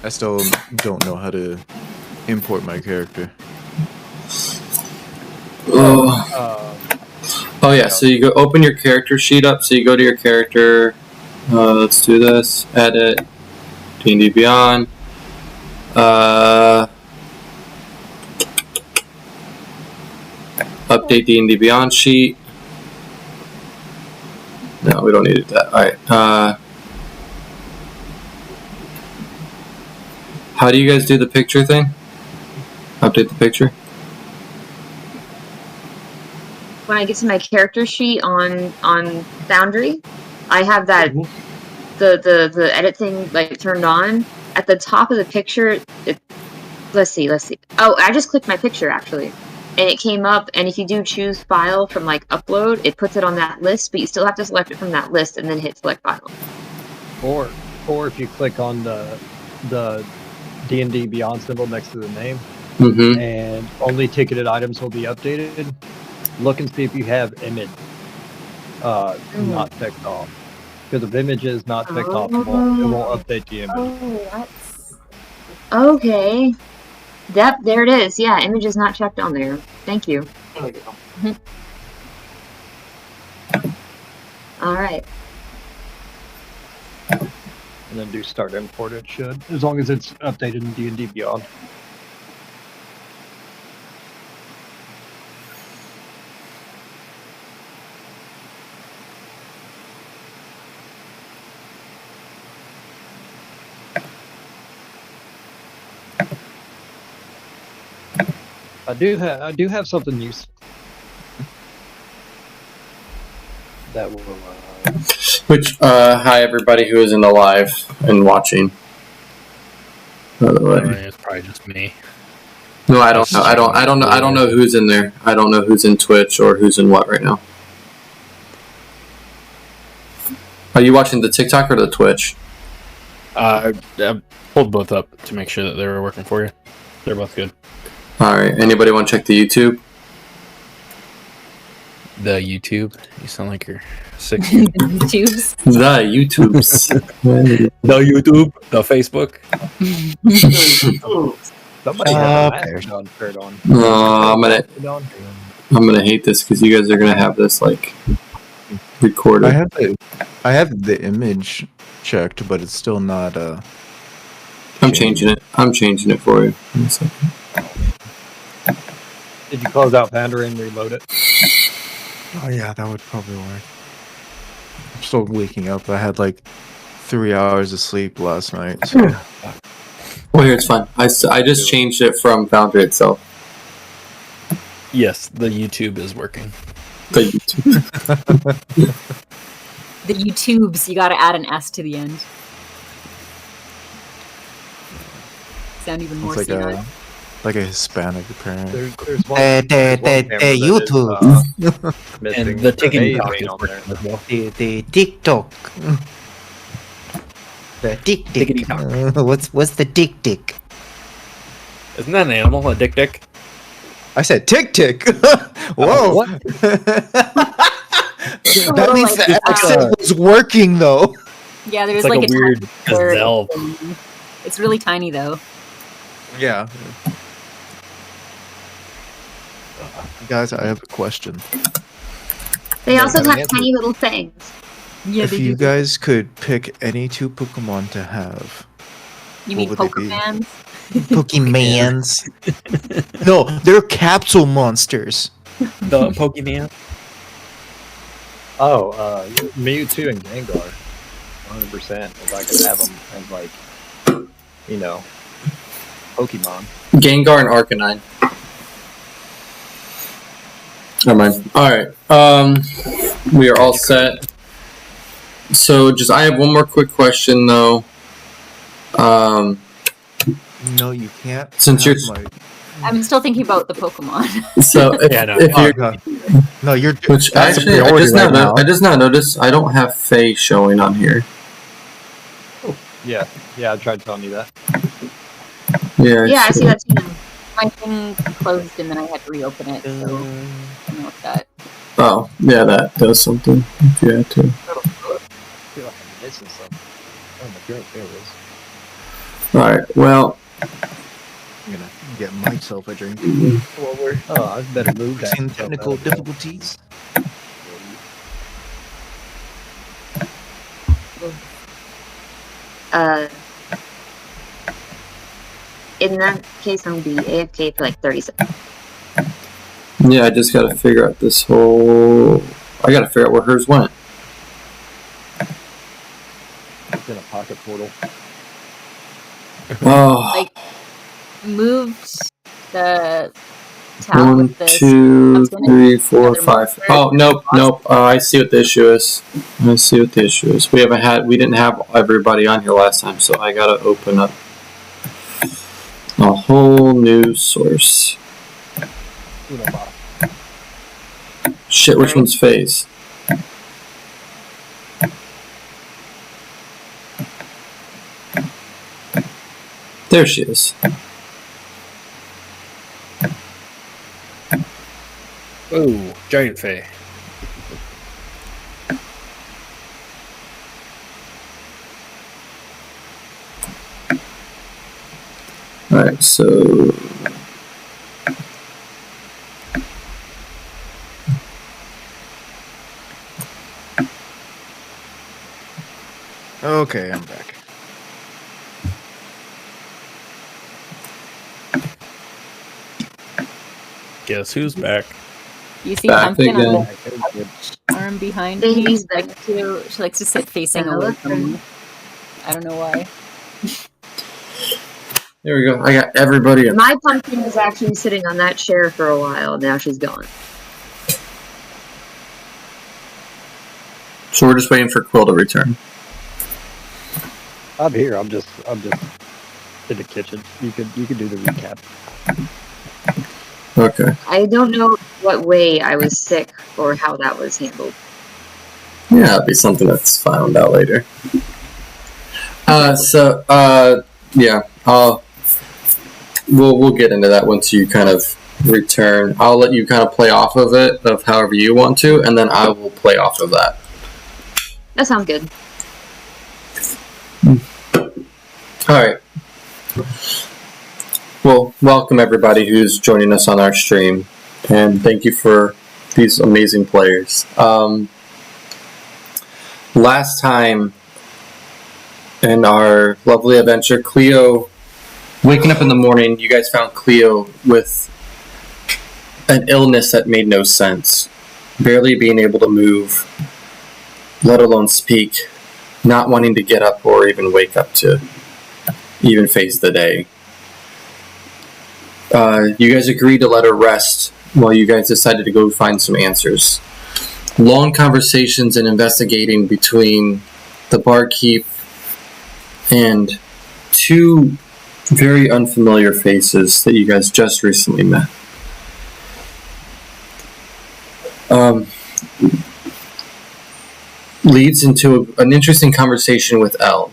I still don't know how to import my character. Oh yeah, so you go open your character sheet up. So you go to your character. Let's do this. Edit. D&D Beyond. Update D&D Beyond sheet. No, we don't need that. All right. How do you guys do the picture thing? Update the picture. When I get to my character sheet on Foundry, I have that the edit thing like turned on. At the top of the picture, let's see. Oh, I just clicked my picture actually, and it came up. And if you do choose file from like upload, it puts it on that list, but you still have to select it from that list and then hit select file. Or if you click on the D&D Beyond symbol next to the name, and only ticketed items will be updated. Look and see if you have image not ticked off. Because if image is not ticked off, it won't update the image. Oh, that's okay. There it is. Yeah, image is not checked on there. Thank you. There we go. All right. And then do start import. It should, as long as it's updated in D&D Beyond. I do have something useful that will. Which hi everybody who is in the live and watching. By the way, It's probably just me. no, I don't know. I don't know who's in there. I don't know who's in Twitch or who's in what right now. Are you watching the TikTok or the Twitch? I pulled both up to make sure that they were working for you. They're both good. All right. Anybody want to check the YouTube? The YouTube. You sound like you're 16. The YouTubes. The YouTubes. The YouTube. The Facebook. Somebody has a Mastodon shirt on. I'm gonna hate this because you guys are gonna have this like recorded. I have the image checked, but it's still not. I'm changing it. I'm changing it for you. In a second. Did you close out Panda and reload it? Oh yeah, that would probably work. I'm still waking up. I had like 3 hours of sleep last night. So. Well, here it's fine. I just changed it from Foundry itself. Yes, the YouTube is working. The YouTube. The YouTubes, you gotta add an S to the end. Sound even more senile. Like a Hispanic apparently. There's one. YouTube. And the TikTok is on there. working as well. The TikTok. The dick. What's the dick? Isn't that an animal? A dick? I said tick. Whoa. What? That means the accent was working though. Yeah, there's It's like like a weird word gazelle. thing. It's really tiny though. Yeah. Guys, I have a question. They also have tiny little things. Yeah, If they you do. guys could pick any two Pokemon to have, You mean what would they be? Pokemans? Pokemans. No, they're capsule monsters. The Pokemon. Oh, Mewtwo and Gengar. 100%. If I could have them as like, Pokemon. Gengar and Arcanine. Never mind. Alright. We are all set. So I have one more quick question though. No, you can't. Since have you're- I'm still thinking about the Pokemon. So if, Yeah, no. if Oh, you're God. No, you're. which that's a actually I priority just right now. now noticed I don't have Faye showing on here. Yeah, I tried telling you that. Yeah. Yeah, I see that too. My thing closed and then I had to reopen it, so I don't know what that. Oh, yeah, that does something. If you had to. I feel like I'm missing something. Oh, my drink, there it is. Alright, well, I'm gonna get myself a drink. Well, I better move that. Fixing technical difficulties. In that case, I'm gonna be AFK for like 30 seconds. yeah, I just gotta figure out this whole... I gotta figure out where hers went. It's in a pocket portal. Oh, Like, moved the towel 1, with the 2, 3, 4, Another 5. monster. Oh, nope. I see what the issue is. We didn't have everybody on here last time, so I gotta open up a whole new source. Shit, which one's phase? There she is. Oh, giant Fae. Alright, so... Okay, I'm back. Guess who's back? You see Back Pumpkin on again. the arm behind Hey, me? he's She likes to sit facing Hello, away from me. I don't know why. There we go. I got everybody in. My pumpkin was actually sitting on that chair for a while. Now she's gone. So we're just waiting for Quill to return. I'm here. I'm just in the kitchen. You could do the recap. Okay. I don't know what way I was sick or how that was handled. Yeah, that'll be something that's found out later. Yeah, we'll get into that once you kind of return. I'll let you kind of play off of it, of however you want to, and then I will play off of that. That sounds good. Alright. Well, welcome everybody who's joining us on our stream, and thank you for these amazing players. Last time in our lovely adventure, Cleo, waking up in the morning, you guys found Cleo with an illness that made no sense. Barely being able to move, let alone speak, not wanting to get up or even wake up to even face the day. You guys agreed to let her rest while you guys decided to go find some answers. Long conversations and investigating between the barkeep and two very unfamiliar faces that you guys just recently met. Leads into an interesting conversation with Elle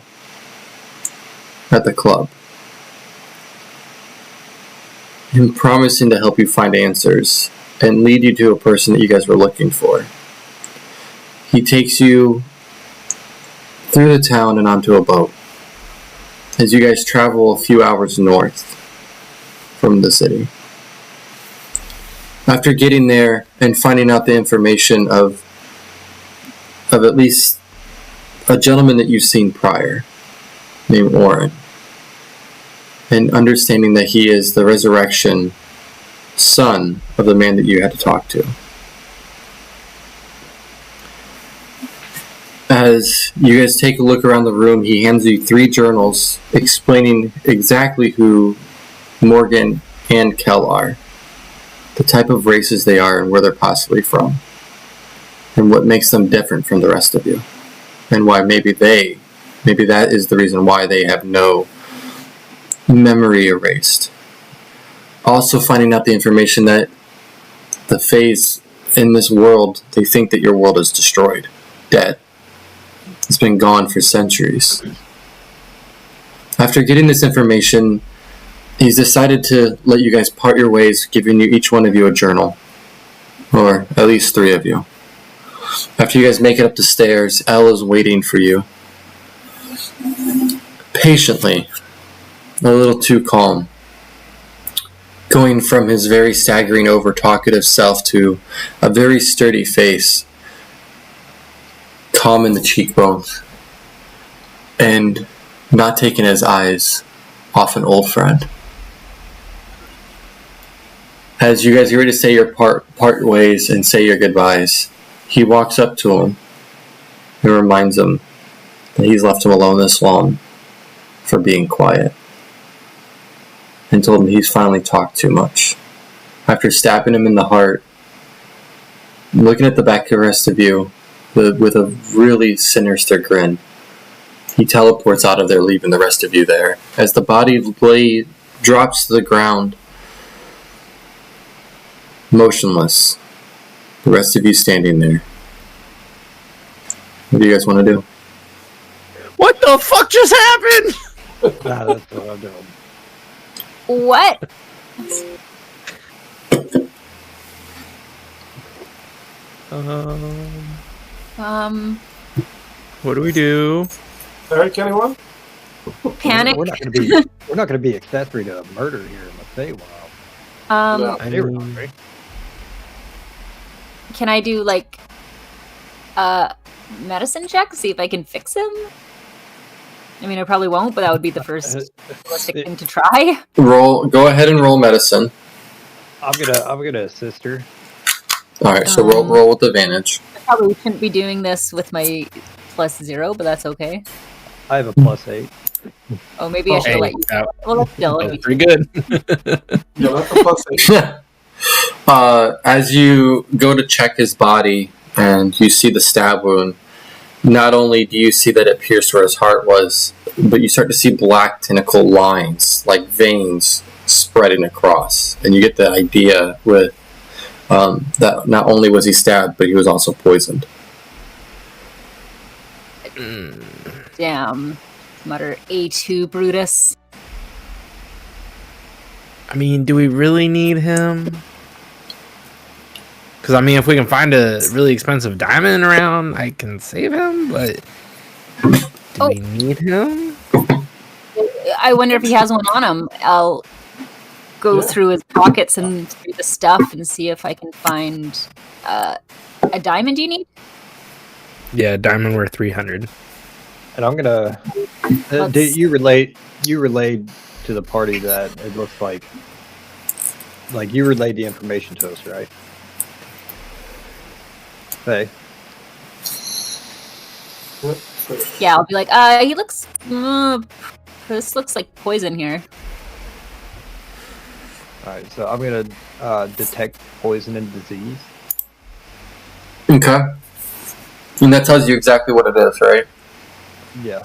at the club. Him promising to help you find answers and lead you to a person that you guys were looking for. He takes you through the town and onto a boat as you guys travel a few hours north from the city. After getting there and finding out the information of at least a gentleman that you've seen prior named Oren, and understanding that he is the resurrection son of the man that you had to talk to. As you guys take a look around the room, he hands you 3 journals explaining exactly who Morgan and Kel are, the type of races they are and where they're possibly from, and what makes them different from the rest of you, and why maybe that is the reason why they have no memory erased. Also finding out the information that the phase in this world, they think that your world is destroyed, dead. It's been gone for centuries. After getting this information, he's decided to let you guys part your ways, giving you each one of you a journal, or at least 3 of you. After you guys make it up the stairs, Elle is waiting for you patiently a little too calm. Going from his very staggering, over-talkative self to a very sturdy face, calm in the cheekbones, and not taking his eyes off an old friend. As you guys are ready to say your part ways and say your goodbyes, he walks up to him and reminds him that he's left him alone this long for being quiet, and told him he's finally talked too much. After stabbing him in the heart, looking at the back of the rest of you with a really sinister grin, he teleports out of there, leaving the rest of you there. As the body blade drops to the ground, motionless, the rest of you standing there. What do you guys want to do? What the fuck just happened? Nah, that's what I'm doing. What? What do we do? Eric, anyone? Panic. We're not gonna be accessory to a murder here in the Feywild. No. They were hungry. Can I do like a medicine check? See if I can fix him? I mean, I probably won't, but that would be the first realistic thing to try. Go ahead and roll medicine. I'm gonna assist her. Alright, so roll with advantage. I probably shouldn't be doing this with my +0, but that's okay. I have a +8. Oh, maybe I should Hey, let you. that Well, that's still. was pretty good. Yeah, that's a +8. As you go to check his body and you see the stab wound, not only do you see that it pierced where his heart was, but you start to see black tentacle lines, like veins, spreading across. And you get the idea with that not only was he stabbed, but he was also poisoned. Damn. Mutter A2 Brutus. I mean, do we really need him? Because, I mean, if we can find a really expensive diamond around, I can save him, but do we need him? I wonder if he has one on him. I'll go through his pockets and through the stuff and see if I can find a diamond you need. Yeah, diamond worth 300. And I'm gonna. You relayed to the party that it looks like you relayed the information to us, right? Hey. Yeah, I'll be like, he looks. This looks like poison here. Alright, so I'm gonna detect poison and disease. Okay. And that tells you exactly what it is, right? Yeah.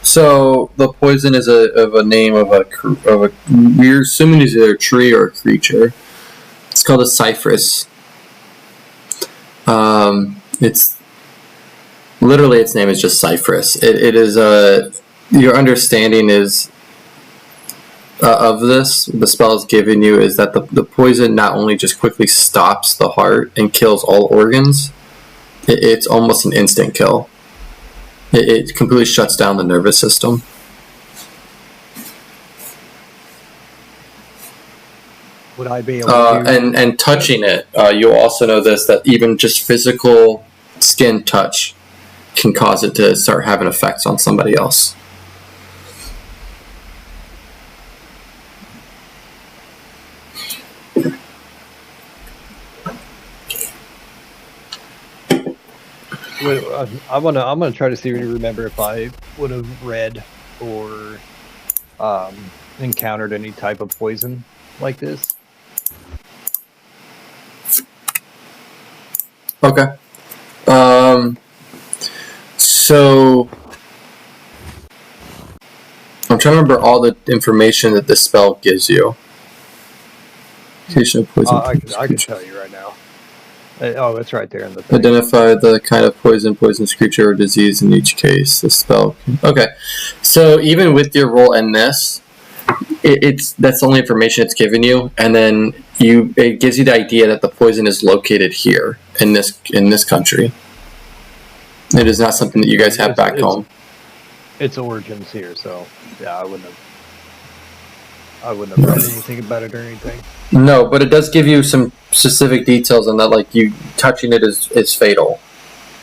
So the poison is a name of a we're assuming it's either a tree or a creature. It's called a cypress. It's literally its name is just cypress. It is your understanding is of this. The spell is giving you is that the poison not only just quickly stops the heart and kills all organs. It's almost an instant kill. It completely shuts down the nervous system. Would I be able to... And touching it, you'll also know this, that even just physical skin touch can cause it to start having effects on somebody else. I'm gonna try to see if you remember if I would have read or encountered any type of poison like this. Okay. So I'm trying to remember all the information that this spell gives you. Poison, I can tell you right now. Oh, it's right there in the thing. Identify the kind of poisonous creature or disease in each case. The spell. Okay, so even with your roll in this, it's that's the only information it's given you, and then it gives you the idea that the poison is located here in this country. It is not something that you guys have back home. its origins here. So yeah, I wouldn't have read anything about it or anything. No, but it does give you some specific details on that, like you touching it is fatal.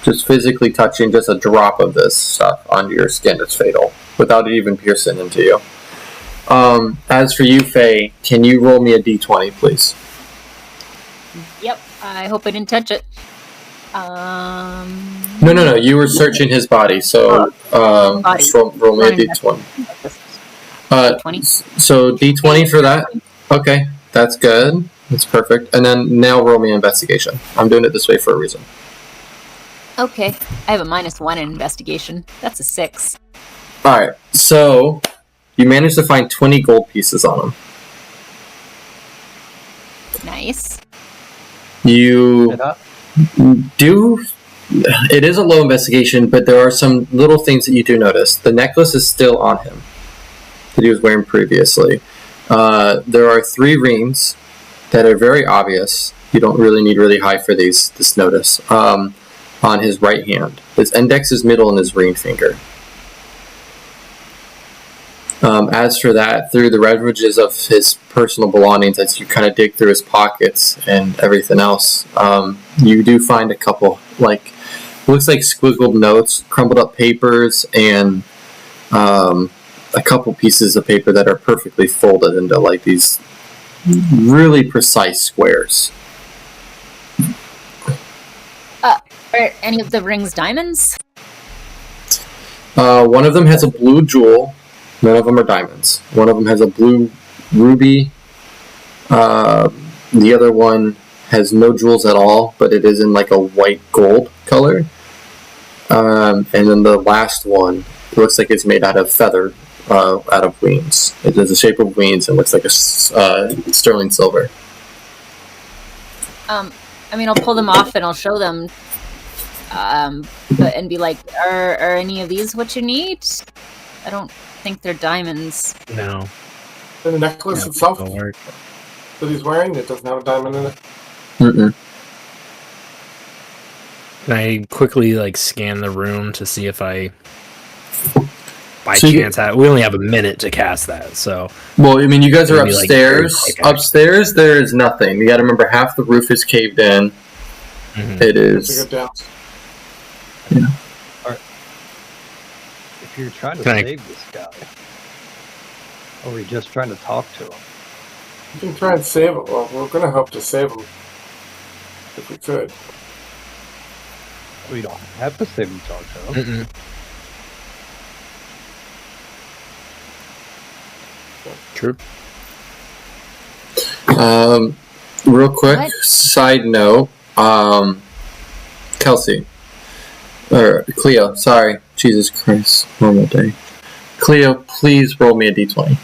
Just physically touching just a drop of this stuff onto your skin is fatal, without it even piercing into you. As for you, Faye, can you roll me a d20, please? Yep. I hope I didn't touch it. No. You were searching his body, so body. just roll me a d20. 20. So d20 for that. Okay, that's good. That's perfect. And then now roll me an investigation. I'm doing it this way for a reason. Okay. I have a -1 in investigation. That's a 6. All right. So you managed to find 20 gold pieces on him. Nice. You do. It is a low investigation, but there are some little things that you do notice. The necklace is still on him that he was wearing previously. There are 3 rings that are very obvious. You don't really need really high for this notice. On his right hand, his index is middle, and his ring finger. As for that, through the ravages of his personal belongings, as you kind of dig through his pockets and everything else, you do find a couple, looks like squiggled notes, crumbled up papers, and a couple pieces of paper that are perfectly folded into like these really precise squares. Are any of the rings diamonds? One of them has a blue jewel. None of them are diamonds. One of them has a blue ruby. The other one has no jewels at all, but it is in like a white gold color. And then the last one looks like it's made out of feather, out of wings. It has the shape of wings and looks like a sterling silver. I'll pull them off and I'll show them. And be like, are any of these what you need? I don't think they're diamonds. No. And the necklace itself that he's wearing, it doesn't have a diamond in it? Mm-mm. Can I quickly scan the room to see if I by So chance we only have a minute to cast that, so Well, you guys are Maybe, upstairs. very quick, Upstairs, there is nothing. You got to remember, half the roof is caved in. Mhm. It Let's is. get down. If you're trying to Can I- save this guy, or are you just trying to talk to him? You can try and save him. Well, we're going to hope to save him if we could. We don't have to save him, talk to him. Mm-mm. True. Real quick, What? side note, Kelsey, or Cleo, sorry, Jesus Christ, normal day. Cleo, please roll me a d20.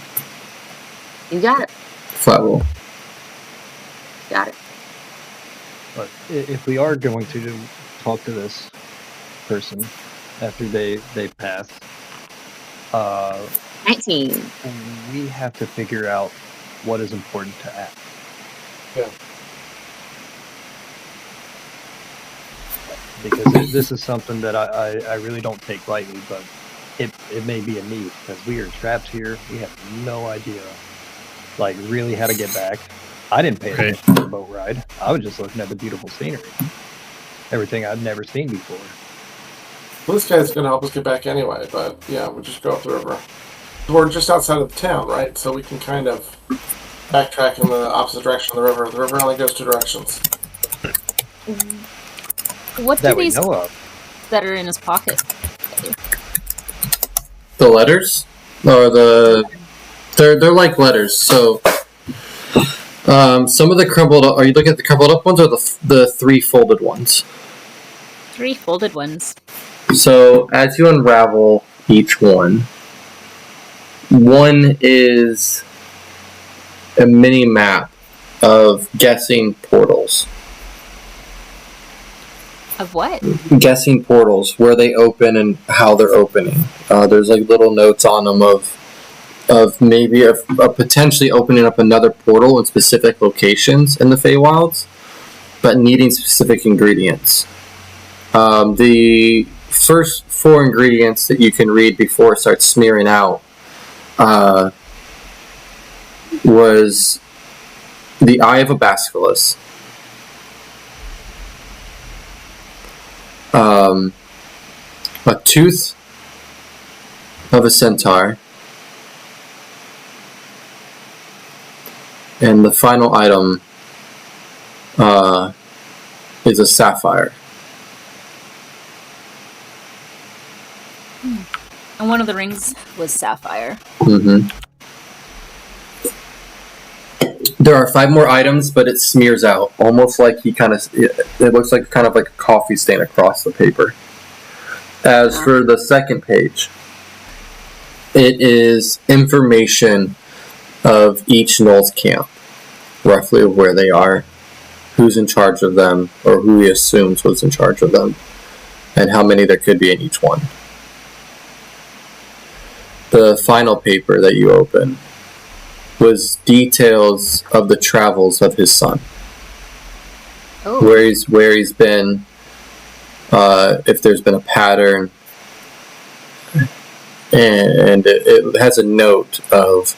You got it. Flat roll. Got it. But if we are going to talk to this person after they pass, 19. we have to figure out what is important to ask. Yeah. Because this is something that I really don't take lightly, but it may be a need, because we are trapped here. We have no idea, really how to get back. I didn't pay attention to the boat ride. I was just looking at the beautiful scenery. Everything I've never seen before. Well, this guy's going to help us get back anyway, but yeah, we'll just go up the river. We're just outside of the town, right? So we can kind of backtrack in the opposite direction of the river. The river only goes 2 directions. What do That we these know of. that are in his pocket? The letters? Or they're like letters, so some of the crumbled up, are you looking at the crumbled up ones or the 3 folded ones? 3 folded ones. So as you unravel each one is a mini map of guessing portals. Of what? Guessing portals, where they open and how they're opening. There's little notes on them of maybe a potentially opening up another portal in specific locations in the Feywilds, but needing specific ingredients. The first 4 ingredients that you can read before it starts smearing out was the eye of a basilisk, a tooth of a centaur, and the final item is a sapphire. And one of the rings was sapphire. Mm-hmm. There are 5 more items, but it smears out, almost like it looks like kind of like a coffee stain across the paper. As for the second page, it is information of each Gnoll's camp, roughly where they are, who's in charge of them, or who he assumes was in charge of them, and how many there could be in each one. The final paper that you open was details of the travels of his son. Oh. Where he's been, if there's been a pattern, and it has a note of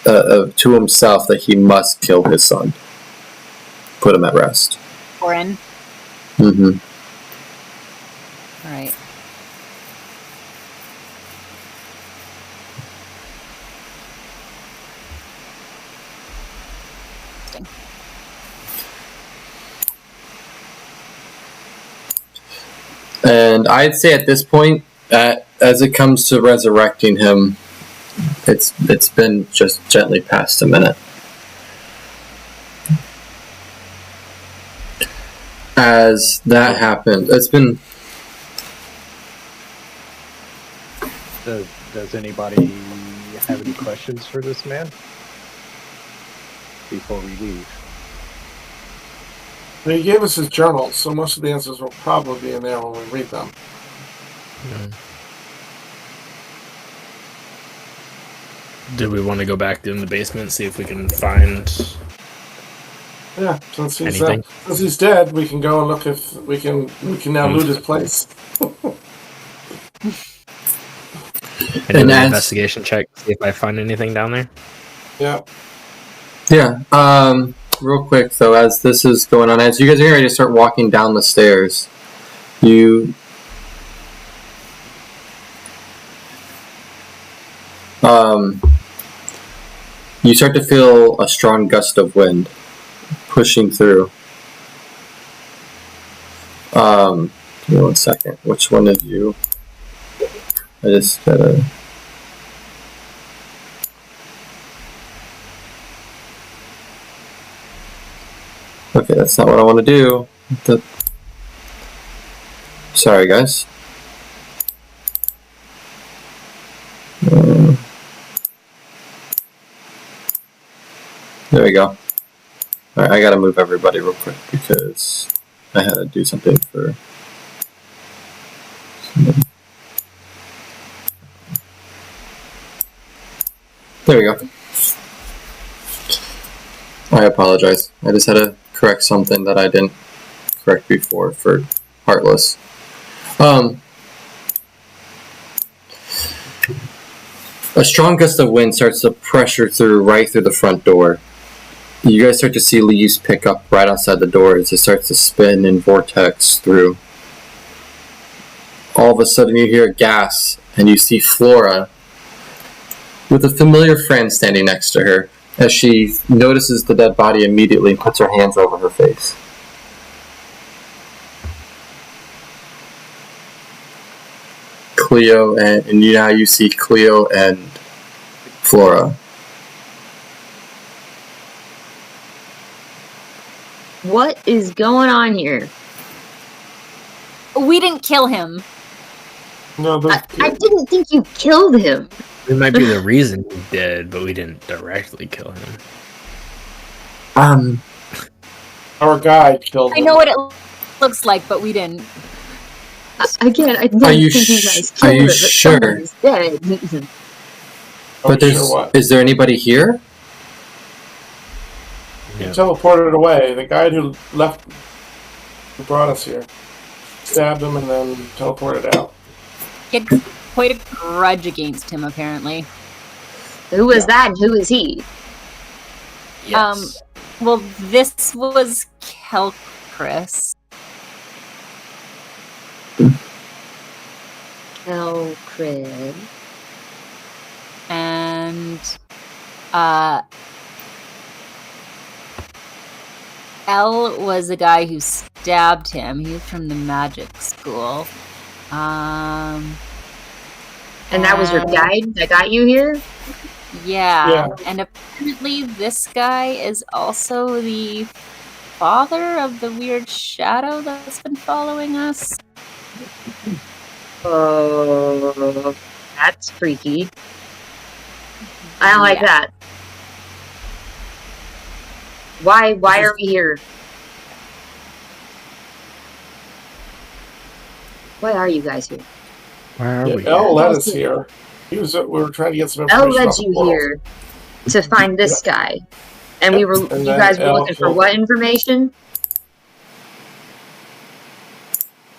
to himself that he must kill his son, put him at rest. Orin. Mm-hmm. All right. And I'd say at this point, as it comes to resurrecting him, it's been just gently past a minute. As that happened, it's been. Does anybody have any questions for this man before we leave? He gave us his journals, so most of the answers will probably be in there when we read them. Do we want to go back in the basement, see if we can find Yeah, since anything? he's dead, we can go and look if we can now loot his place. And And an as- investigation check, see if I find anything down there? Yeah. Yeah. Real quick though, as this is going on, as you guys are ready to start walking down the stairs, you start to feel a strong gust of wind pushing through. Give me 1 second. Which one of you? I just gotta. Okay, that's not what I want to do. Sorry, guys. There we go. Alright, I gotta move everybody real quick because I had to do something for somebody. There we go. I apologize. I just had to correct something that I didn't correct before for Heartless. A strong gust of wind starts to pressure through right through the front door. You guys start to see leaves pick up right outside the door as it starts to spin and vortex through. All of a sudden you hear a gasp and you see Flora with a familiar friend standing next to her as she notices the dead body immediately and puts her hands over her face. Cleo and now you see Cleo and Flora. What is going on here? We didn't kill him. No, I didn't think you killed him. It might be the reason he did, but we didn't directly kill him. our guide killed him. I know what it looks like, but we didn't. Again, I didn't Are you think you sh- guys are killed you it, but sure? someone's dead. But Sure there's what? is there anybody here? He teleported away. The guide who brought us here. stabbed him and then teleported out. He had quite a grudge against him, apparently. Who was that and who is he? Yes. Well, this was Kelchris. Kelchris. And L was the guy who stabbed him. He was from the magic school. And that was your guide that got you here? Yeah. And apparently this guy is also the father of the weird shadow that's been following us. Oh, that's freaky. I don't like that. Why are we here? Why are you guys here? Where are we? Elle led us here. We were trying to get some Elle information. led about the you portal. here to find this guy. And Yep, we were and you then guys were Elle looking for killed what him. information?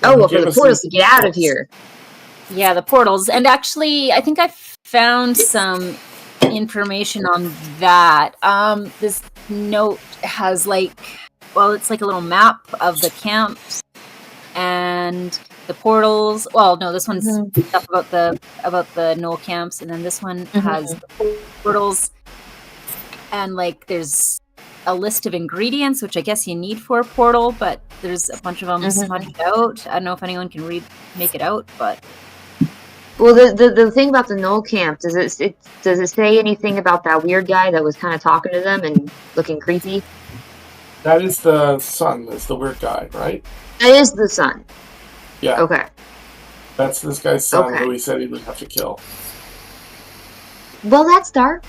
And Oh, he well, for gave the us portals these to get out of portals. here. Yeah, the portals. And actually, I think I found some information on that. This note has it's like a little map of the camps and the portals. Well, no, this one's stuff about the Knoll camps, and then this one has the portals. And there's a list of ingredients, which I guess you need for a portal, but there's a bunch of them smudged out. I don't know if anyone can make it out, but. Well, the thing about the Knoll camp, does it say anything about that weird guy that was kind of talking to them and looking creepy? That is the son. That's the weird guy, right? That is the son. Yeah. Okay. That's this guy's son Okay. who he said he would have to kill. Well, that's dark.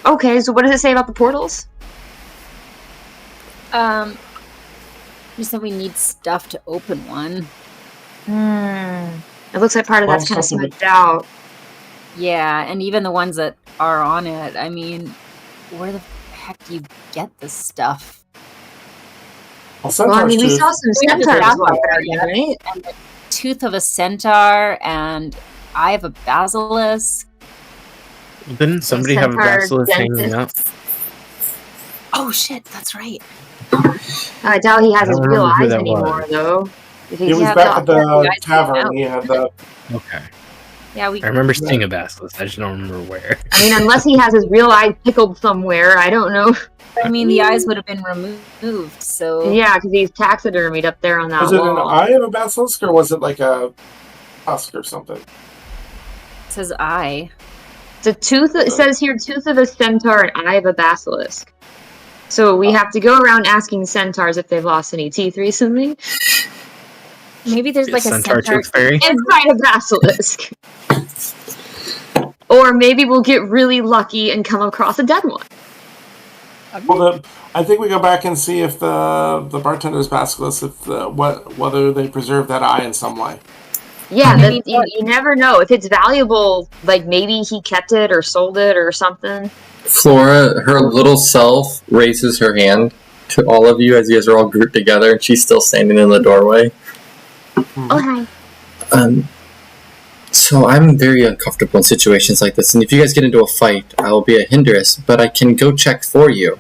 Okay, so what does it say about the portals? Just that we need stuff to open one. It looks like part of Well, that's kind of something smudged out. Yeah, and even the ones that are on it, I mean, where the heck do you get this stuff? Well, Well, I mean, we Centaur's saw some We have the centaurs sapphire, walking around, right? And the tooth of a centaur, and eye of a basilisk. Didn't somebody have a Centaur basilisk hanging up? dentist. Oh shit, that's right. I doubt he has I his don't real remember who eyes that anymore, was. though. If He he's was Yeah, back at the the eyes tavern. out. He had the. Okay. Yeah, we. I remember seeing a basilisk. I just don't remember where. I mean, unless he has his real eye pickled somewhere, I don't know. I mean, the eyes would have been removed, so. Yeah, because he's taxidermied up there on that Was it an wall. eye of a basilisk or was it like a husk or something? It says eye. The tooth. It says here, tooth of a centaur and eye of a basilisk. So we have to go around asking centaurs if they've lost any teeth recently. Maybe there's like a centaur centaur. tooth fairy. Inside a basilisk. Or maybe we'll get really lucky and come across a dead one. Well, I think we go back and see if the bartender's basilisk, whether they preserve that eye in some way. Yeah, Maybe you never know. If it's valuable, like maybe he kept it or sold it or something. Flora, her little self, raises her hand to all of you as you guys are all grouped together, and she's still standing in the doorway. Oh, hi. So I'm very uncomfortable in situations like this, and if you guys get into a fight, I will be a hindrance, but I can go check for you.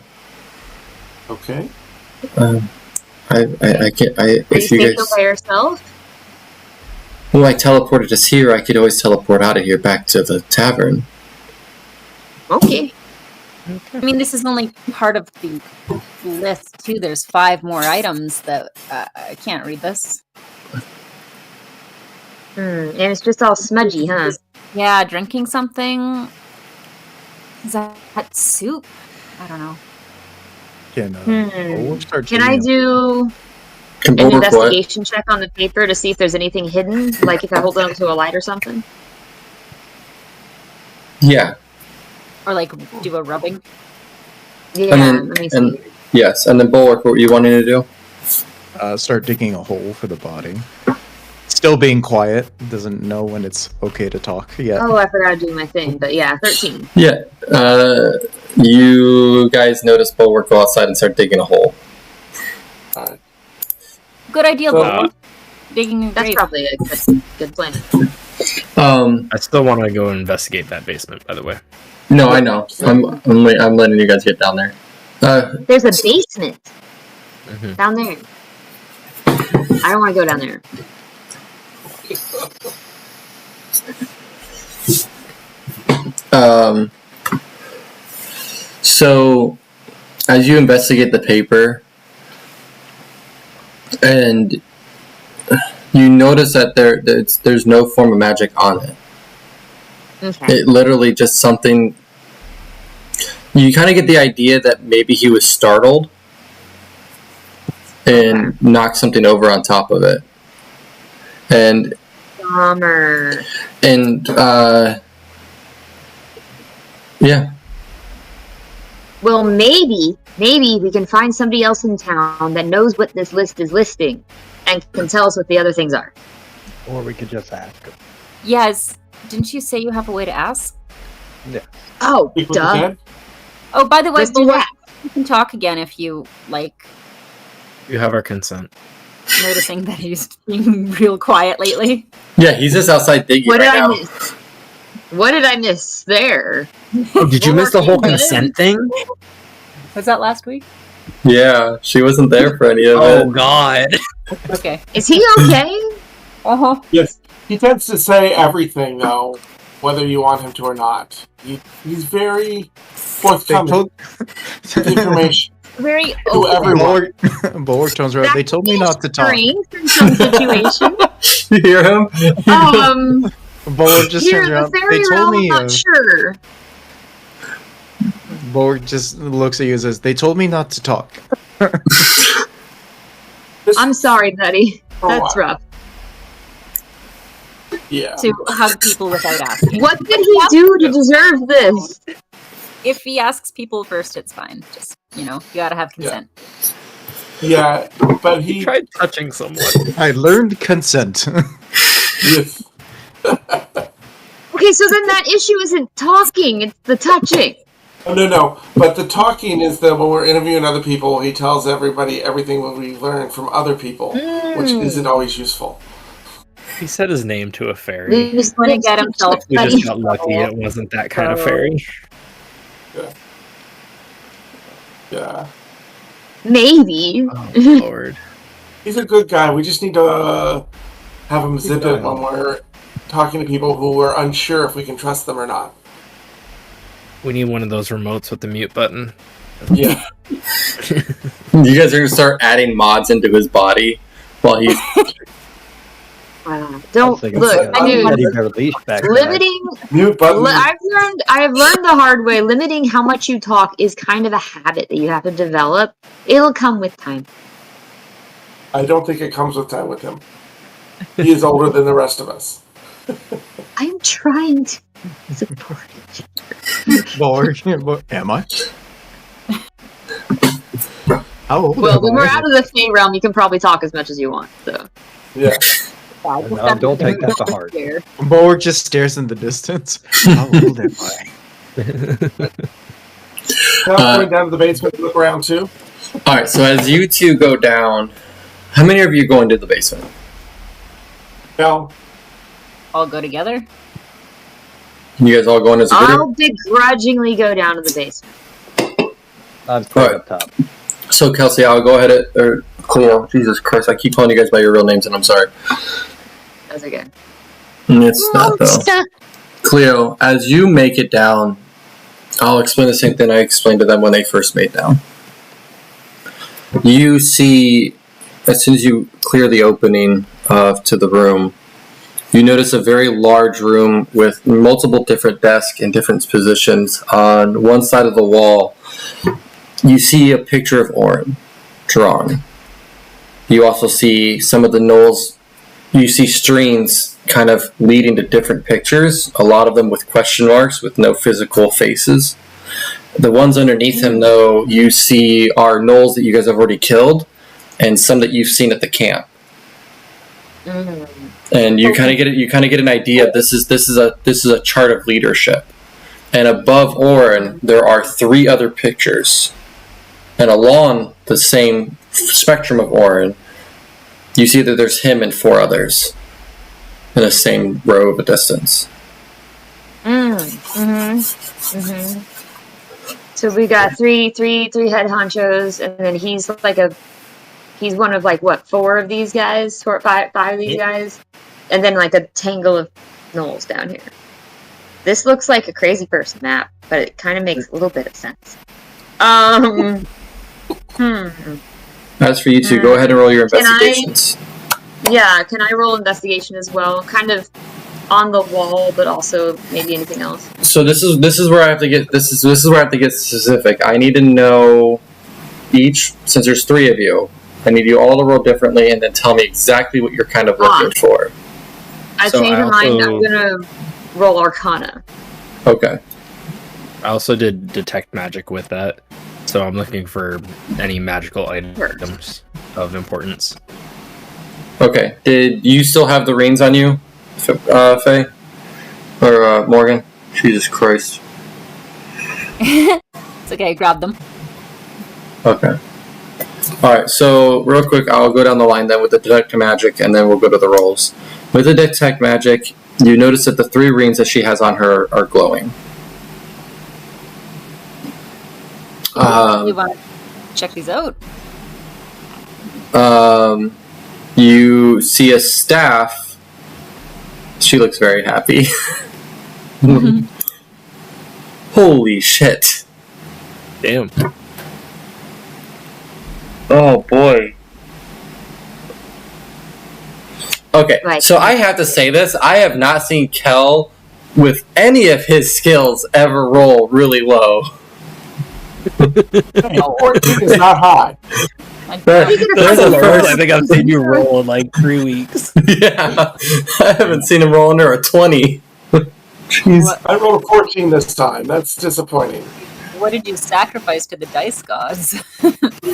Okay. If you Stay guys, by yourself? well, I teleported us here. I could always teleport out of here back to the tavern. Okay. I mean, this is only part of the list, too. There's 5 more items that I can't read this. And it's just all smudgy, huh? Yeah, drinking something. Is that soup? I don't know. We'll start Can I digging do Can an Bulwark what? investigation check on the paper to see if there's anything hidden? Like if I hold it onto a light or something? Yeah. Or like do a rubbing. Yeah, And then- let me see. and- Yes, and then Bulwark, what were you wanting to do? start digging a hole for the body. Still being quiet. Doesn't know when it's okay to talk yet. Oh, I forgot to do my thing, but yeah, 13. Yeah. You guys notice Bulwark go outside and start digging a hole. Alright. Good idea, So- Lord. Digging a That's grave. probably a good plan. I still want to go investigate that basement, by the way. No, I know. I'm letting you guys get down there. There's a basement Mhm. down there. I don't want to go down there. So, as you investigate the paper, and you notice that there's no form of magic on it. Okay. It literally just something. You kind of get the idea that maybe he was startled and knocked something over on top of it, and Bummer. Yeah. Well, maybe we can find somebody else in town that knows what this list is listing and can tell us what the other things are. Or we could just ask him. Yes. Didn't you say you have a way to ask? Oh, People duh. dead? Oh, by the way, Let's do Bulwark, that. you can talk again if you like. You have our consent. Noticing that he's being real quiet lately. Yeah, he's just outside digging What did right I now. miss? What did I miss there? Oh, did you miss the whole Bulwark, you consent thing? Was that last week? Yeah, she wasn't there for any of Oh it. God! Okay. Is he okay? Uh-huh. Yes. He tends to say everything, though, whether you want him to or not. He's very They forthcoming told with information Very to open. everyone. Bulwark turns around. They told me not to talk. Strange in some situation. You hear him? Bulwark just Here turns in the around. They fairy told realm, I'm me. not sure. Bulwark just looks at you and says, "They told me not to talk." I'm sorry, buddy. Oh, That's wow. rough. Yeah. To hug people without asking. What did he do to deserve this? If he asks people first, it's fine. Just, you gotta have consent. Yeah, but he. Tried touching someone. I learned consent. Yes. Okay, so then that issue isn't talking, it's the touching. Oh, no. But the talking is that when we're interviewing other people, he tells everybody everything that we learned from other people, which isn't always useful. He said his name to a fairy. He's Gonna get himself We ready. just got lucky. It wasn't that kind of fairy. Yeah. Maybe. Oh Lord! He's a good guy. We just need to have him zip it when we're talking to people who we're unsure if we can trust them or not. We need one of those remotes with the mute button. Yeah. You guys are gonna start adding mods into his body while he's. Don't look. I mean, Teddy Bear Leash back there. limiting. Mute button. I've learned the hard way. Limiting how much you talk is kind of a habit that you have to develop. It'll come with time. I don't think it comes with time with him. He is older than the rest of us. I'm trying to support you. Bulwark, am I? How old Well, am when I? we're out of the Fey realm, you can probably talk as much as you want. So. Yeah. No, don't take that to heart. Bulwark just stares in the distance. How old am I? Now going down to the basement to look around too. Alright, so as you two go down, how many of you go into the basement? Well, All go together? You guys all going as a group? I'll begrudgingly go down to the basement. I'm still Alright. up top. So Kelsey, I'll go ahead or Cleo. Jesus Christ, I keep calling you guys by your real names and I'm sorry. That's okay. It's not though. Cleo, as you make it down, I'll explain the same thing I explained to them when they first made down. You see, as soon as you clear the opening to the room, you notice a very large room with multiple different desks in different positions. On one side of the wall, you see a picture of Orin drawn. You also see some of the knolls. You see streams kind of leading to different pictures, a lot of them with question marks with no physical faces. The ones underneath him, though, you see are knolls that you guys have already killed, and some that you've seen at the camp. And you kind of get an idea. This is a chart of leadership, and above Orin there are 3 other pictures, and along the same spectrum of Orin you see that there's him and 4 others in the same row of a distance. So we got three head honchos, and then he's one of like what, 4 of these guys, 4, 5 of these guys, and then like a tangle of gnolls down here. This looks like a crazy person map, but it kind of makes a little bit of sense. As for you two, go ahead and roll your investigations. Can I roll investigation as well? Kind of on the wall, but also maybe anything else. So this is where I have to get this is where I have to get specific. I need to know each, since there's 3 of you. I need you all to roll differently, and then tell me exactly what you're kind of looking for. I changed my mind. I'm gonna roll Arcana. Okay. I also did detect magic with that, so I'm looking for any magical items of importance. Okay. Did you still have the reins on you, Faye? Or Morgan? Jesus Christ. It's okay, I grabbed them. Okay. Alright, so real quick, I'll go down the line then with the detect magic, and then we'll go to the rolls. With the detect magic, you notice that the 3 rings that she has on her are glowing. You want to check these out? You see a staff. She looks very happy. Holy shit. Damn. Oh boy. Okay, Right. so I have to say this. I have not seen Kel with any of his skills ever roll really low. 14 is not high. There's a first. I think I've seen you roll in like 3 weeks. Yeah, I haven't seen him roll under a 20. Jeez. I rolled a 14 this time. That's disappointing. What did you sacrifice to the dice gods?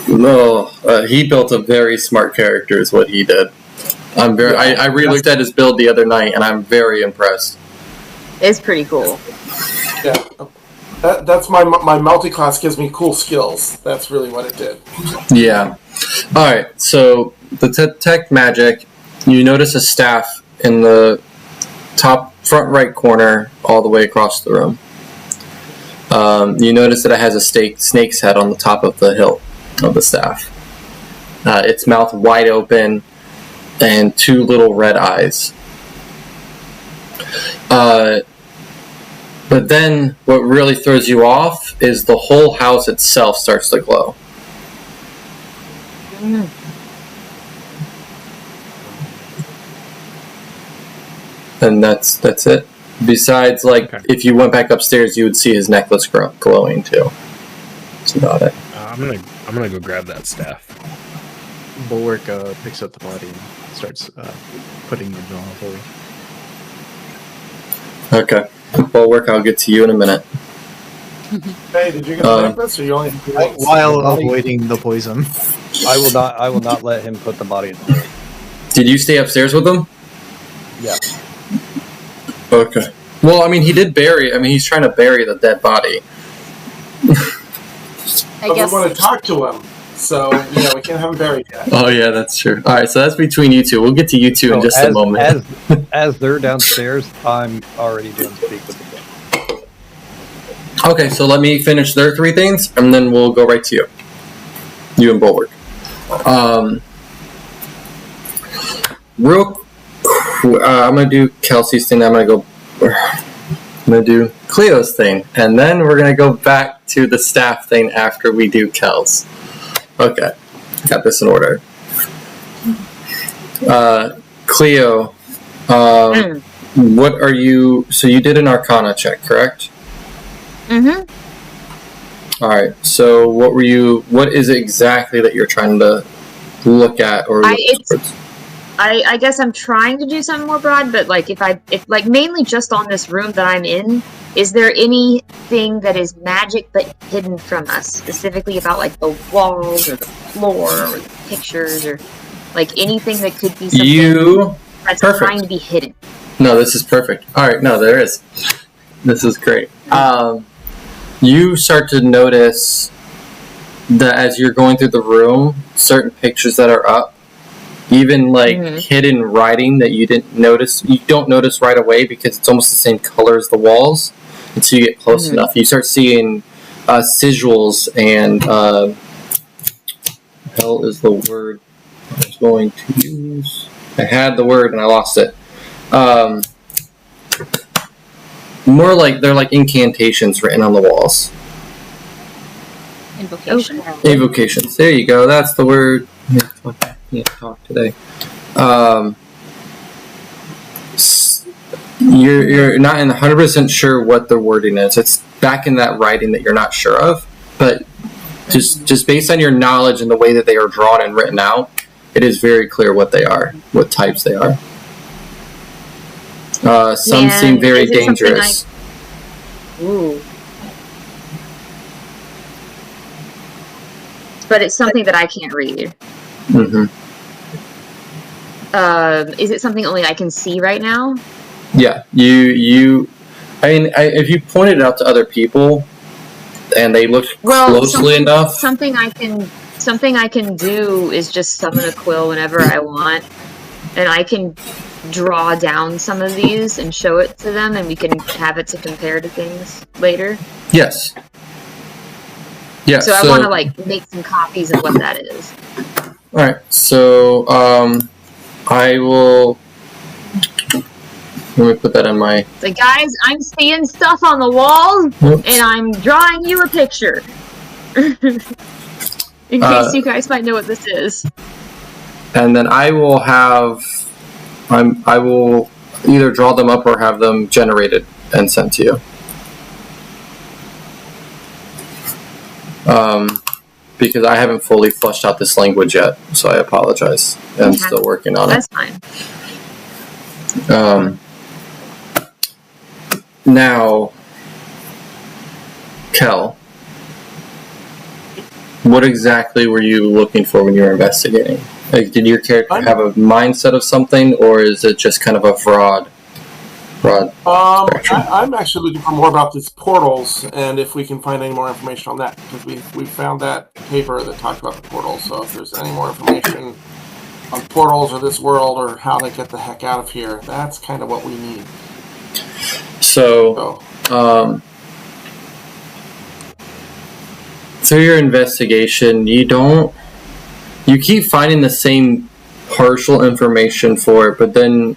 No, he built a very smart character. Is what he did. I'm very. I re-looked at his build the other night, and I'm very impressed. It's pretty cool. Yeah. That's my multi-class gives me cool skills. That's really what it did. Yeah. All right. So the detect magic. You notice a staff in the top front right corner, all the way across the room. You notice that it has a snake's head on the top of the hilt of the staff. Its mouth wide open, and 2 little red eyes. But then, what really throws you off is the whole house itself starts to glow. And that's it. Besides, if you went back upstairs, you would see his necklace glowing too. That's about it. I'm gonna go grab that staff. Bulwark picks up the body and starts putting it on fully. Okay. Bulwark, I'll get to you in a minute. Hey, did you get the necklace, or you only have rings? While avoiding the poison. I will not let him put the body in the grave. Did you stay upstairs with him? Yeah. Okay. Well, I mean, he's trying to bury the dead body. But we want to talk to him, so we can't have him buried yet. Oh yeah, that's true. All right, so that's between you two. We'll get to you two in just a moment. As they're downstairs, I'm already doing speak with the king. Okay, so let me finish their 3 things, and then we'll go right to you. You and Bulwark. I'm gonna do Kelsey's thing. I'm gonna do Cleo's thing, and then we're gonna go back to the staff thing after we do Kel's. Okay, got this in order. Cleo, what are you? So you did an Arcana check, correct? Mm-hmm. All right. So what is it exactly that you're trying to look at or look towards? I guess I'm trying to do something more broad, but if mainly just on this room that I'm in, is there anything that is magic but hidden from us? Specifically about the walls or the floor or the pictures or anything that could be something that's trying to be hidden. No, this is perfect. All right, no, there is. This is great. You start to notice that as you're going through the room, certain pictures that are up even like Mhm. hidden writing that you don't notice right away because it's almost the same color as the walls until you get close Mhm. enough. You start seeing sigils and hell is the word I was going to use. I had the word and I lost it. More like they're like incantations written on the walls. Invocation. Invocations. There you go. That's the word. I can't talk today. You're not 100% sure what the wording is. It's back in that writing that you're not sure of, but just based on your knowledge and the way that they are drawn and written out, it is very clear what they are, what types they are. Some Man, seem very is it something dangerous. Ooh. But it's something that I can't read. Mm-hmm. Is it something only I can see right now? Yeah, if you point it out to other people and they look closely enough. Something I can do is just summon a quill whenever I want, and I can draw down some of these and show it to them, and we can have it to compare to things later. Yes. Yeah. So I want to like make some copies of what that is. All right. So I will. Let me put that in my. So guys, I'm seeing stuff on the walls, and I'm drawing you a picture. In case you guys might know what this is. And then I will have. I will either draw them up or have them generated and sent to you. Because I haven't fully fleshed out this language yet, so I apologize. I'm still working on it. That's fine. Now, Kel, what exactly were you looking for when you were investigating? Like, did your character have a mindset of something, or is it just kind of a broad spectrum? I'm actually looking for more about these portals, and if we can find any more information on that, because we found that paper that talked about the portals. So if there's any more information on portals or this world or how they get the heck out of here, that's kind of what we need. So, through your investigation, you keep finding the same partial information for it, but then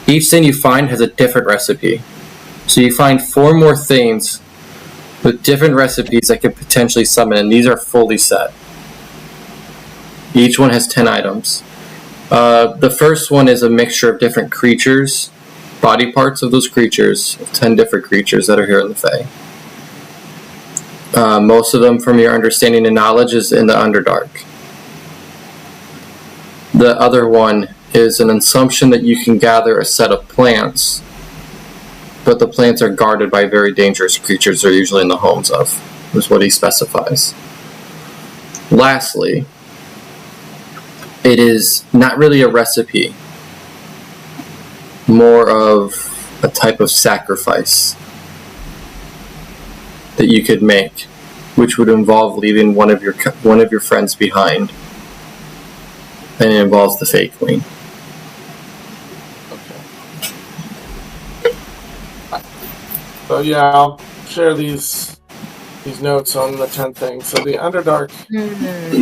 each thing you find has a different recipe. So you find 4 more things with different recipes that could potentially summon, and these are fully set. Each one has 10 items. The first one is a mixture of different creatures, body parts of those creatures, 10 different creatures that are here in the Fae. Most of them, from your understanding and knowledge, is in the Underdark. The other one is an assumption that you can gather a set of plants, but the plants are guarded by very dangerous creatures they're usually in the homes of, is what he specifies. Lastly, it is not really a recipe, more of a type of sacrifice that you could make, which would involve leaving one of your friends behind, and it involves the Fae Queen. So yeah, I'll share these notes on the 10 things. So the Underdark.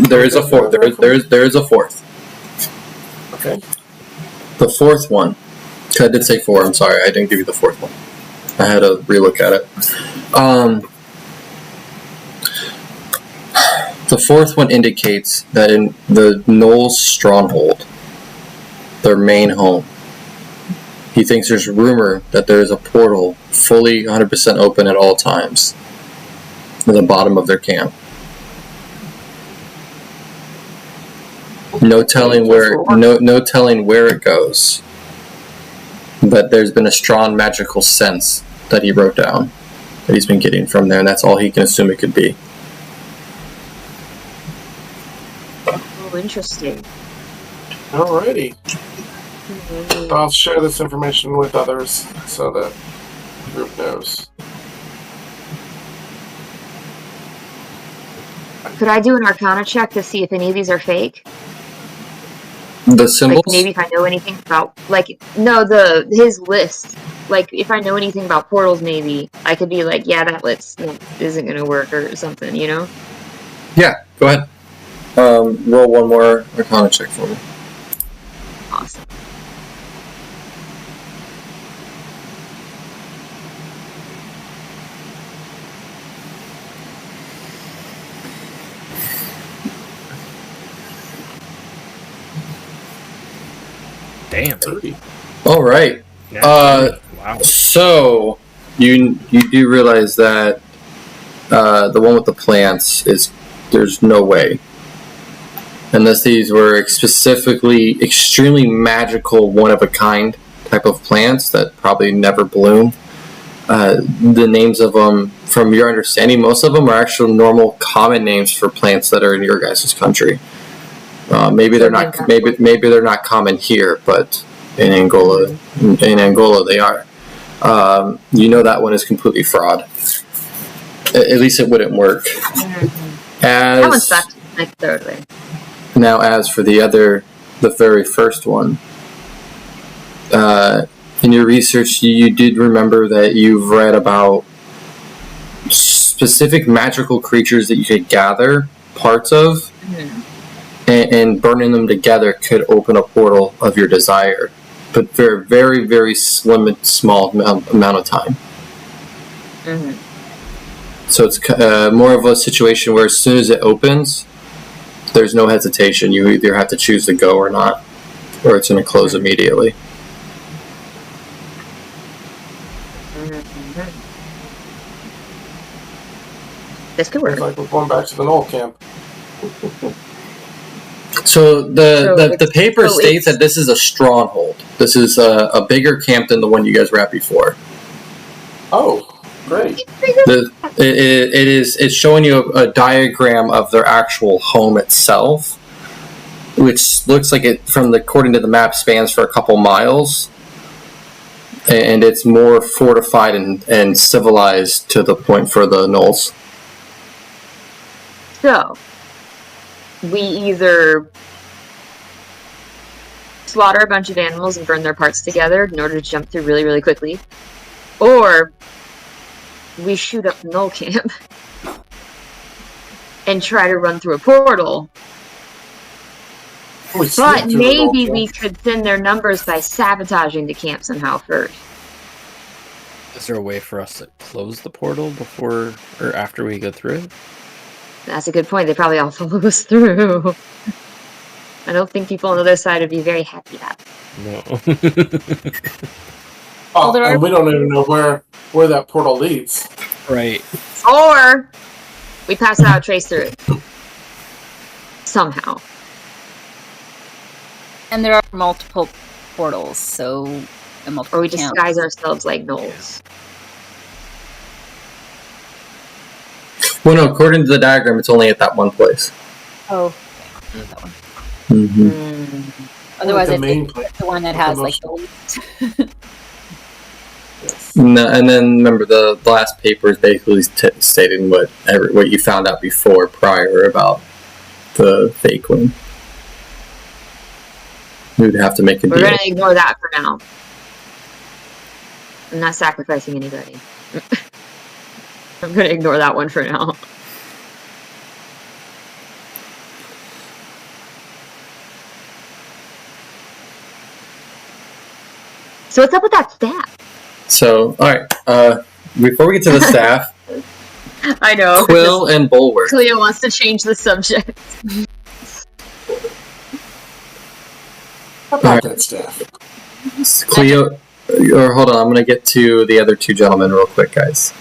There is a fourth. There is a fourth. Okay. The fourth one. I did say 4. I'm sorry, I didn't give you the fourth one. I had to relook at it. The fourth one indicates that in the Knowles Stronghold, their main home, he thinks there's rumor that there is a portal fully 100% open at all times at the bottom of their camp. No telling where it goes, but there's been a strong magical sense that he wrote down that he's been getting from there, and that's all he can assume it could be. Oh, interesting. Alrighty. So I'll share this information with others so that the group knows. Could I do an Arcana check to see if any of these are fake? The symbols? Like maybe if I know anything about his list. Like if I know anything about portals, maybe I could be like, yeah, that list isn't gonna work or something, you know? Yeah, go ahead. Roll one more Arcana check for me. Awesome. Damn. 30. All right. Wow. So you do realize that the one with the plants there's no way, unless these were specifically extremely magical, one of a kind type of plants that probably never bloom. The names of them, from your understanding, most of them are actual normal common names for plants that are in your guys' country. Maybe they're not. Maybe they're not common here, but in Angola they are. You know that one is completely fraud. At least it wouldn't work. That one sucked. Like totally. Now, as for the very first one, in your research, you did remember that you've read about specific magical creatures that you could gather parts of. And burning them together could open a portal of your desire, but for a very, very slim and small amount of time. So it's more of a situation where as soon as it opens, there's no hesitation. You either have to choose to go or not, or it's going to close immediately. This could work. It's like we're going back to the Knoll camp. So the paper states that this is a stronghold. This is a bigger camp than the one you guys were at before. Oh, great. It's showing you a diagram of their actual home itself, which looks like it, according to the map, spans for a couple miles. And it's more fortified and civilized to the point for the Knolls. So, we either slaughter a bunch of animals and burn their parts together in order to jump through really, really quickly, or we shoot up the Knoll camp and try to run through a portal. But maybe we could thin their numbers by sabotaging the camp somehow first. Is there a way for us to close the portal before or after we go through it? That's a good point. They probably all follow us through. I don't think people on the other side would be very happy about it. No. And we don't even know where that portal leads. Right. Or we pass out a trace through it. Somehow. And there are multiple portals, so... Or we disguise ourselves like gnolls. Well, no, according to the diagram, it's only at that one place. Oh, okay. That one. Mm-hmm. Otherwise, I think it's the one that has, like, the leads. No, and then, remember, the last paper is basically stating what you found out prior about the fake one. We would have to make a deal. We're going to ignore that for now. I'm not sacrificing anybody. I'm going to ignore that one for now. So what's up with that staff? So, alright, before we get to the staff... I know. Quill and Bulwark. Cleo wants to change the subject. How about that staff? Cleo... Or hold on, I'm going to get to the other two gentlemen real quick, guys.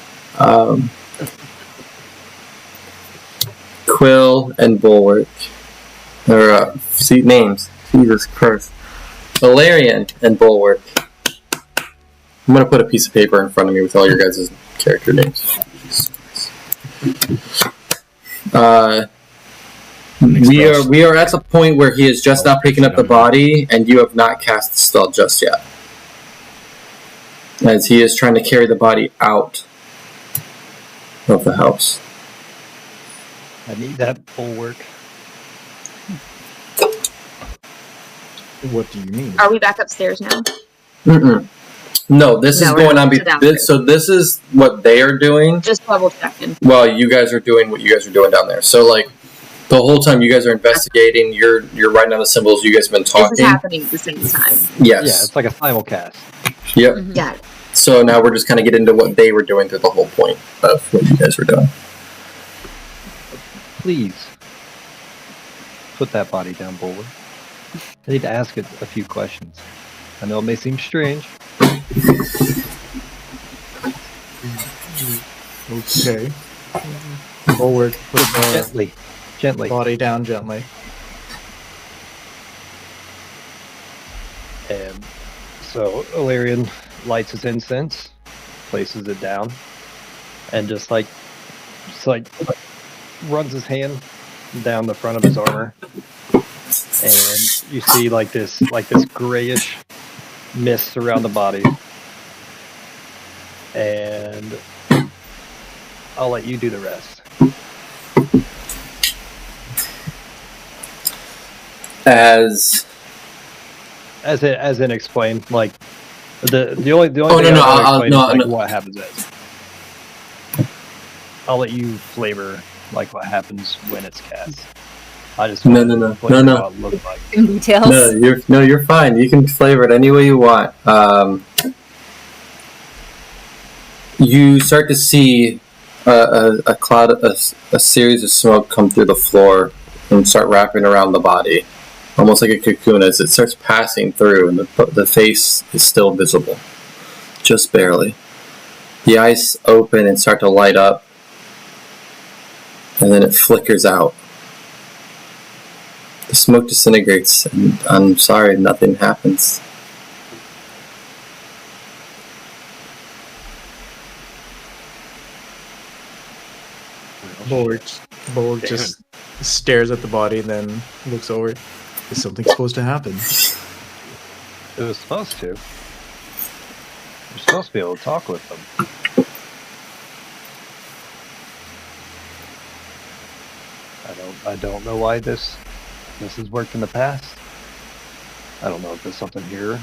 Quill and Bulwark. Or, see names. Jesus Christ. Valerian and Bulwark. I'm going to put a piece of paper in front of me with all your guys' character names. We are at the point where he has just now picking up the body, and you have not cast the spell just yet. As he is trying to carry the body out of the house. I need that Bulwark. What do you mean? Are we back upstairs now? Mm-mm. No, this is No, we're going not on. downstairs. So this is what they are doing. Just double checking. While you guys are doing what you guys are doing down there. So like the whole time you guys are investigating, you're writing down the symbols. You guys have been talking. This is happening at the same time. Yes. Yeah, it's like a simulcast. Yep. Mhm. Got it. So now we're just kind of getting into what they were doing through the whole point of what you guys were doing. Please put that body down, Bowler. I need to ask it a few questions. I know it may seem strange. Okay. Forward. Put the Gently. body down gently. And so Illyrian lights his incense, places it down, and just like runs his hand down the front of his armor, and you see like this grayish mist around the body. And I'll let you do the rest. As in explain, like the only Oh, thing no, I'll explain no, is like no. what happens is. I'll let you flavor like what happens when it's cast. I just No, want no, to no. flavor No, no. how it looks like. In details. you're fine. You can flavor it any way you want. You start to see a cloud, a series of smoke come through the floor and start wrapping around the body, almost like a cocoon. As it starts passing through, and the face is still visible, just barely. The eyes open and start to light up, and then it flickers out. The smoke disintegrates, and I'm sorry, nothing happens. Bulwark just stares at the body and then looks over. Is something supposed to happen? It was supposed to. You're supposed to be able to talk with them. I don't know why this has worked in the past. I don't know if there's something here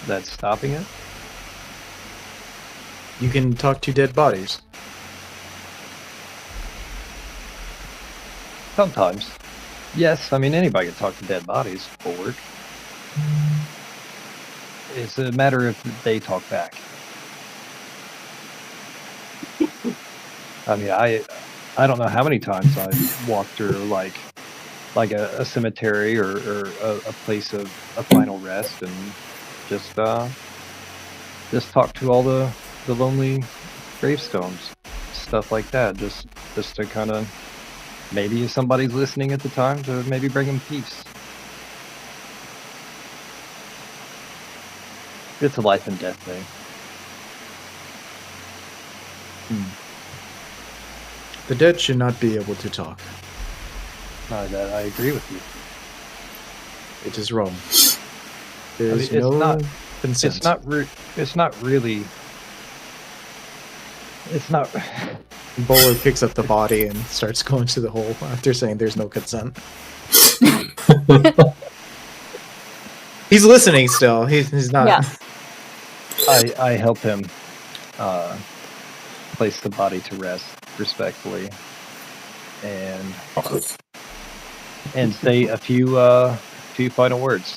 that's stopping it. You can talk to dead bodies. Sometimes. Yes, I mean anybody can talk to dead bodies for work. It's a matter if they talk back. I mean, I don't know how many times I've walked through like a cemetery or a place of a final rest and just talk to all the lonely gravestones, stuff like that, just to kind of, maybe if somebody's listening at the time, to maybe bring them peace. It's a life and death thing. The dead should not be able to talk. That I agree with you. It is wrong. There I mean, is no consent. It's not really. It's not. Bowler picks up the body and starts going to the hole after saying there's no consent. He's listening still. He's not. Yeah. I help him place the body to rest respectfully, and say a few final words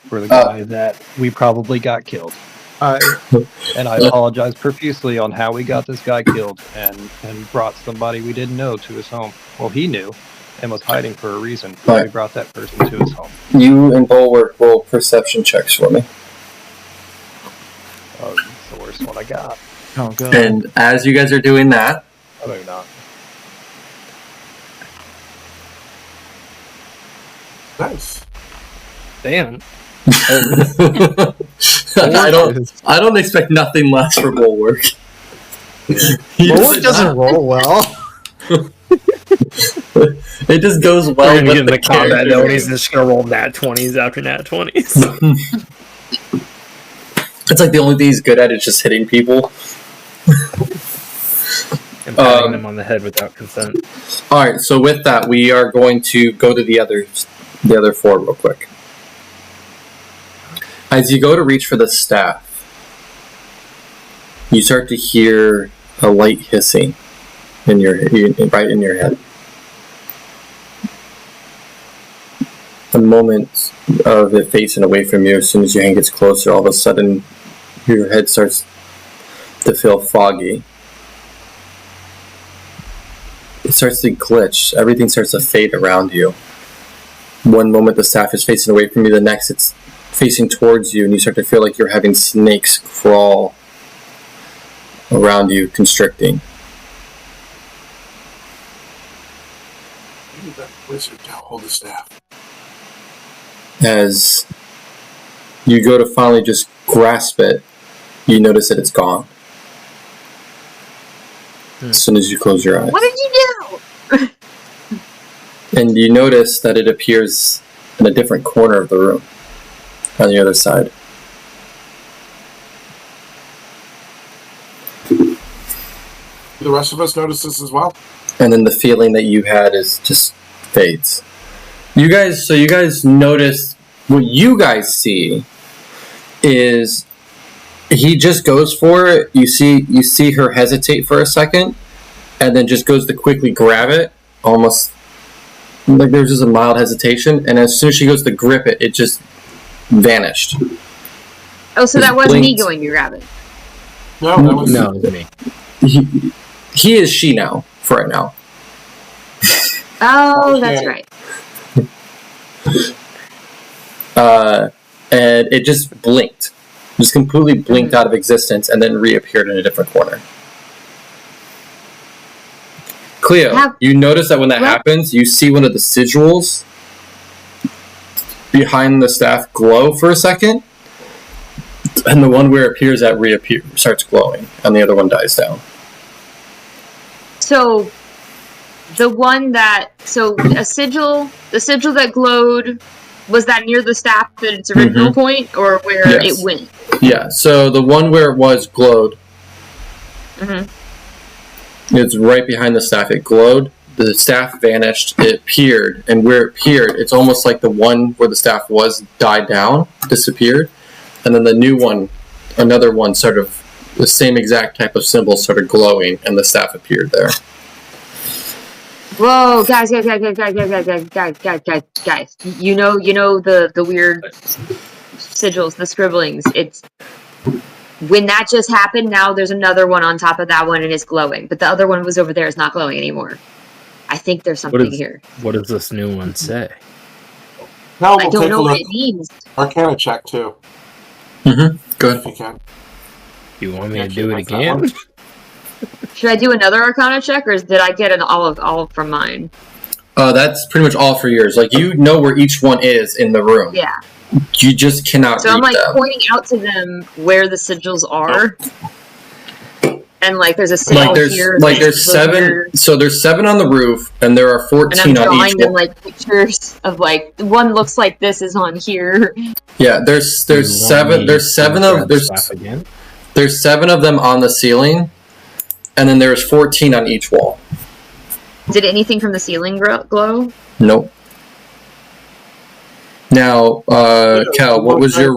for the guy that we probably got killed. And I apologize profusely on how we got this guy killed and brought somebody we didn't know to his home. Well, he knew and was hiding for a reason. Right. We brought that person to his home. You and Bulwark roll perception checks for me. Oh, it's the worst one I got. Oh god. And as you guys are doing that, Oh, maybe not. Nice. Damn. I don't expect nothing less for Bulwark. Bulwark doesn't roll well. It just goes well. We're gonna with get in the combat character. though, and he's just gonna roll nat 20s after nat 20s. It's like the only thing he's good at is just hitting people. And patting them on the head without consent. All right, so with that, we are going to go to the other four real quick. As you go to reach for the staff, you start to hear a light hissing in right in your head. A moment of it facing away from you. As soon as your hand gets closer, all of a sudden your head starts to feel foggy. It starts to glitch. Everything starts to fade around you. One moment the staff is facing away from you, the next it's facing towards you, and you start to feel like you're having snakes crawl around you, constricting. Maybe that wizard now hold the staff. As you go to finally just grasp it, you notice that it's gone. As soon as you close your eyes. What did you do? And you notice that it appears in a different corner of the room, on the other side. Do the rest of us notice this as well? And then the feeling that you had is just fades. You guys notice, what you guys see is he just goes for it. You see her hesitate for a second, and then just goes to quickly grab it, almost like there's just a mild hesitation, and as soon as she goes to grip it, it just vanished. Oh, so Just that wasn't me blinked. going to grab it. No, that was No, it was me. He is she now, for right now. Oh, that's right. And it just blinked. Just completely blinked out of existence and then reappeared in a different corner. Cleo, you notice that when that happens, you see one of the sigils behind the staff glow for a second, and the one where it appears at starts glowing, and the other one dies down. So, the sigil that glowed, was that near the staff at its original point, or where Yes. it went? Yeah, so the one where it was glowed, it's right behind the staff. It glowed, the staff vanished, it appeared, and where it appeared, it's almost like the one where the staff was died down, disappeared, and then the new one, another one, sort of the same exact type of symbol started glowing, and the staff appeared there. Whoa, guys! You know the weird sigils, the scribblings. It's when that just happened. Now there's another one on top of that one, and it's glowing. But the other one was over there. It's not glowing anymore. I think there's something here. What does this new one say? Now I we'll don't take know a what look. it means. Arcana check too. Good. If you can. You want me to Actually, do it that's that again? one. Should I do another Arcana check, or did I get an all from mine? That's pretty much all for yours. Like, you know where each one is in the room. Yeah. You just cannot So read I'm like them. pointing out to them where the sigils are, and like there's a sigil Like there's here. there's sigil 7. here. So there's 7 on the roof, and there are And I'm 14 on drawing each them wall. like pictures of like one looks like this is on here. Yeah, there's You want 7. me There's to 7 grab of there's staff again? there's 7 of them on the ceiling, and then there's 14 on each wall. Did anything from the ceiling glow? Nope. Now, Cal, what was your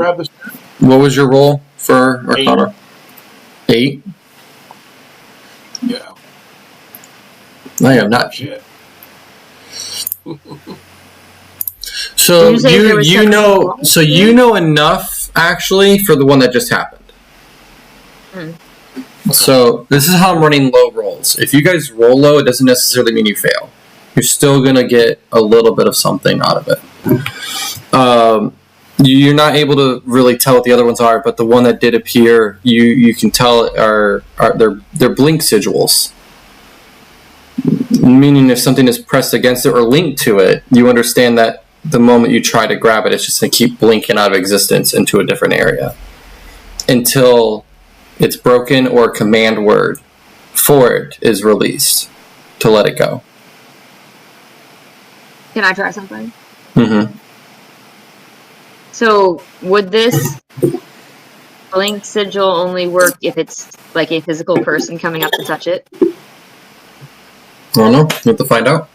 roll for Arcana? 8. Yeah. I am not. Shit. So Did you say there was you 7 know walls? so you know enough actually for the one that just happened. So this is how I'm running low rolls. If you guys roll low, it doesn't necessarily mean you fail. You're still gonna get a little bit of something out of it. You're not able to really tell what the other ones are, but the one that did appear, you can tell are they're blink sigils. Meaning if something is pressed against it or linked to it, you understand that the moment you try to grab it, it's just going to keep blinking out of existence into a different area. Until it's broken or a command word for it is released to let it go. Can I try something? Mm-hmm. So would this blink sigil only work if it's like a physical person coming up to touch it? I don't know. You have to find out.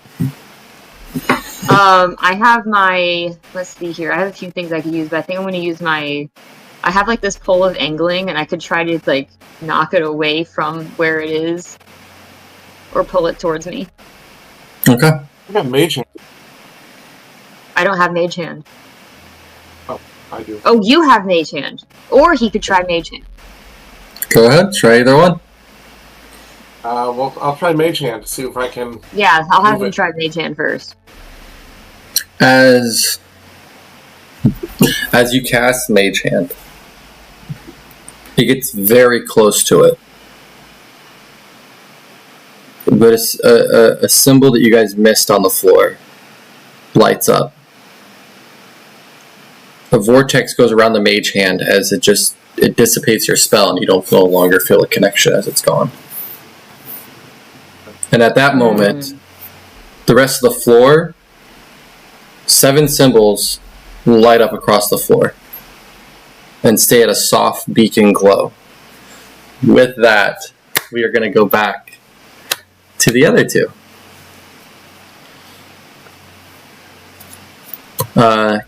I have my. Let's see here. I have a few things I could use, but I think I'm going to use my. I have like this pole of angling, and I could try to like knock it away from where it is, or pull it towards me. Okay. I got mage hand. I don't have mage hand. I do. Oh, you have mage hand, or he could try mage hand. Go ahead. Try either one. Well, I'll try mage hand to see if I can. Yeah, I'll have Move him it. try mage hand first. As you cast Mage Hand, he gets very close to it. But a symbol that you guys missed on the floor lights up. A vortex goes around the Mage Hand as it dissipates your spell, and you don't no longer feel a connection as it's gone. And at that moment, the rest of the floor, 7 symbols light up across the floor and stay at a soft beacon glow. With that, we are going to go back to the other 2.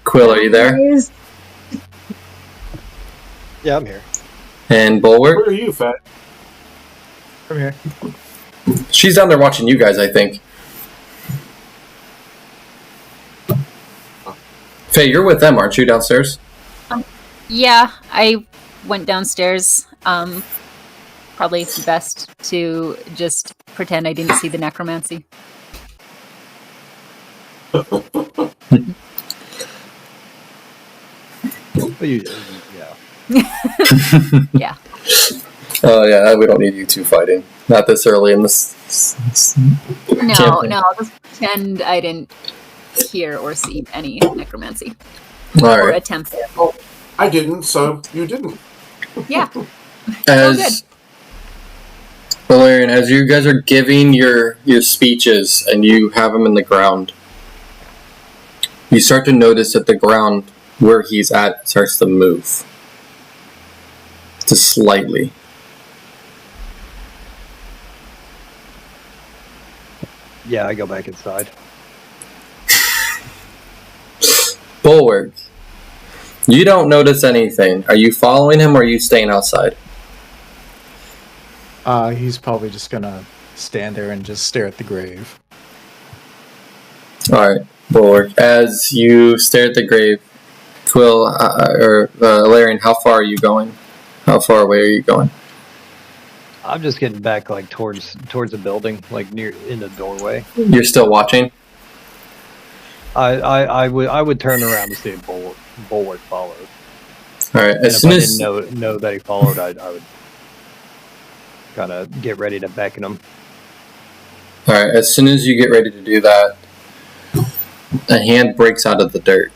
Quill, are you there? Yeah, I'm here. And Bulwark? Where are you, Fat? Come here. She's down there watching you guys, I think. Faye, you're with them, aren't you, downstairs? Yeah, I went downstairs. Probably best to just pretend I didn't see the necromancy. Yeah. Oh yeah, we don't need you two fighting. Not this early in this No, campaign. no, I'll just pretend I didn't hear or see any necromancy. All Or right. attempt it. I didn't, so you didn't. Yeah. As Valerian, as you guys are giving your speeches and you have them in the ground, you start to notice that the ground where he's at starts to move. Just slightly. Yeah, I go back inside. Bulwark, you don't notice anything. Are you following him or are you staying outside? He's probably just gonna stand there and just stare at the grave. Alright, Bulwark. As you stare at the grave, Quill, Valerian, how far are you going? How far away are you going? I'm just getting back like towards the building, like near in the doorway. You're still watching? I would turn around to see if Bulwark followed. Alright, And as if soon I as didn't know that he followed, I would kind of get ready to beckon him. Alright, as soon as you get ready to do that, a hand breaks out of the dirt.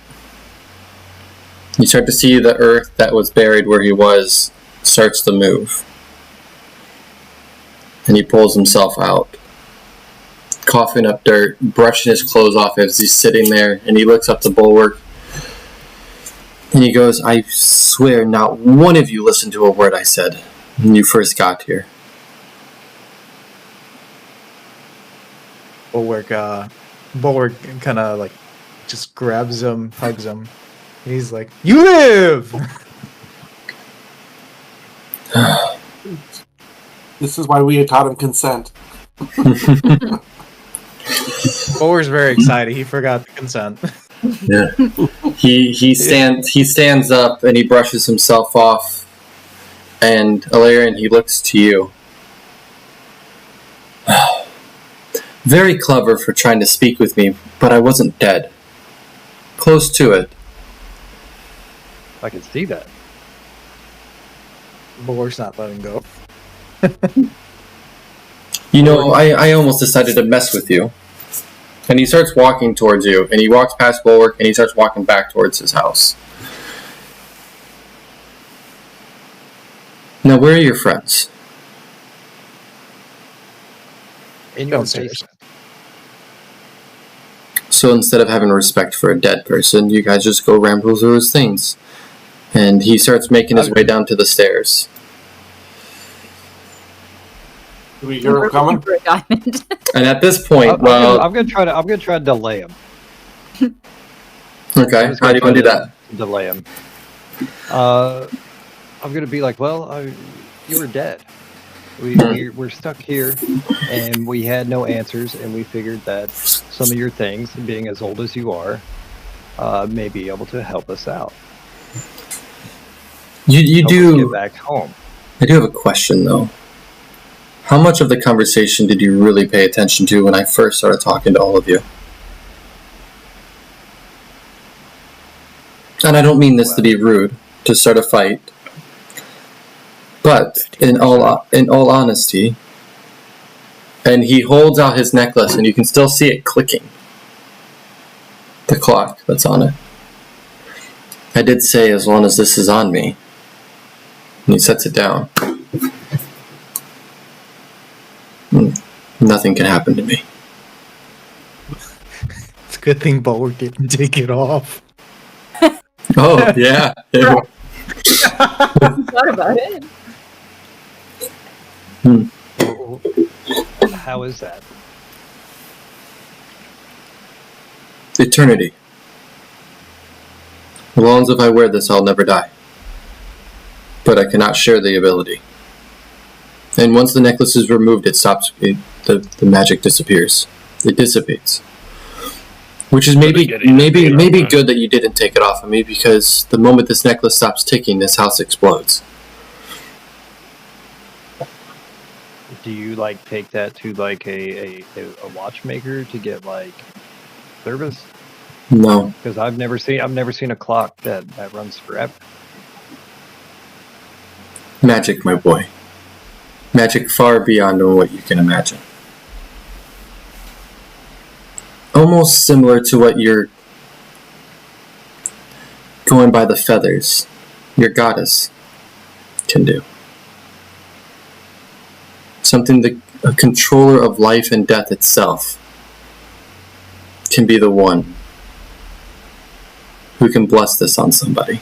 You start to see the earth that was buried where he was starts to move. And he pulls himself out, coughing up dirt, brushing his clothes off as he's sitting there, and he looks up to Bulwark. And he goes, I swear not one of you listened to a word I said when you first got here. Bulwark kind of like just grabs him, hugs him. And he's like, "You live!" This is why we had taught him consent. Bulwark's very excited. He forgot the consent. Yeah. He stands up and he brushes himself off. And Alarian, he looks to you. Very clever for trying to speak with me, but I wasn't dead. Close to it. I can see that. Bulwark's not letting go. You know, I almost decided to mess with you. And he starts walking towards you, and he walks past Bulwark, and he starts walking back towards his house. Now, where are your friends? In your Downstairs. basement. So instead of having respect for a dead person, you guys just go ramble through his things. And he starts making his way down to the stairs. Do we hear him coming? For a diamond. And at this point, I'm gonna try to delay him. Okay, how do you want to do that? Delay him. I'm gonna be like, well, you were dead. We're stuck here, and we had no answers, and we figured that some of your things, being as old as you are, may be able to help us out. You Help us do. get back home. I do have a question though. How much of the conversation did you really pay attention to when I first started talking to all of you? And I don't mean this to be rude, to start a fight. But in all honesty, and he holds out his necklace and you can still see it clicking. The clock that's on it. I did say as long as this is on me. And he sets it down. Nothing can happen to me. It's a good thing Bulwark didn't take it off. Oh, yeah. Thought about it. How is that? Eternity. As long as if I wear this, I'll never die. But I cannot share the ability. And once the necklace is removed, it stops. The magic disappears. It dissipates. Which is maybe good that you didn't take it off of me, because the moment this necklace stops ticking, this house explodes. Do you like take that to like a watchmaker to get like service? No. Because I've never seen a clock that runs forever. Magic, my boy. Magic far beyond what you can imagine. Almost similar to what you're going by the feathers, your goddess can do. Something a controller of life and death itself can be the one who can bless this on somebody.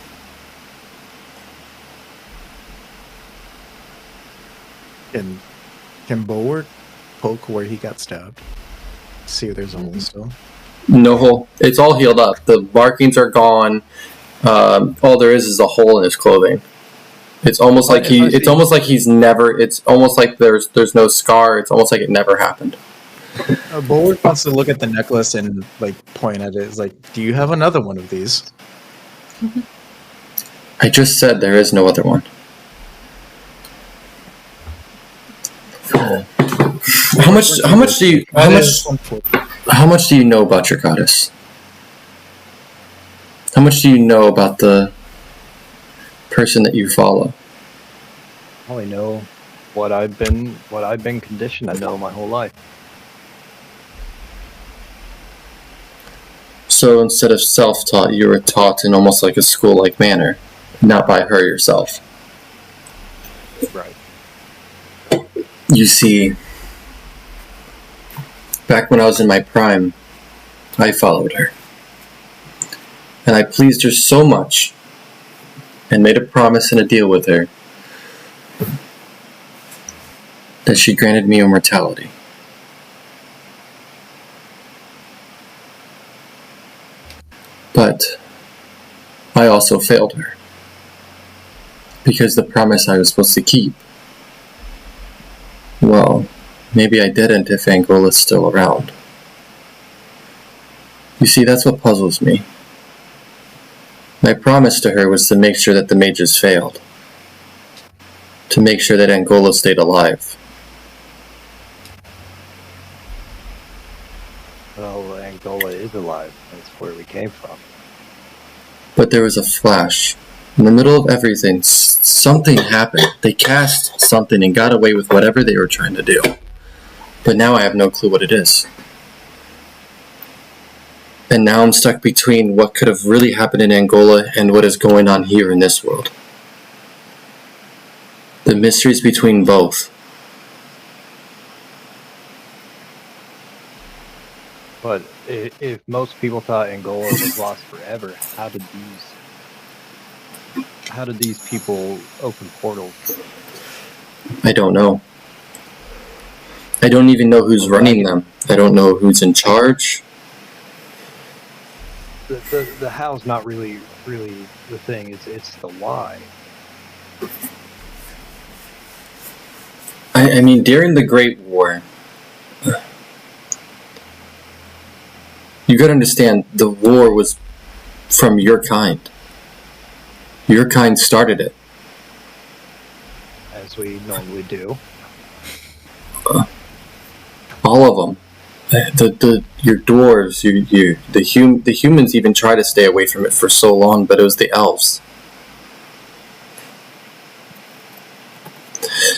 Can Bulwark poke where he got stabbed? See if there's a hole still. No hole. It's all healed up. The markings are gone. All there is a hole in his clothing. It's almost like It's almost like he's never. It's almost like there's no scar. It's almost like it never happened. Bulwark wants to look at the necklace and like point at it. It's like, do you have another one of these? I just said there is no other one. How much do you know about your goddess? How much do you know about the person that you follow? I only know what I've been conditioned to know my whole life. So instead of self-taught, you were taught in almost like a school-like manner, not by her yourself. Right. You see, back when I was in my prime, I followed her. And I pleased her so much, and made a promise and a deal with her, that she granted me immortality. But I also failed her, because the promise I was supposed to keep, well, maybe I didn't if Angola's still around. You see, that's what puzzles me. My promise to her was to make sure that the mages failed. To make sure that Angola stayed alive. Well, Angola is alive. That's where we came from. But there was a flash. In the middle of everything, something happened. They cast something and got away with whatever they were trying to do. But now I have no clue what it is. And now I'm stuck between what could have really happened in Angola and what is going on here in this world. The mysteries between both. But if most people thought Angola was lost forever, how did these people open portals? I don't know. I don't even know who's running them. I don't know who's in charge. the how's not really the thing. It's the why. I mean, during the Great War, you gotta understand, the war was from your kind. Your kind started it. As we normally do. All of them. Your dwarves, the humans even try to stay away from it for so long, but it was the elves.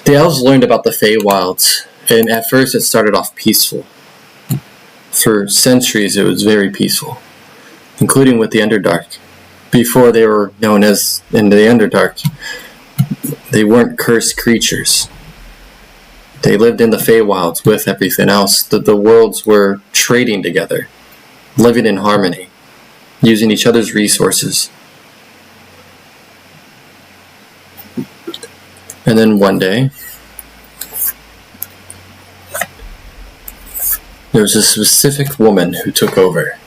The elves learned about the Feywilds, and at first it started off peaceful. For centuries it was very peaceful, including with the Underdark. Before they were known as in the Underdark, they weren't cursed creatures. They lived in the Feywilds with everything else. The worlds were trading together, living in harmony, using each other's resources. And then one day, there was a specific woman who took over.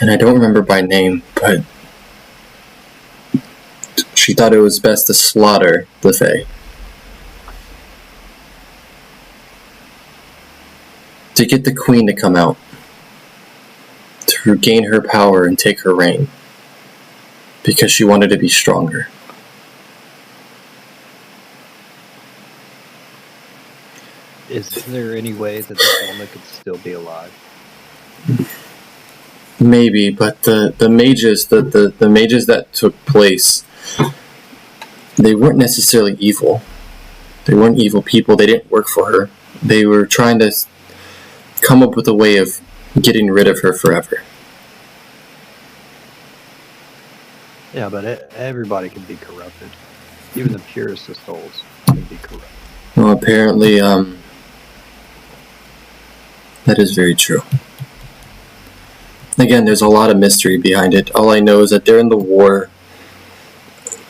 And I don't remember by name, but she thought it was best to slaughter the Fae. To get the queen to come out, to regain her power and take her reign, because she wanted to be stronger. Is there any way that this woman could still be alive? Maybe, but the mages that took place, they weren't necessarily evil. They weren't evil people. They didn't work for her. They were trying to come up with a way of getting rid of her forever. Yeah, but everybody can be corrupted. Even the purest of souls can be corrupted. Well, apparently, that is very true. Again, there's a lot of mystery behind it. All I know is that during the war,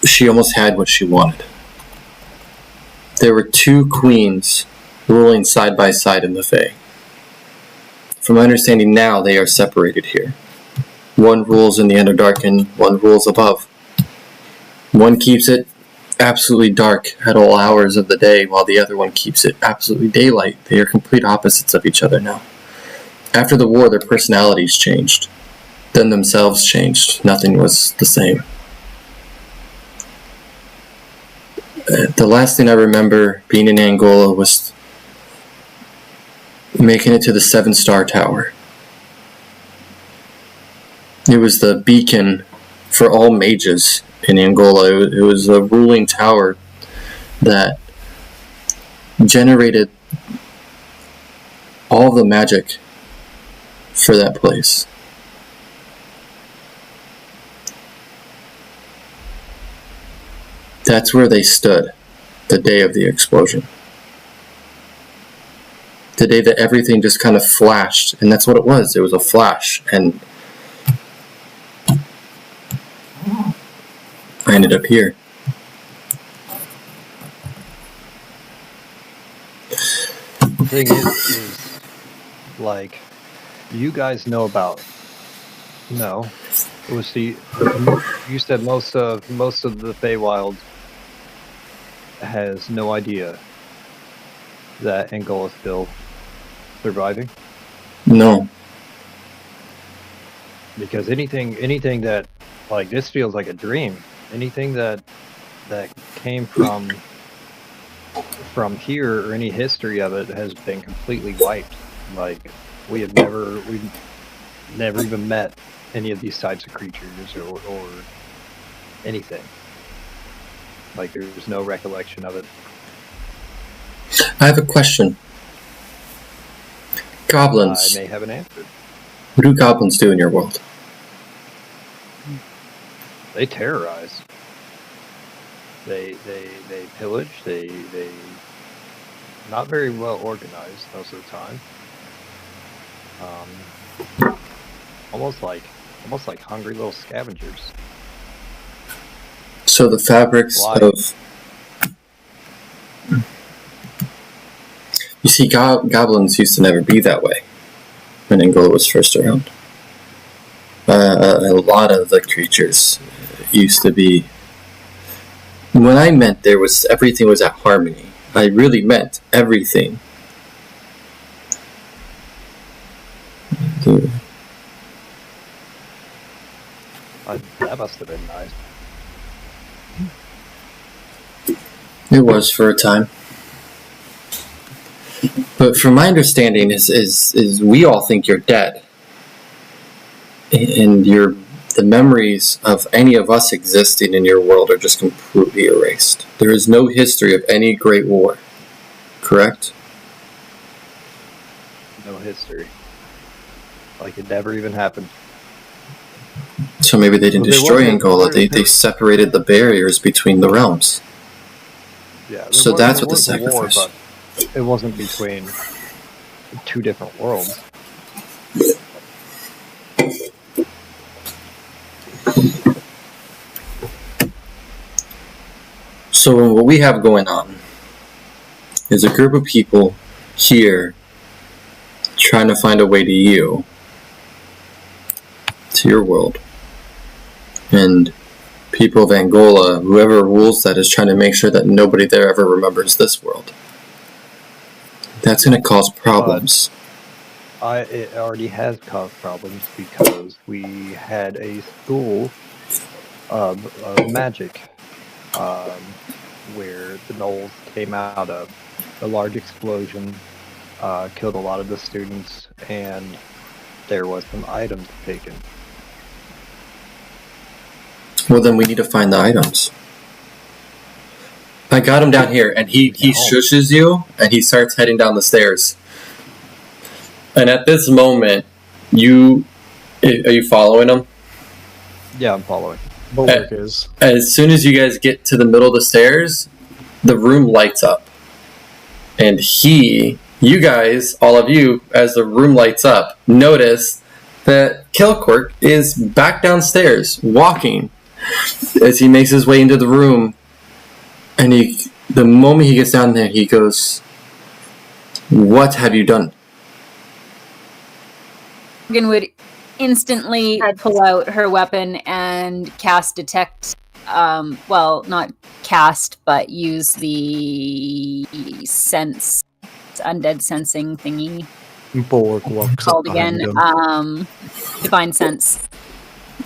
she almost had what she wanted. There were two queens ruling side by side in the Fae. From my understanding now, they are separated here. One rules in the Underdark and one rules above. One keeps it absolutely dark at all hours of the day, while the other one keeps it absolutely daylight. They are complete opposites of each other now. After the war, their personalities changed. Then themselves changed. Nothing was the same. The last thing I remember being in Angola was making it to the 7-star tower. It was the beacon for all mages in Angola. It was a ruling tower that generated all the magic for that place. That's where they stood the day of the explosion. The day that everything just kind of flashed, and that's what it was. It was a flash, and I ended up here. The thing is like, you guys know about. No, it was you said most of the Feywild has no idea that Angola is still surviving. No. Because anything that, like, this feels like a dream. Anything that came from here, or any history of it, has been completely wiped. Like, we've never even met any of these types of creatures or anything. Like, there's no recollection of it. I have a question. Goblins. I may have an answer. What do goblins do in your world? They terrorize. They pillage. They not very well organized most of the time. Almost like hungry little scavengers. So the fabrics of... You see, goblins used to never be that way when Angola was first around. A lot of the creatures used to be. When I meant everything was at harmony, I really meant everything. That must have been nice. It was for a time. But from my understanding is we all think you're dead. And the memories of any of us existing in your world are just completely erased. There is no history of any great war. Correct? No history. Like it never even happened. So maybe they didn't Well, there destroy wasn't- Angola. They separated the barriers between the realms. Yeah. there So was- that's there what the was a war, sacrifice. but it wasn't between two different worlds. So what we have going on is a group of people here trying to find a way to you, to your world. And people of Angola, whoever rules that, is trying to make sure that nobody there ever remembers this world. That's going to cause problems. It already has caused problems because we had a school of magic where the gnolls came out of. A large explosion killed a lot of the students, and there was some items taken. Well, then we need to find the items. I got him down here, and he shushes you, and he starts heading down the stairs. And at this moment, are you following him? Yeah, I'm following. Bulwark is. As soon as you guys get to the middle of the stairs, the room lights up. And you guys, all of you, as the room lights up, notice that Kelquirk is back downstairs, walking, as he makes his way into the room. And the moment he gets down there, he goes, "What have you done?" Morgan would instantly pull out her weapon and cast detect. Well, not cast, but use the sense, undead sensing thingy. Bulwark walks Called up again. behind him. Divine sense.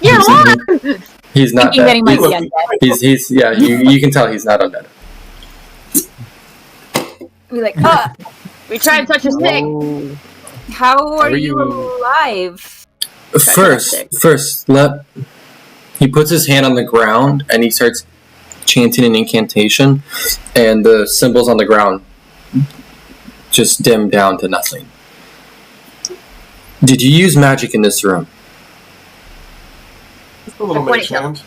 Yeah, He's not Thinking that dead. he might be undead. He's yeah. You can tell he's not undead. Be like, we tried such a thing. Oh, how are are you you- alive? First, he puts his hand on the ground and he starts chanting an incantation, and the symbols on the ground just dim down to nothing. Did you use magic in this room? A little Point mage it out. hand.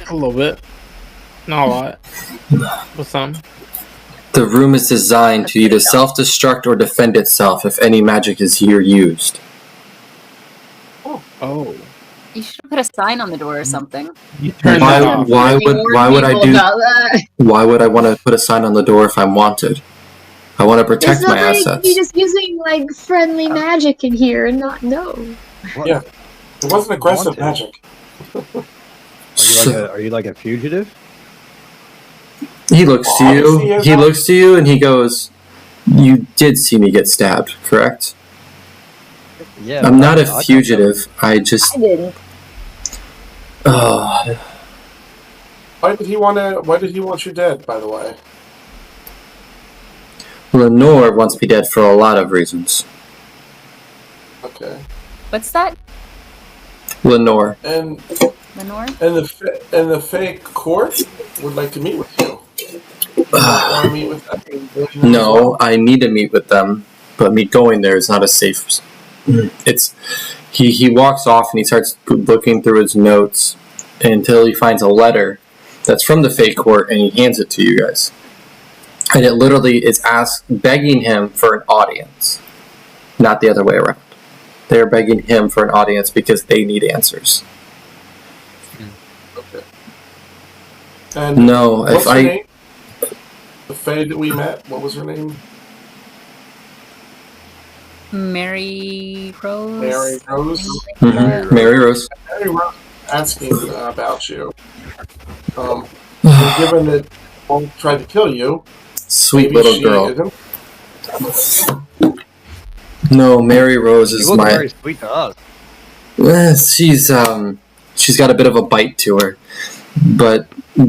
A little bit. Not a lot. But some. The room is designed to either self-destruct or defend itself if any magic is here used. Oh. You should have put a sign on the door or something. You turned that off. Why would I do? Why would I want to put a sign on the door if I'm wanted? I want to protect my assets. You're just using like friendly magic in here and not know. What? Yeah. It wasn't aggressive Wanted. magic. Are you like a fugitive? He looks to Obviously, you. yes, He I'm- looks to you, and he goes, "You did see me get stabbed, correct? Yeah. I'm not I a thought fugitive. I just, I didn't. oh, Why did he want you dead, by the way? Lenore wants me dead for a lot of reasons. Okay. What's that, Lenore, And Lenore? the fake court would like to meet with you. Want to meet with them? no, I need to meet with them, but me going there is not a safe. It's he walks off and he starts looking through his notes until he finds a letter that's from the fake court, and he hands it to you guys. And it literally is begging him for an audience, not the other way around. They're begging him for an audience because they need answers. Okay. And No, what's if her I name? The Fae that we met. What was her name? Mary Rose. Mary Rose. Mhm. Mary Rose. Mary Rose asking about you. Given that Paul tried to kill you, Sweet maybe little she girl. isn't. No, Mary Rose She is wasn't my. very sweet to us. She's got a bit of a bite to her, but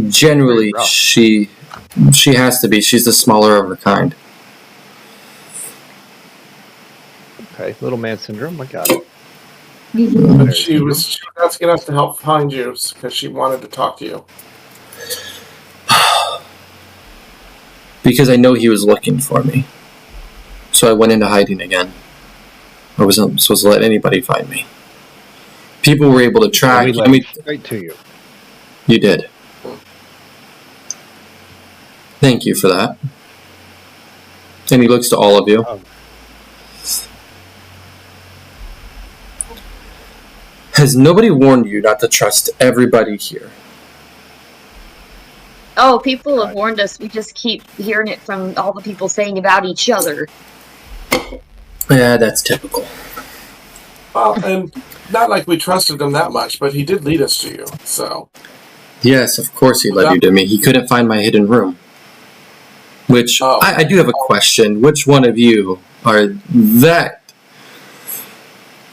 generally Rough. she has to be. She's the smaller of her kind. Okay, little man syndrome. I got it. But she was asking us to help find you because she wanted to talk to you. Because I know he was looking for me. So I went into hiding again. I wasn't supposed to let anybody find me. People were able to track. We I mean, led straight to you. you did. Thank you for that. And he looks to all of you. Oh. Has nobody warned you not to trust everybody here? Oh, people have warned us. We just keep hearing it from all the people saying about each other. Yeah, that's typical. Well, and not like we trusted him that much, but he did lead us to you. So Yes, of course he led you to me. He couldn't find my hidden room. Which, Oh. I do have a question. Which one of you are that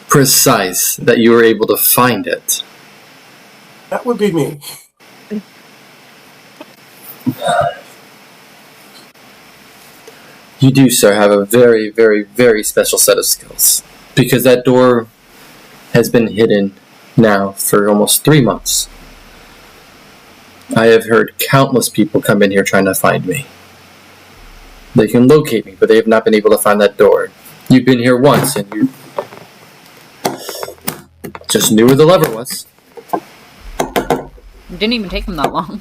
precise that you were able to find it? that would be me. You do, sir, have a very, very, very special set of skills. Because that door has been hidden now for almost 3 months. I have heard countless people come in here trying to find me. They can locate me, but they have not been able to find that door. You've been here once, and you just knew where the lever was. It didn't even take him that long.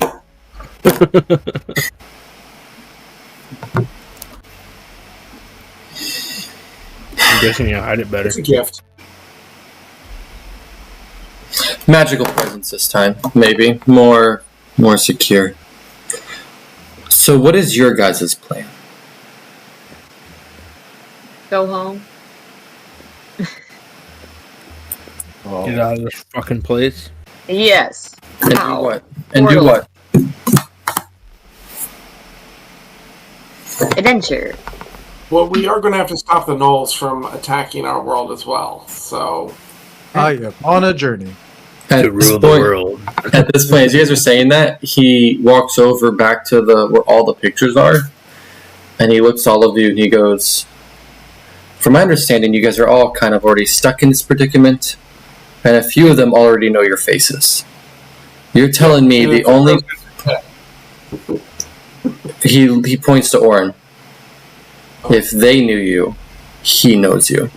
I'm guessing you'll hide it better. It's a gift. Magical presence this time, maybe. More secure. So what is your guys' plan? Go home. Oh, Get out of this fucking place. Yes. And Ow. do what? And do Portal. what? Adventure. Well, we are going to have to stop the gnolls from attacking our world as well. So I am on a journey. At To this rule the point- world. At this point, as you guys are saying that, he walks over back to where all the pictures are, and he looks at all of you and he goes, "From my understanding, you guys are all kind of already stuck in this predicament, and a few of them already know your faces. You're telling me the only..." He points to Orin. If they knew you, he knows you.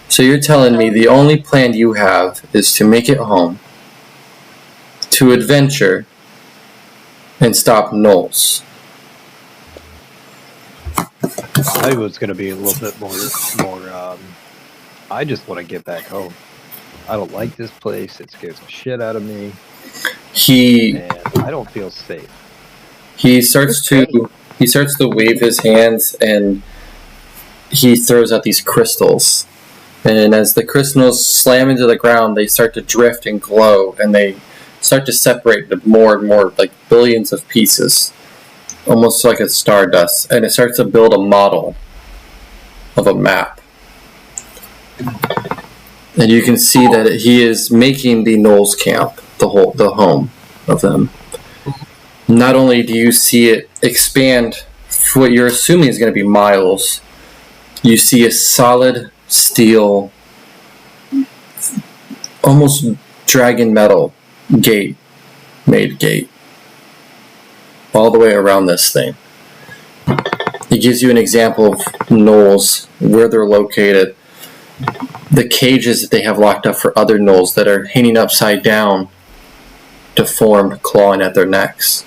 So you're telling me the only plan you have is to make it home, to adventure, and stop gnolls. I was going to be a little bit more. I just want to get back home. I don't like this place. It scares the shit out of me, He and I don't feel safe. starts to wave his hands, and he throws out these crystals. And as the crystals slam into the ground, they start to drift and glow, and they start to separate into more and more, like billions of pieces, almost like a stardust. And it starts to build a model of a map. And you can see that he is making the gnolls camp, the home of them. Not only do you see it expand for what you're assuming is going to be miles, you see a solid steel, almost dragon metal gate all the way around this thing. It gives you an example of gnolls, where they're located, the cages that they have locked up for other gnolls that are hanging upside down, deformed, clawing at their necks.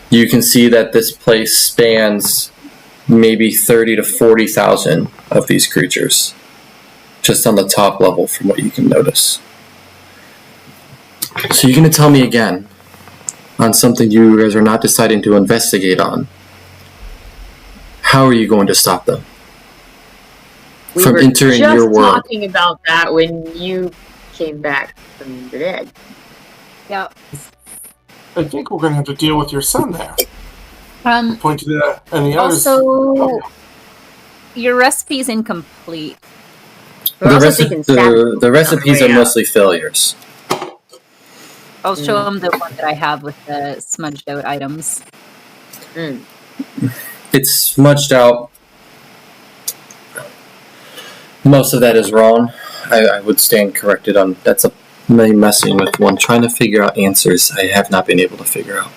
You can see that this place spans maybe 30 to 40,000 of these creatures, just on the top level from what you can notice. So you're going to tell me again on something you guys are not deciding to investigate on. How are you going to stop them? We From were entering just your world. talking about that when you came back from the dead. Yeah. I think we're going to have to deal with your son there. Point to that and the others. Also, your recipe's incomplete. We're also thinking stabbing The recipes on are the way mostly failures. I'll show him the one that I have with the smudged out items. out. It's smudged out. Most of that is wrong. I would stand corrected on that's a me messing with one, trying to figure out answers I have not been able to figure out.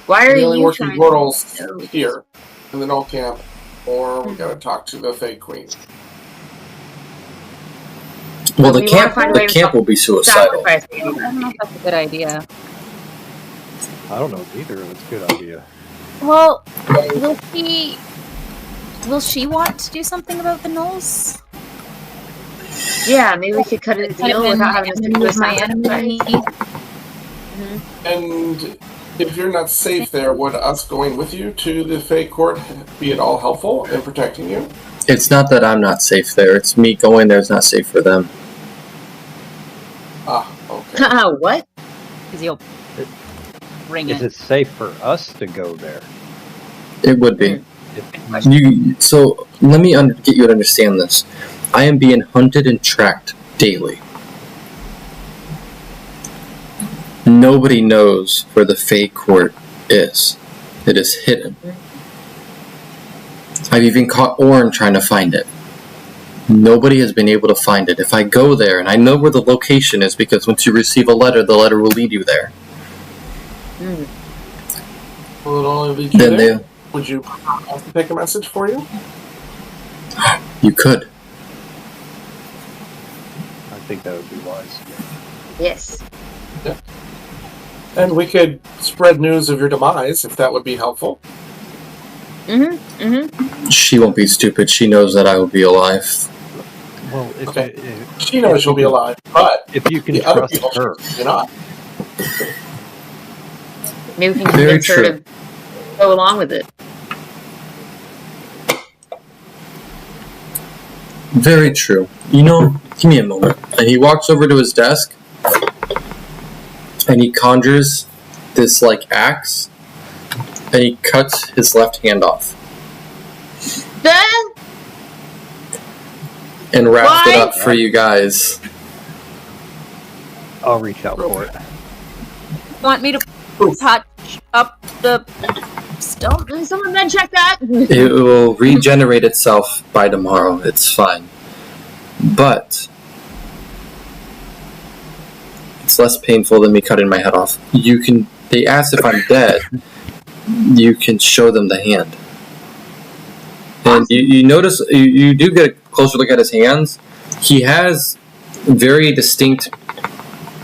Why are We only you working trying portals to... here in the null camp, or we got to talk to the fake queen. Well, We wanna find a way the to camp will be suicidal. sacrifice I don't know if that's a good idea. I don't know either. It's a good idea. Well, will she want to do something about the gnolls? Yeah, maybe we could cut a deal without having to stick enemy to with my sacrifice. enemy. And if you're not safe there, would us going with you to the fake court be at all helpful in protecting you? It's not that I'm not safe there. It's me going there is not safe for them. Ah, okay. What? Because you'll ring Is it. it safe for us to go there? It would be. If, So let me get you to understand this. I am being hunted and tracked daily. Nobody knows where the fake court is. It is hidden. I've even caught Orin trying to find it. Nobody has been able to find it. If I go there, and I know where the location is because once you receive a letter, the letter will lead you there. Will it only lead you Then there? Would you have to take a message for you? you could. I think that would be wise. Yes. And we could spread news of your demise, if that would be helpful. She won't be stupid. She knows that I will be alive. Well, if, Okay. if, She knows you'll be alive, but if you can the other trust people her, you're not. Maybe we can Very convince her true. to go along with it. Very true. You know, give me a moment. And he walks over to his desk and he conjures this like axe and he cuts his left hand off Then and wraps it Why? up for you guys. I'll reach out for it. Want me to patch up the stump? someone then check that. It will regenerate itself by tomorrow. It's fine. But it's less painful than me cutting my head off. They ask if I'm dead. You can show them the hand. And you notice, you do get a closer look at his hands. He has very distinct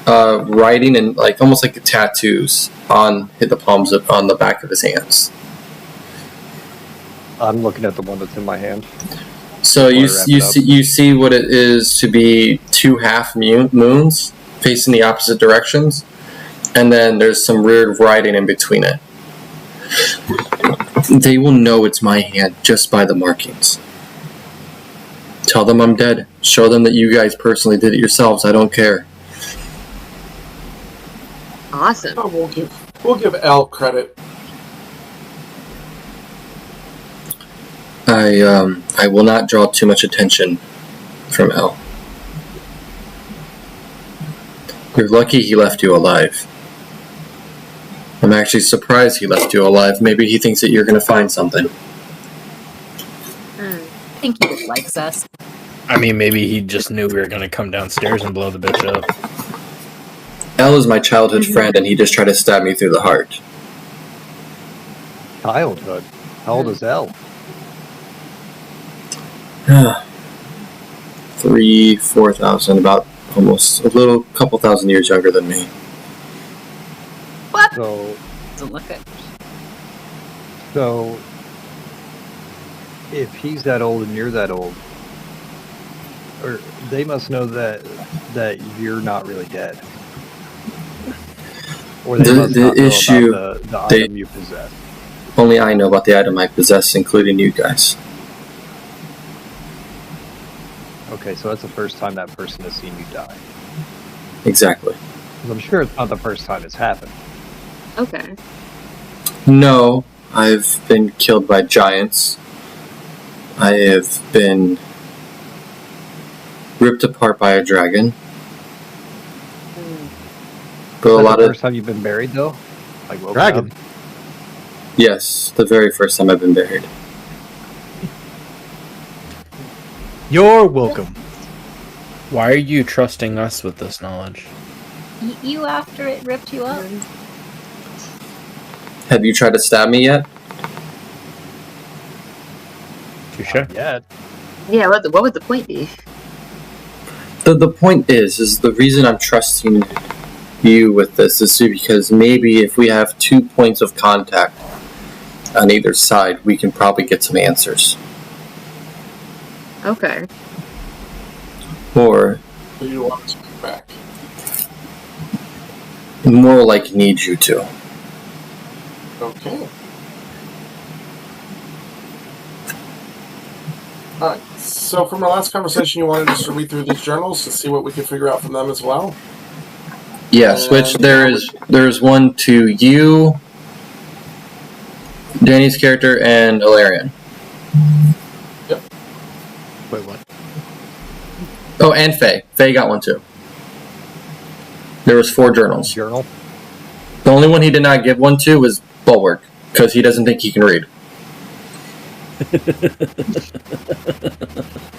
writing and like almost like tattoos on the palms on the back of his hands. I'm looking at the one that's in my hand. So you Wrap it up. see what it is to be two half moons facing the opposite directions, and then there's some weird writing in between it. They will know it's my hand just by the markings. Tell them I'm dead. Show them that you guys personally did it yourselves. I don't care. Awesome. Oh, we'll give L credit. I will not draw too much attention from L. You're lucky he left you alive. I'm actually surprised he left you alive. Maybe he thinks that you're going to find something. I think he just likes us. I mean, maybe he just knew we were gonna come downstairs and blow the bitch up. L is my childhood friend, and he just tried to stab me through the heart. Childhood. How old is Elle? 4,000, about almost a couple thousand years younger than me. What? So, Doesn't look it. so if he's that old and you're that old, or they must know that you're not really dead. Or they The- must the not know issue- about the they- item you possess. only I know about the item I possess, including you guys. Okay, so that's the first time that person has seen you die. Exactly. 'Cause I'm sure it's not the first time it's happened. Okay. No, I've been killed by giants. I have been ripped apart by a dragon. But a Is that lot the of first time you've been buried, though? Like woken Dragon. up? yes, the very first time I've been buried. You're welcome. Why are you trusting us with this knowledge? Eat you after it ripped you up? Have you tried to stab me yet? Touche. Not yet. Yeah, what would the point be? The point is the reason I'm trusting you with this is because maybe if we have 2 points of contact on either side, we can probably get some answers. Okay. Or Do you want us to come back? more like need you to. Okay. Alright, so from our last conversation, you wanted us to read through these journals to see what we could figure out from them as well? Yes, which there's one to you, Danny's character, and Ilarion. Wait, what? Oh, and Faye. Faye got one too. There was 4 journals. Journal. The only one he did not give one to was Bulwark, because he doesn't think he can read.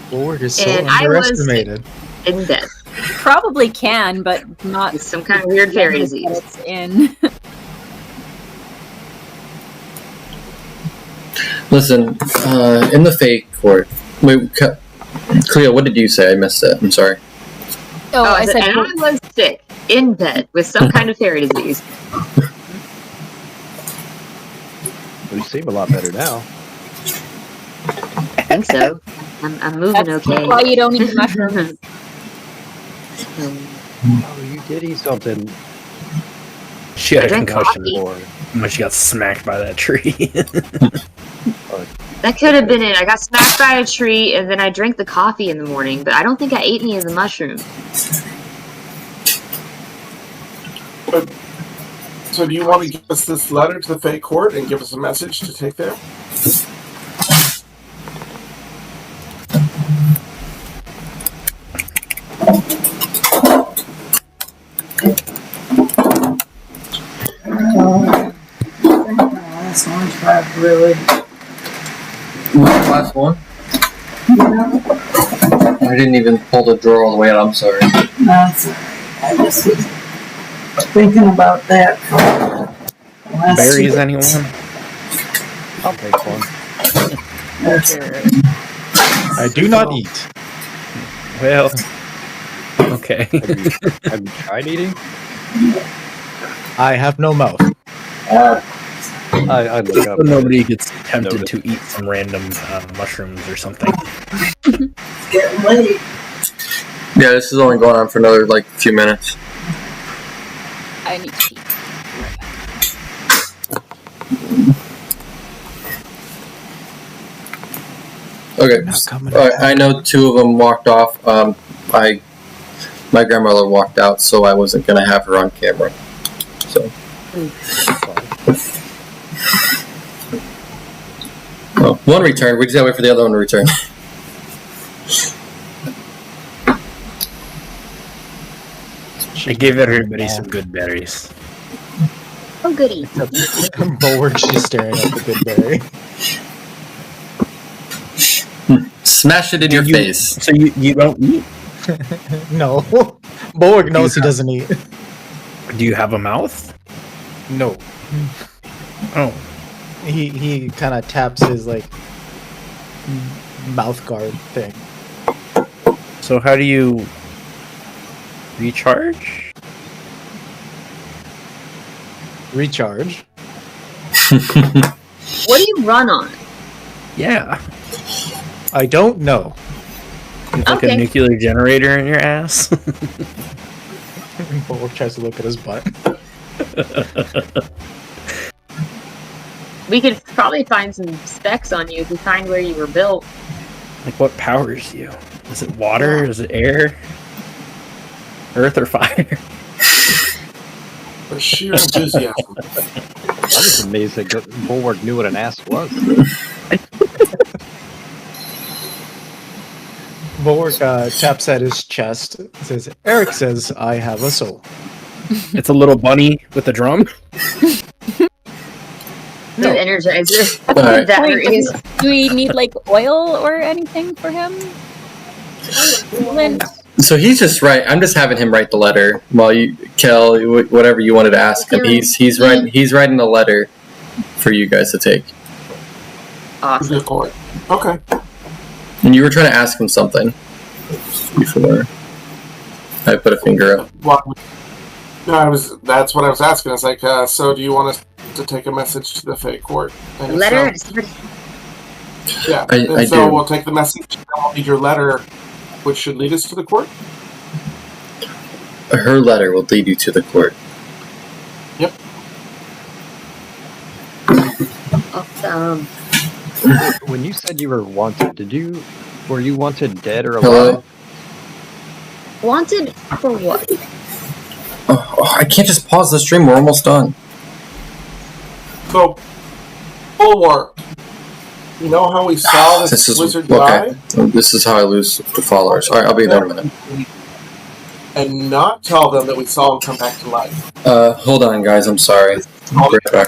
Bulwark is so And I was- underestimated. In bed. Probably can, but not It's some kind of weird fairy that disease. it's in. Listen, in the Fae court. Wait, Cleo, what did you say? I missed it. I'm sorry. Oh, I said and I was sick in bed with some kind of fairy disease. You seem a lot better now. I think so. I'm moving that's okay. why you don't eat mushrooms. Oh, you did eat something. She had I a drank concussion coffee. when she got smacked by that tree. That could have been it. I got smacked by a tree and then I drank the coffee in the morning, but I don't think I ate any of the mushrooms. So do you want to give us this letter to the Fate Court and give us a message to take there? Last one's not really. Last one? I didn't even pull the drawer all the way out. I'm sorry. That's, I just was thinking about that. Last Berries, week. anyone? I'll take one. I do not eat. Well, okay. Have you tried eating? I have no mouth. I look up. Nobody gets tempted Noted. to eat some random mushrooms or something. It's getting late. Yeah, this is only going on for another, like, few minutes. I need to eat. Okay. Not coming. Alright, I know 2 of them walked off. My grandmother walked out, so I wasn't gonna have her on camera. So. Well, one returned. We just gotta wait for the other one to return. I gave everybody some good berries. Oh, goody. Bulwark's just staring at the good berry. Smash it in your face. So you don't eat? No. Bulwark knows he doesn't eat. Do you have a mouth? No. Oh. He kind of taps his, like, mouth guard thing. So how do you recharge? Recharge. What do you run on? Yeah. I don't know. Like Okay. a nuclear generator in your ass? Bulwark tries to look at his butt. We could probably find some specs on you if we find where you were built. Like, what powers you? Is it water? Is it air? Earth or fire? For sheer enthusiasm. I was amazed that Bulwark knew what an ass was. Bulwark taps at his chest. Says, "Eric says I have a soul." It's a little bunny with a drum. No. Energizer. Alright. That Wait, is. do we need like oil or anything for him? Lynn? So he's just I'm just having him write the letter while Kel, whatever you wanted to ask him. He's writing the letter for you guys to take. Awesome. Okay. And you were trying to ask him something before I put a finger up. Well, no, that's what I was asking. It's like, so do you want us to take a message to the Fate Court? And if Letter? so- yeah. I So do. we'll take the message and we'll need your letter, which should lead us to the court. Her letter will lead you to the court. Yep. Awesome. When you said you were wanted, were you wanted dead or Hello? alive? Wanted for what? Oh, I can't just pause the stream. We're almost done. So, Bulwark, you know how we saw this wizard die? This is how I lose the followers. All right, I'll be there in a minute. And not tell them that we saw him come back to life. Hold on, guys. I'm sorry. I'll be right back.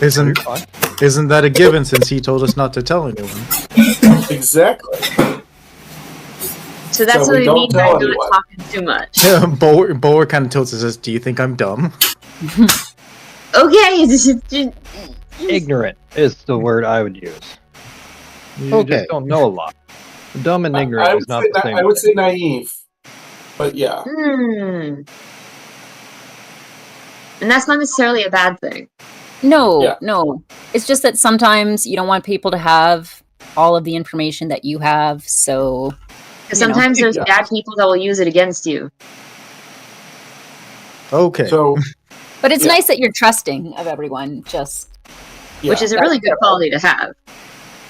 Isn't that a given since he told us not to tell anyone? Exactly. So that's So what we we don't mean by tell not anyone. talking too much. Bulwark kind of tilts and says, "Do you think I'm dumb?" Okay. This is just, Ignorant is the word I would use. You Okay. just don't know a lot. Dumb and ignorant I is would, not say, the same. I would say naive. But yeah. And that's not necessarily a bad thing. No, Yeah. no. It's just that sometimes you don't want people to have all of the information that you have, so Because You know. sometimes there's Yeah. bad people that will use it against you. Okay. So, but it's Yeah. nice that you're trusting of everyone. Just yeah. Which is a really good quality to have.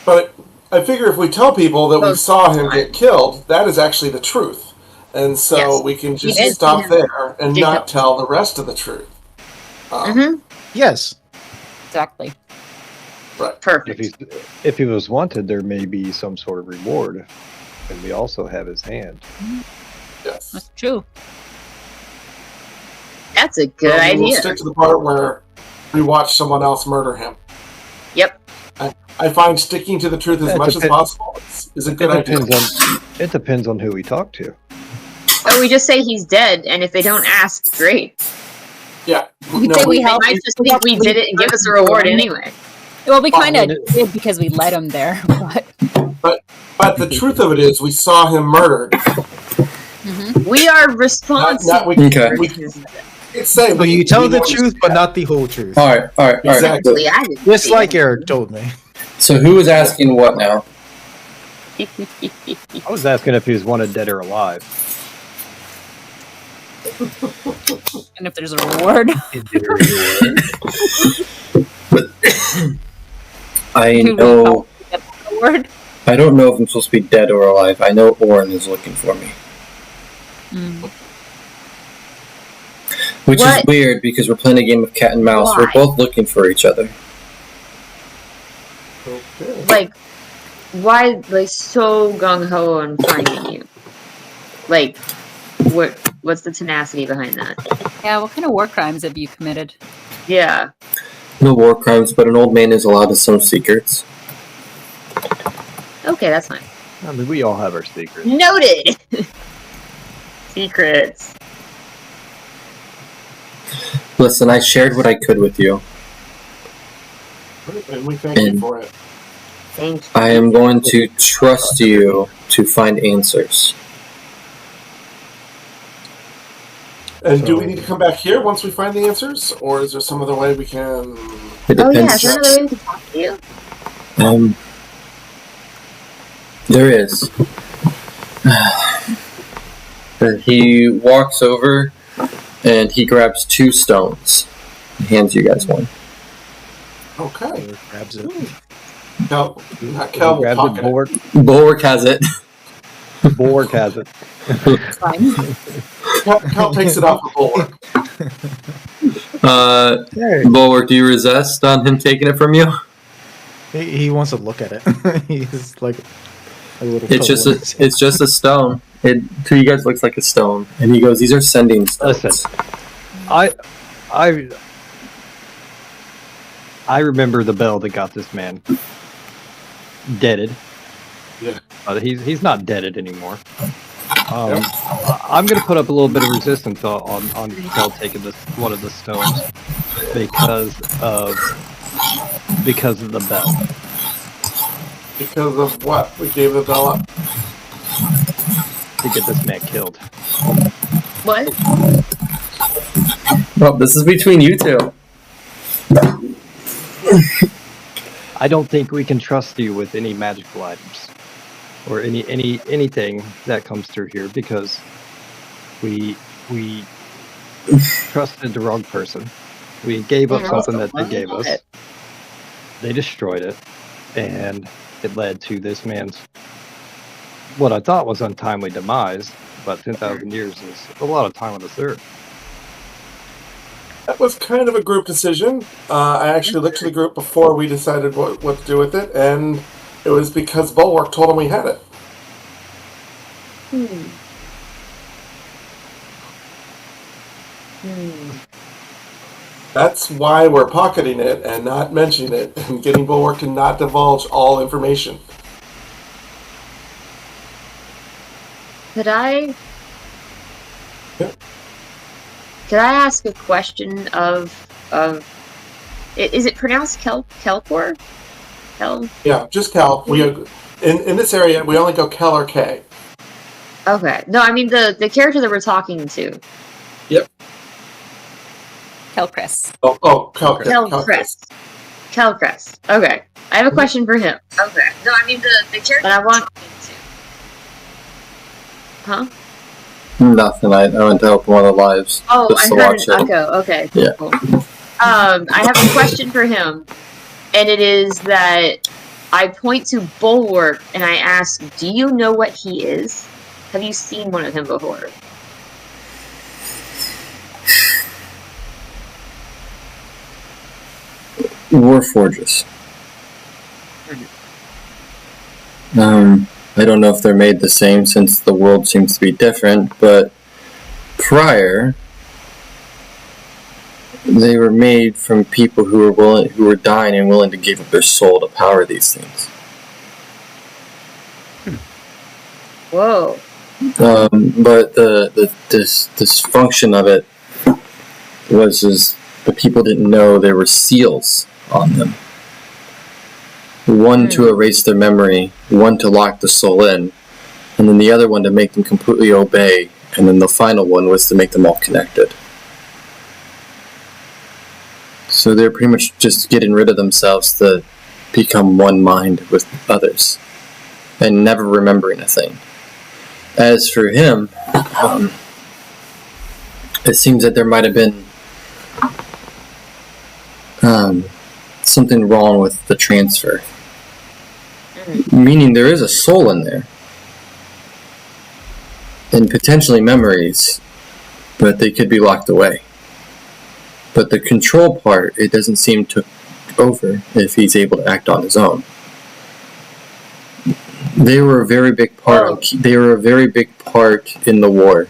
But I figure if we tell people that we Both saw him times. get killed, that is actually the truth. And so Yes. we can just did stop see him there and dig not up. tell the rest of the truth. Mm-hmm. Yes. exactly. Perfect. If he was wanted, there may be some sort of reward, and we also have his hand. Yes. That's true. That's a good Well, idea. We'll stick to the part where we watch someone else murder him. Yep. I find sticking to the truth as That much as depends- possible is a good idea. It depends on who we talk to. Or we just say he's dead, and if they don't ask, great. Yeah. We No, say we They help. might just think we did it and give us a reward anyway. Well, we Well, kind of did because we let him there. But but the truth of it is, we saw him murdered. We are responsible. Not we, Okay. we it's saying So you tell we the know- truth, but not the whole truth. All right. Exactly. I didn't Just see like Eric told me. So who is asking what now? it. I was asking if he was wanted dead or alive. and if there's a reward, I who know. get the reward. I don't know if I'm supposed to be dead or alive. I know Orin is looking for me, which is What? weird because we're playing a game of cat and mouse. Why? We're both looking for each other. Okay. Like, why, like, so gung ho on finding you? Like, what's the tenacity behind that? Yeah, what kind of war crimes have you committed? Yeah. No war crimes, but an old man is allowed to some secrets. Okay, that's fine. I mean, we all have our secrets. Noted. Secrets. Listen, I shared what I could with you. And we thank you And- for it. Thank you. I am going to trust you to find answers. And do we need to come back here once we find the answers, or is there some other way we can? It Oh yeah, depends. is there another way we can talk to you? There is. And he walks over and he grabs 2 stones. He hands you guys one. Okay. Grabs it. Cal, not Cal will Grabs pocket it, it. Bulwark. Bulwark has it. Bulwark has it. Fine. Cal takes it off the bulwark. Hey. Bulwark, do you resist on him taking it from you? He wants to look at it. He's like a little. It's just pebble in his it's just a stone. It to you guys looks like a stone, and he goes, "These are sending stones." Listen, I remember the bell that got this man deaded. Yeah. He's not deaded anymore. I'm going to put up a little bit of resistance on Kel taking one of the stones because of the bell. Because of what? We gave the bell up. To get this man killed. What? Well, this is between you two. I don't think we can trust you with any magical items or anything that comes through here because we trusted the wrong person. We gave up something that they gave us. They destroyed it, and it led to this man's what I thought was untimely demise. But 10,000 years is a lot of time on this earth. That was kind of a group decision. I actually looked to the group before we decided what to do with it, and it was because Bulwark told him we had it. That's why we're pocketing it and not mentioning it, and getting Bulwark to not divulge all information. Could I? Yeah. Could I ask a question of? Is it pronounced Kelpor? Kel? Yeah, just Cal. We in this area we only go Cal or K. Okay. No, I mean the character that we're talking to. Yep. Kelcris. Oh, Cal. Kelcrest. Kelcrest. Okay. I have a question for him. Okay. No, I mean the character that I want to. Huh? Nothing. I went to help one of the lives. Oh, I just to heard watch an it. echo. Okay. Yeah. Cool. I have a question for him, and it is that I point to Bulwark and I ask, "Do you know what he is? Have you seen one of him before?" Warforges. I don't know if they're made the same since the world seems to be different, but prior they were made from people who were dying and willing to give up their soul to power these things. Whoa. But this function of it was the people didn't know there were seals on them. One to erase their memory, one to lock the soul in, and then the other one to make them completely obey, and then the final one was to make them all connected. So they're pretty much just getting rid of themselves to become one mind with others, and never remembering a thing. As for him, it seems that there might have been something wrong with the transfer. Meaning there is a soul in there. And potentially memories, but they could be locked away. But the control part, it doesn't seem to over if he's able to act on his own. They were a very big part. They were a very big part in the war.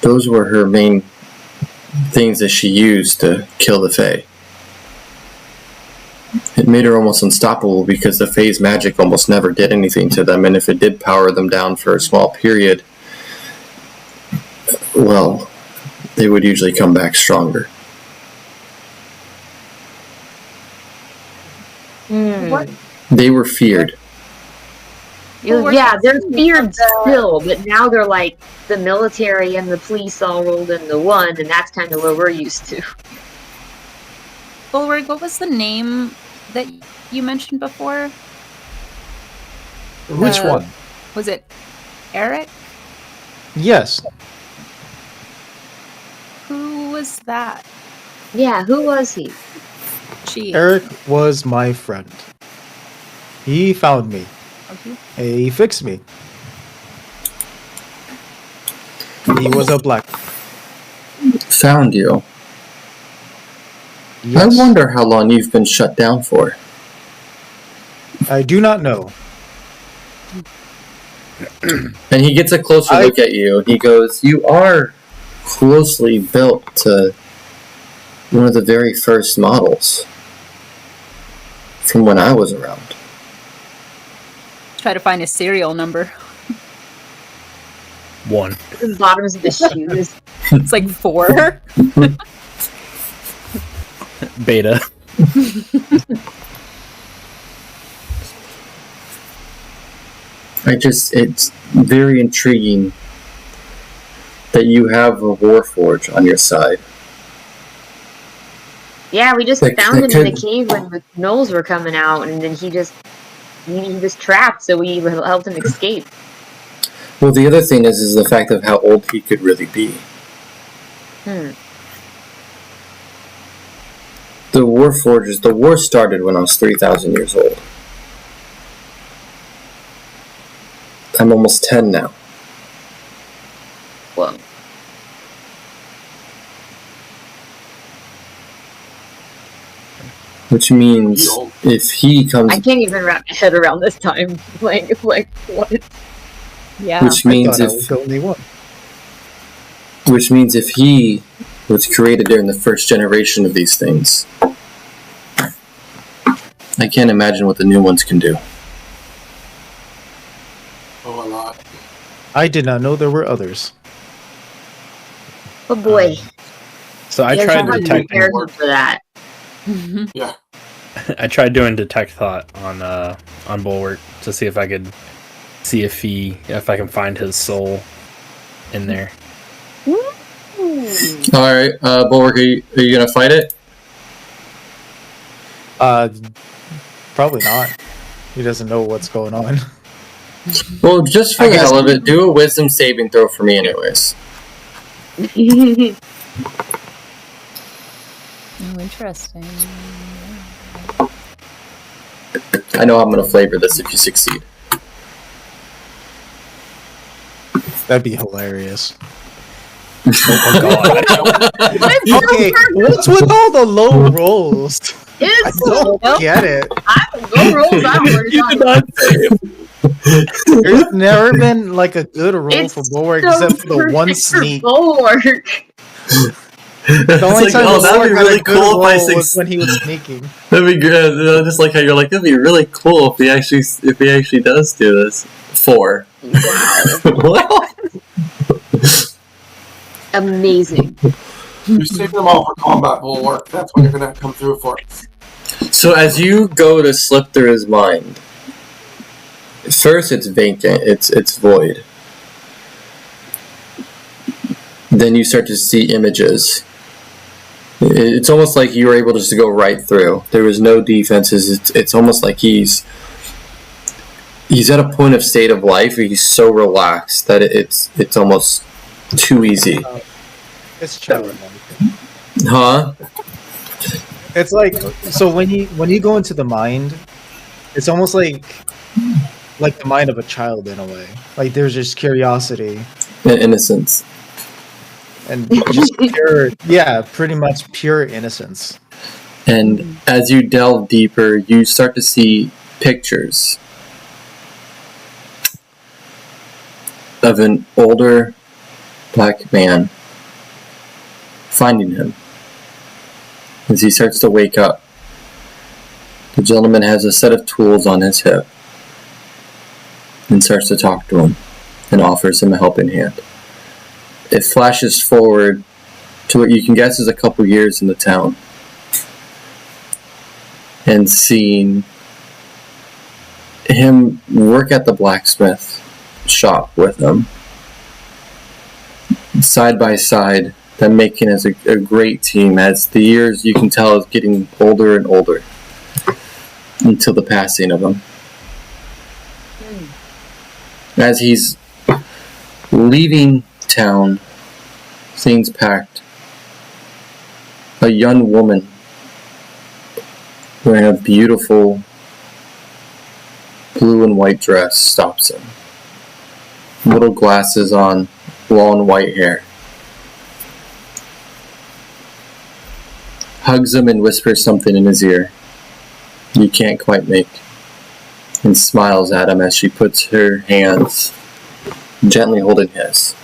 Those were her main things that she used to kill the Fae. It made her almost unstoppable because the Fae's magic almost never did anything to them, and if it did power them down for a small period, well, they would usually come back stronger. What? They were feared. Yeah, they're feared still, but now they're like the military and the police all rolled into one, and that's kind of what we're used to. Bulwark, what was the name that you mentioned before? Which one? Was it Eric? Yes. Who was that? Yeah, who was he? She. Eric was my friend. He found me. Okay. He fixed me. He was a black. Found you. Yes. I wonder how long you've been shut down for. I do not know. And he gets a closer look at you, and he goes, "You are closely built to one of the very first models from when I was around." Try to find a serial number. 1. The bottoms of the shoes. It's like 4. Beta. It's very intriguing that you have a Warforge on your side. Yeah, we just That- found that him in the could- cave when the gnolls were coming out, and then he was trapped, so we helped him escape. Well, the other thing is the fact of how old he could really be. The Warforges, the war started when I was 3,000 years old. I'm almost 10 now. Whoa. Which means if he comes, I can't even wrap my head around this time. Like what? Yeah. which means I thought I was the only one. which means if he was created during the first generation of these things, I can't imagine what the new ones can do. Oh, a lot. I did not know there were others. Oh boy. So I You guys tried have to detecting. prepare him for that. Yeah. I tried doing detect thought on Bulwark to see if I could see if I can find his soul in there. All right, Bulwark, are you gonna fight it? Probably not. He doesn't know what's going on. Well, just for I the guess- hell of it, do a wisdom saving throw for me, anyways. Oh, interesting. I know I'm gonna flavor this if you succeed. That'd be hilarious. Oh god! Okay, what's with all the low rolls? I It's don't get it. go rolls outward. You did not save. There's never been like a good roll It's for Bulwark so except for the one perfect for sneak. Bulwark. The only It's like, time oh, that'd Bulwark be got really a good cool if I roll was succeed. when he was sneaking. That'd be good. Just like how you're like, that'd be really cool if he actually does do this. 4. Wow. Amazing. You save them all for combat bulwark. That's what you're gonna come through for. So as you go to slip through his mind, first it's vacant, it's void. Then you start to see images. It's almost like you were able to just go right through. There was no defenses. It's almost like he's at a point of state of life where he's so relaxed that it's almost too easy. It's challenging. Huh? It's like so when you go into the mind, it's almost like the mind of a child in a way. Like there's just curiosity And innocence. and just pure, yeah, pretty much pure innocence. And as you delve deeper, you start to see pictures of an older black man finding him. As he starts to wake up, the gentleman has a set of tools on his hip and starts to talk to him and offers him a helping hand. It flashes forward to what you can guess is a couple years in the town, and seeing him work at the blacksmith shop with him side by side, them making as a great team as the years you can tell is getting older and older until the passing of him. As he's leaving town, things packed, a young woman wearing a beautiful blue and white dress stops him. Little glasses on, long white hair. Hugs him and whispers something in his ear you can't quite make, and smiles at him as she puts her hands gently holding his.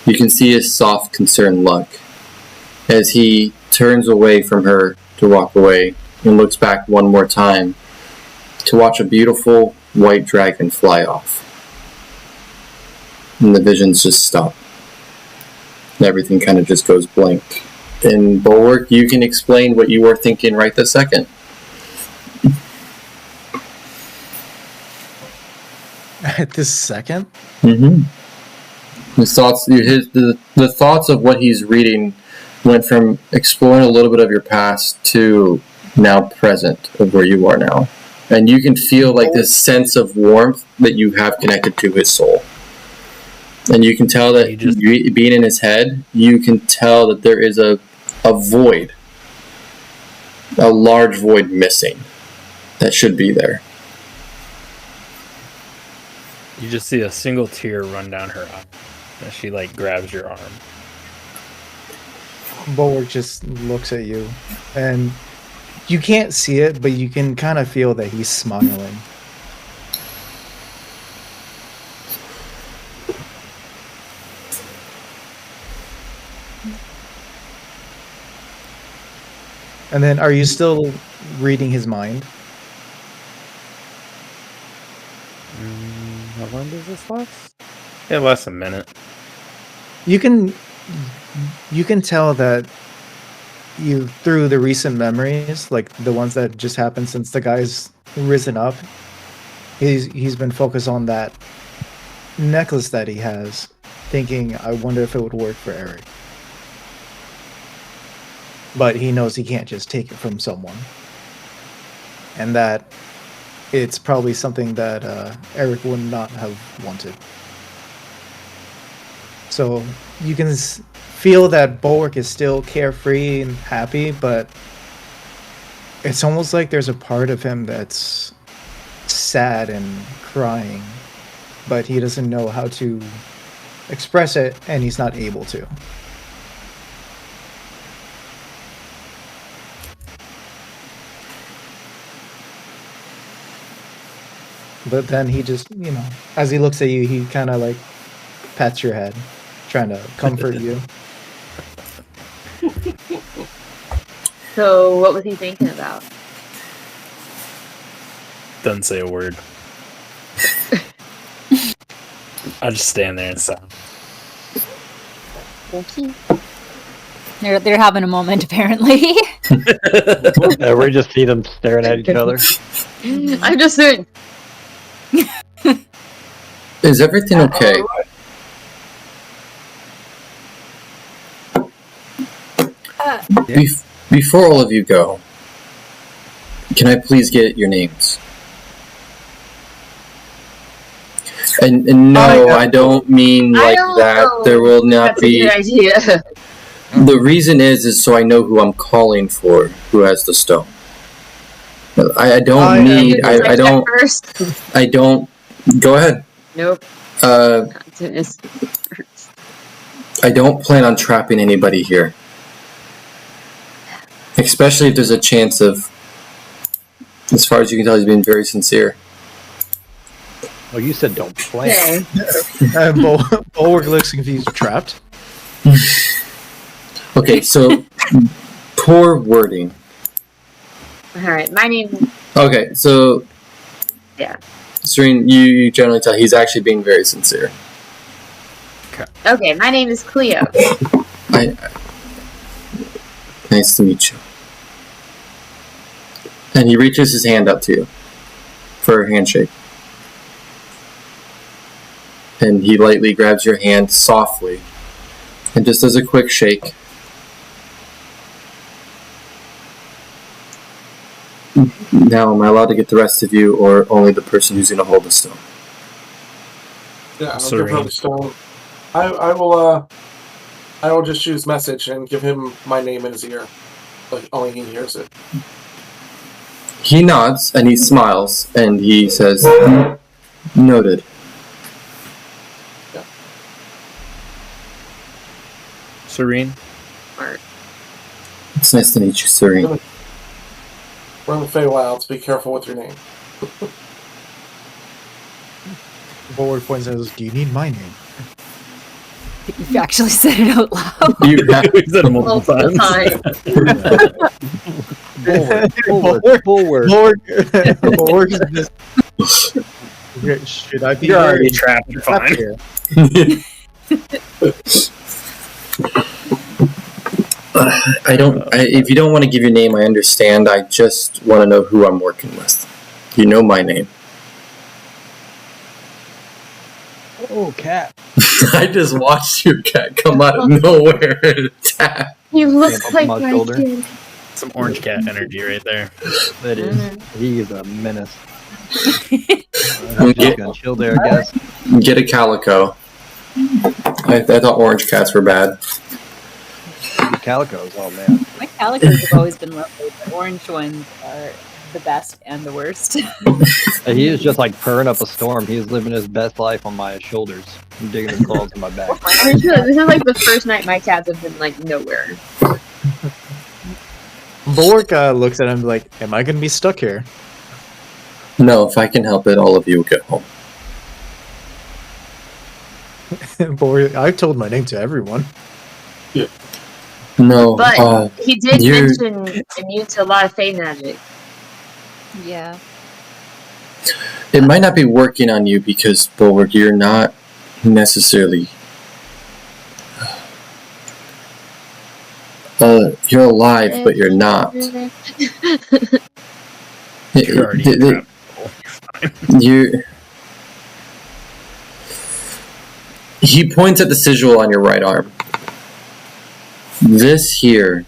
You can see his soft, concerned look as he turns away from her to walk away and looks back one more time to watch a beautiful white dragon fly off. And the visions just stop. And everything kind of just goes blank. In Bulwark, you can explain what you were thinking right this second. At this second? Mm-hmm. The thoughts of what he's reading went from exploring a little bit of your past to now present of where you are now. And you can feel like this sense of warmth that you have connected to his soul. And you can tell that being in his head, you can tell that there is a void, a large void missing that should be there. You just see a single tear run down her eye as she grabs your arm. Bulwark just looks at you, and you can't see it, but you can kind of feel that he's smiling. And then, are you still reading his mind? How long does this last? It lasts a minute. You can tell that you, through the recent memories, like the ones that just happened since the guy's risen up, he's been focused on that necklace that he has, thinking, I wonder if it would work for Eric. But he knows he can't just take it from someone. And that it's probably something that Eric would not have wanted. So you can feel that Bulwark is still carefree and happy, but it's almost like there's a part of him that's sad and crying, but he doesn't know how to express it, and he's not able to. But then he just, as he looks at you, he kind of pats your head, trying to comfort you. So, what was he thinking about? Doesn't say a word. I just stand there and sound. Okay. They're having a moment, apparently. We just see them staring at each other. I'm just saying. Is everything okay? Before all of you go, can I please get your names? And no, I don't mean that. There will not be. That's a good idea. The reason is so I know who I'm calling for, who has the stone. I don't need. I don't. I don't. Go ahead. Nope. I don't plan on trapping anybody here. Especially if there's a chance of, as far as you can tell, he's being very sincere. Oh, you said don't plan. Bulwark looks confused. Trapped? Okay, so poor wording. Alright, my name... Okay, so... Yeah. Serene, you generally tell he's actually being very sincere. Okay, my name is Cleo. Nice to meet you. And he reaches his hand up to you for a handshake. And he lightly grabs your hand softly and just does a quick shake. Now, am I allowed to get the rest of you, or only the person who's going to hold the stone? Yeah, I'll give her the stone. I I will just choose message and give him my name in his ear. Like only he hears it. He nods and he smiles and he says, "Noted." Serene. Art. It's nice to meet you, Serene. We're in the Feywilds. Be careful with your name. Bulwark points out, do you need my name? You've actually said it out loud. You have, We said it multiple Multiple times. times. Bulwark. Bulwark is just... Should I be You're already here? trapped. You're Trapped fine. here. if you don't want to give your name, I understand. I just want to know who I'm working with. You know my name. Oh, cat. I just watched your cat come out of nowhere and attack. He looks Stand up like on my my shoulder. kid. Some orange cat energy right there. That is. Mm-hmm. He is a menace. Get- I'm just gonna chill there, I guess. Get a calico. I thought orange cats were bad. Calicos, oh man. My calicos have always been lovely. The orange ones are the best and the worst. He is just like purring up a storm. He is living his best life on my shoulders. I'm digging his claws in my back. This is like the first night my cats have been like nowhere. Bulwark looks at him like, am I going to be stuck here? No, if I can help it, all of you will get home. Bulwark, I've told my name to everyone. No, But he did you're- mention immune to a lot of Fey magic. Yeah. it might not be working on you because, Bulwark, you're not necessarily... you're alive, but you're not. You're already trapped. You. He points at the sigil on your right arm. This here,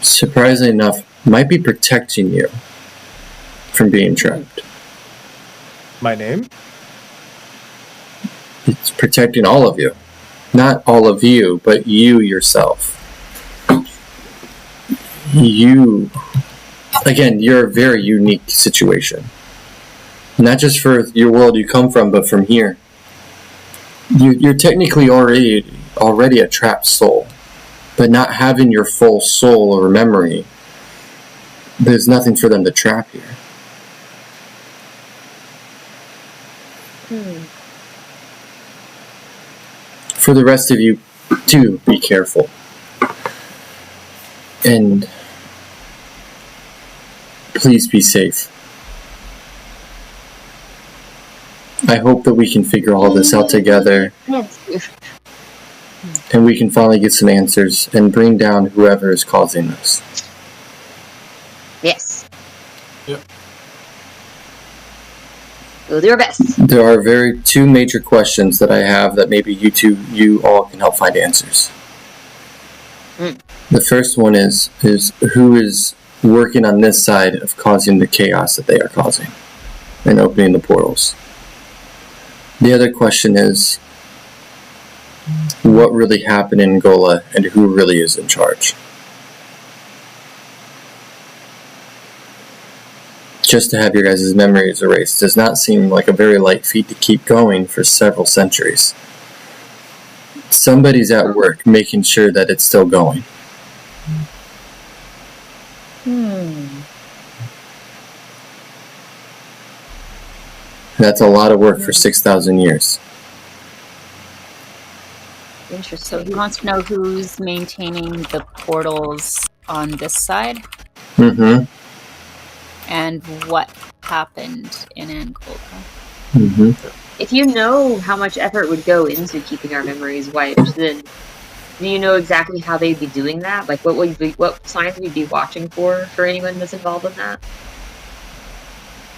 surprisingly enough, might be protecting you from being trapped. My name? It's protecting all of you. Not all of you, but you yourself. You, again, you're a very unique situation. Not just for your world you come from, but from here. You're technically already a trapped soul, but not having your full soul or memory, there's nothing for them to trap here. For the rest of you, do be careful. And please be safe. I hope that we can figure all this out together and we can finally get some answers and bring down whoever is causing this. Yes. Yep. We'll do our best. There are two major questions that I have that maybe you all can help find answers. The first one is who is working on this side of causing the chaos that they are causing and opening the portals. The other question is what really happened in Gola and who really is in charge. Just to have your guys' memories erased does not seem like a very light feat to keep going for several centuries. Somebody's at work making sure that it's still going. That's a lot of work for 6,000 years. So Interesting. he wants to know who's maintaining the portals on this side Mm-hmm. and what happened in Angola. Mm-hmm. If you know how much effort would go into keeping our memories wiped, then do you know exactly how they'd be doing that? Like, what signs we'd be watching for anyone that's involved in that?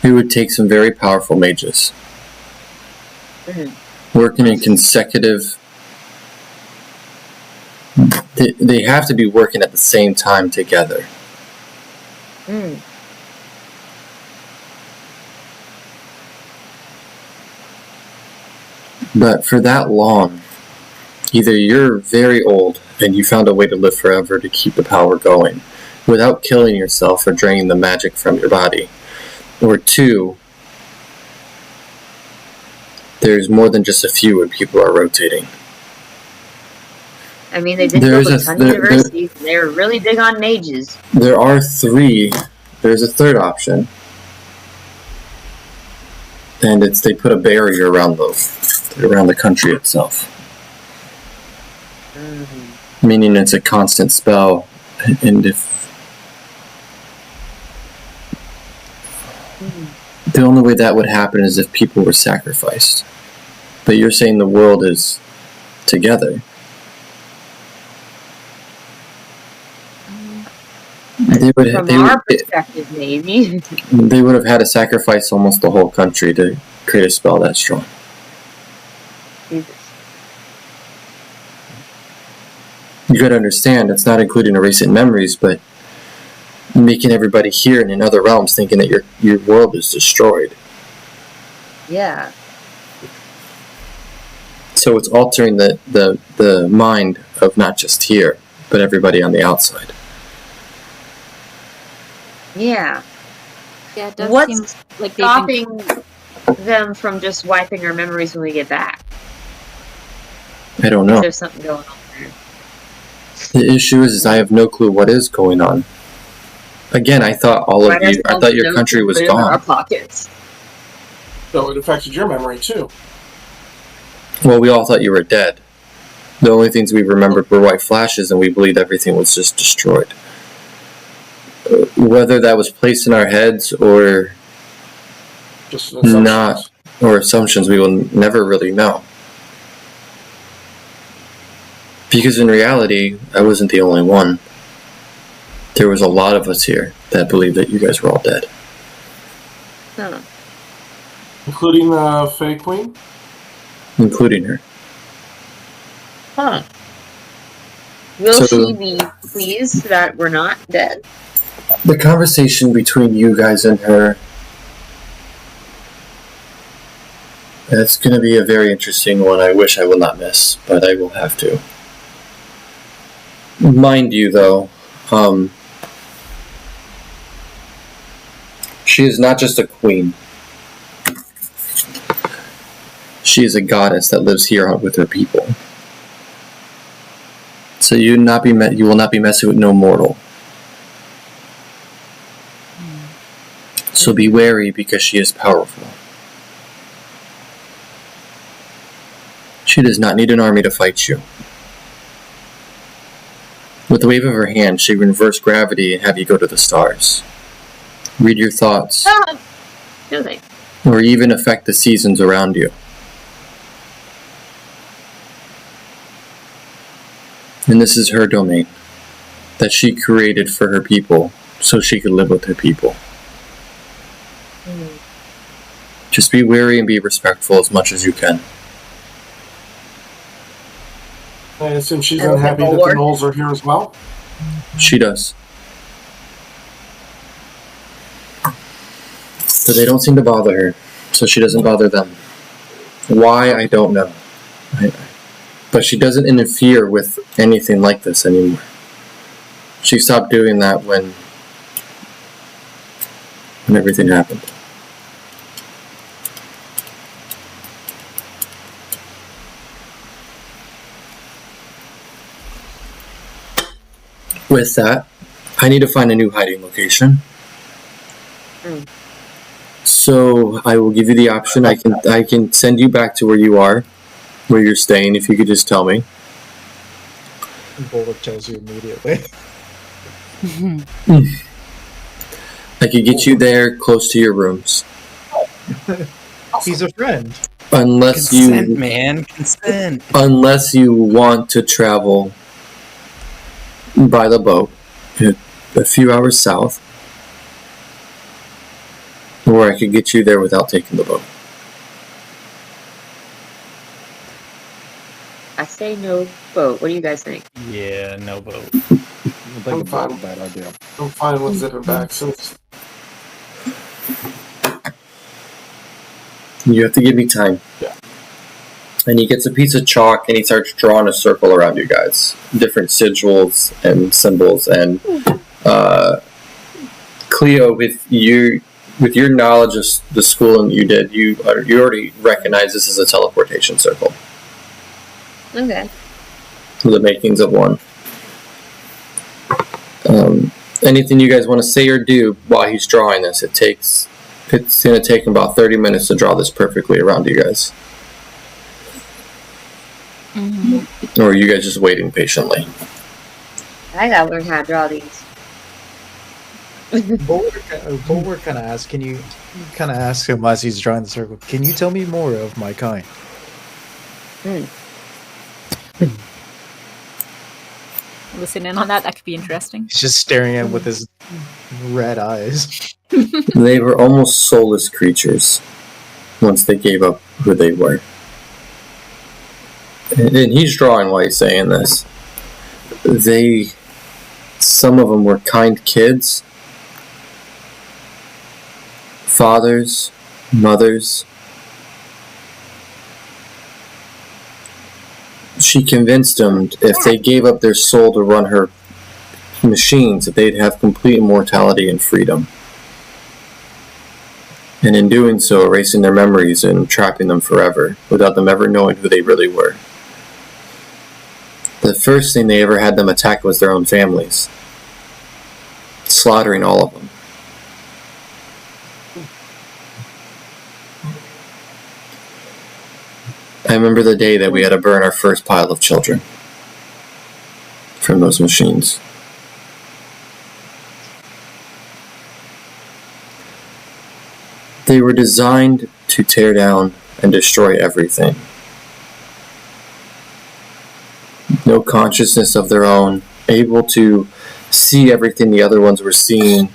It would take some very powerful mages. Working in consecutive... They have to be working at the same time together. But for that long, Either you're very old and you found a way to live forever to keep the power going without killing yourself or draining the magic from your body. Or two, there's more than just a few when people are rotating. I mean, they did There's build a a- ton there- of universities. They were really big on mages. There are three. There's a third option. And it's they put a barrier around the country itself. Meaning it's a constant spell, and if the only way that would happen is if people were sacrificed. But you're saying the world is together. From our perspective, maybe. They would have had to sacrifice almost the whole country to create a spell that strong. Jesus. You gotta understand, it's not including erasing memories, but making everybody here and in other realms thinking that your world is destroyed. Yeah. So it's altering the mind of not just here, but everybody on the outside. Yeah. Yeah, it does What's seem like they've been stopping them from just wiping our memories when we get back? I don't know. There's something going on there. The issue is I have no clue what is going on. Again, I thought I thought your country was In our gone. pockets. So it affected your memory too. Well, we all thought you were dead. The only things we remembered were white flashes, and we believed everything was just destroyed. Whether that was placed in our heads or Just an assumption. not, or assumptions, we will never really know. Because in reality, I wasn't the only one. There was a lot of us here that believed that you guys were all dead. Huh. Including the Fey Queen? Including her. Huh. Will So- she be pleased that we're not dead? The conversation between you guys and her, it's going to be a very interesting one. I wish I will not miss, but I will have to. Mind you, though, she is not just a queen. She is a goddess that lives here with her people. So you will not be messing with no mortal. So be wary because she is powerful. She does not need an army to fight you. With the wave of her hand, she can reverse gravity and have you go to the stars. Read your thoughts, Ah, no thanks. or even affect the seasons around you. And this is her domain, that she created for her people, so she could live with her people. Just be wary and be respectful as much as you can. I assume she's I will unhappy have that a the war. Knolls are here as well. She does. But they don't seem to bother her, so she doesn't bother them. Why, I don't know. But she doesn't interfere with anything like this anymore. She stopped doing that when everything happened. With that, I need to find a new hiding location. So I will give you the option. I can send you back to where you are, where you're staying, if you could just tell me. Bullock tells you immediately. I could get you there close to your rooms. He's a friend. Unless Consent, you man, consent. unless you want to travel by the boat a few hours south. Or I could get you there without taking the boat. I say no boat. What do you guys think? Yeah, no boat. I think I'm it's fine. not a bad idea. I'm fine with zipping back since You have to give me time. Yeah. And he gets a piece of chalk and he starts drawing a circle around you guys. Different sigils and symbols. And Cleo, with your knowledge of the schooling you did, you already recognize this as a teleportation circle. Okay. The makings of one. Anything you guys want to say or do while he's drawing this? It's going to take him about 30 minutes to draw this perfectly around you guys. Mm-hmm. Or are you guys just waiting patiently? I gotta learn how to draw these. Bulwark kind of asks, can you kind of ask him as he's drawing the circle, can you tell me more of my kind? Listen in on that. That could be interesting. He's just staring at him with his red eyes. They were almost soulless creatures once they gave up who they were. And he's drawing while he's saying this. Some of them were kind kids, fathers, mothers. She convinced them if they gave up their soul to run her machines, that they'd have complete immortality and freedom. And in doing so, erasing their memories and trapping them forever, without them ever knowing who they really were. The first thing they ever had them attack was their own families, slaughtering all of them. I remember the day that we had to burn our first pile of children from those machines. They were designed to tear down and destroy everything. No consciousness of their own, able to see everything the other ones were seeing.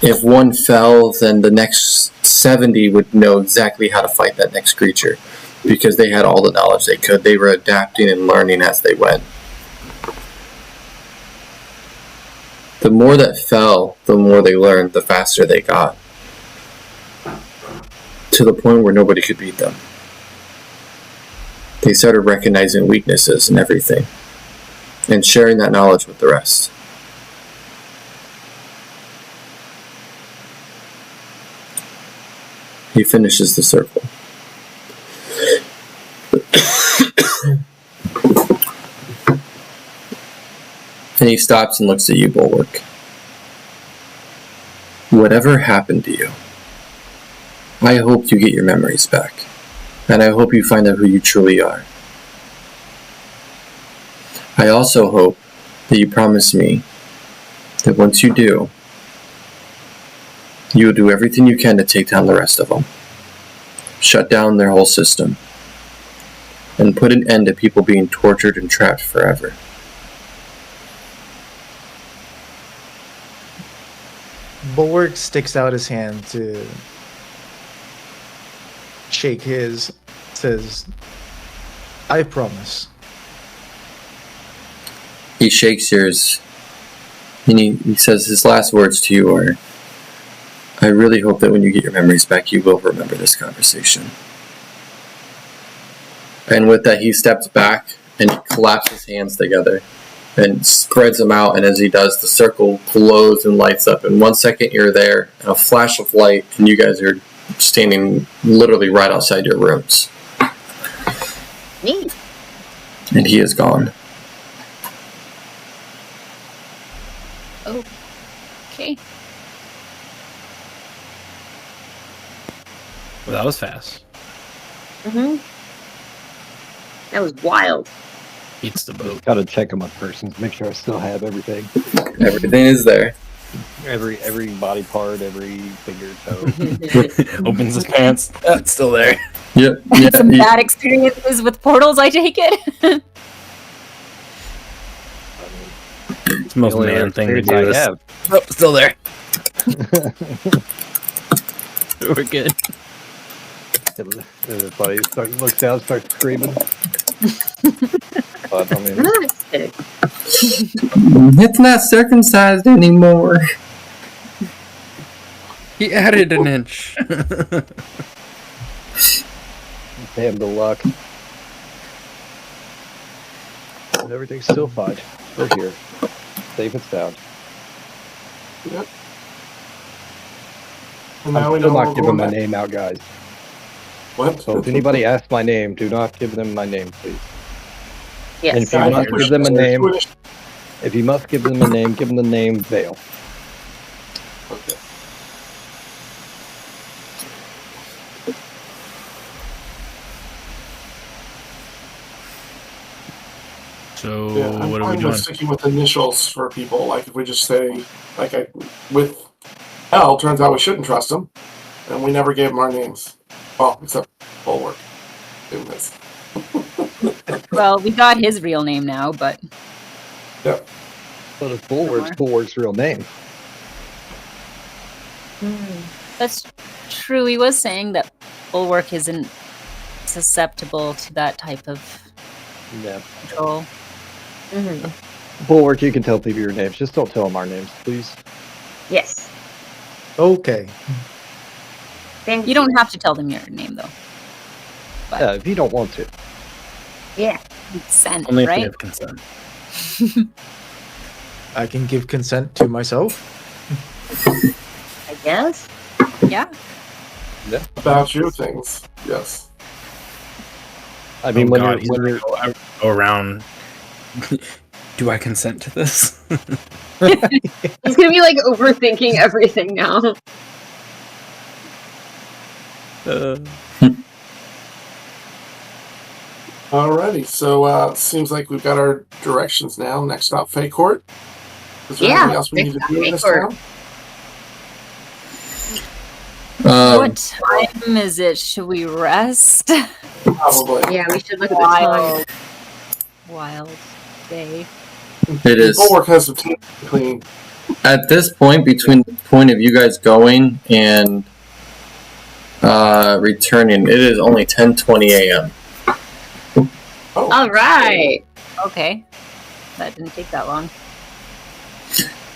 If one fell, then the next 70 would know exactly how to fight that next creature, because they had all the knowledge they could. They were adapting and learning as they went. The more that fell, the more they learned, the faster they got. To the point where nobody could beat them. They started recognizing weaknesses and everything, and sharing that knowledge with the rest. He finishes the circle. And he stops and looks at you, Bulwark. Whatever happened to you, I hope you get your memories back. And I hope you find out who you truly are. I also hope that you promise me that once you do, you will do everything you can to take down the rest of them. Shut down their whole system. And put an end to people being tortured and trapped forever. Bulwark sticks out his hand to shake his, says, I promise. He shakes yours, and he says his last words to you are, I really hope that when you get your memories back, you will remember this conversation. And with that, he steps back and he collapses his hands together and spreads them out, and as he does, the circle glows and lights up. In 1 second, you're there, and a flash of light, and you guys are standing literally right outside your rooms. Neat. And he is gone. Okay. Well, that was fast. That was wild. Eats the boat. Gotta check on my persons, make sure I still have everything. Everything is there. Every body part, every finger, toe. Opens his pants. It's still there. Yep. Some bad experiences with portals, I take it. It's the most only man thing to experience do. I This. have. Oh, still there. We're good. Everybody looks down, starts screaming. But, I mean, It's not circumcised anymore. He added an inch. Damn the luck. And everything's still fine. Still here. Safe and sound. Yep. And now I'm we still know not we're giving going my back. name out, guys. What? So if anybody asks my name, do not give them my name, please. And Yes. if you I must think we give them a should name, do it. if you must give them a name, give them the name Vale. Okay. So Yeah, I'm what are we fine doing? with sticking with initials for people. Like if we just say, with L, turns out we shouldn't trust him, and we never gave him our names. Well, except Bulwark. Didn't miss. Well, we got his real name now, but Yep. But it's Bulwark's real name. that's true. He was saying that Bulwark isn't susceptible to that type of Yeah. control. Bulwark, you can tell people your names. Just don't tell them our names, please. Yes. Okay. Thank You don't have to tell them your name though. Yeah, if you don't want to. Yeah. Consent, Only if we right? have consent. I can give consent to myself. I guess. Yeah. About you things. Yes. I mean, Oh when God, you're he's gonna go around. Do I consent to this? He's gonna be like overthinking everything now. Alrighty, so seems like we've got our directions now. Next stop, Fey Court. Is there Yeah, anything else we need to next do in stop, this Fey Court. town? What time is it? Should we rest? Probably. Yeah, we should look at the time. Wild day. It is. Bulwark has some teeth to clean. At this point, between the point of you guys going and returning, it is only 10:20 a.m. Oh, All right. Okay. That didn't take that long.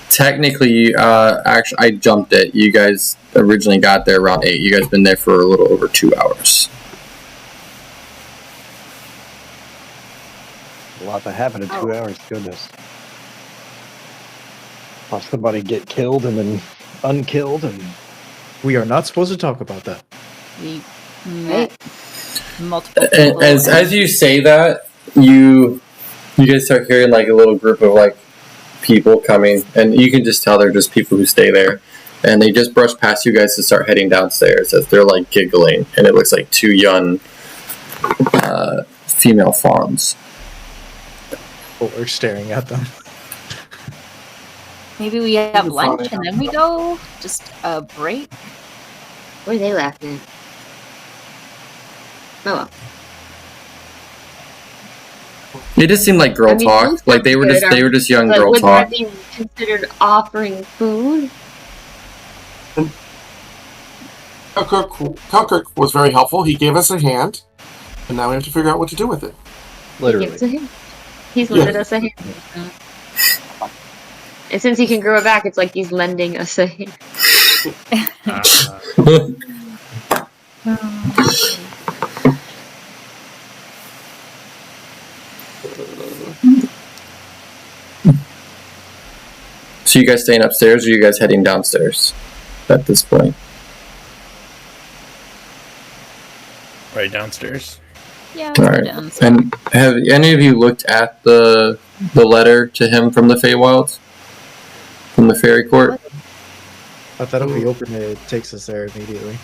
Technically, actually, I jumped it. You guys originally got there around 8. You guys been there for a little over 2 hours. a lot to happen in 2 hours, goodness. Watch somebody get killed and then unkilled, and We are not supposed to talk about that. We met multiple And people. as you say that, you guys start hearing like a little group of like people coming, and you can just tell they're just people who stay there, and they just brush past you guys to start heading downstairs as they're like giggling, and it looks like 2 young female fawns. But we're staring at them. Maybe we have You're lunch fine. and then we go. Just a break. What are they laughing at? Oh well. It just seemed like girl I mean, talk. those Like they were sound good, just young But girl would talk. that be considered offering food? Kalkirk was very helpful. He gave us a hand, and now we have to figure out what to do with it. literally. Give us a hint. He's lended us a hand. And since he can grow it back, it's like he's lending us a hand. So you guys staying upstairs, or you guys heading downstairs at this point? Right downstairs. Yeah, All let's go right. down. And have any of you looked at the letter to him from the Feywilds? From the Fairy Court? I thought if we open it, it takes us there immediately.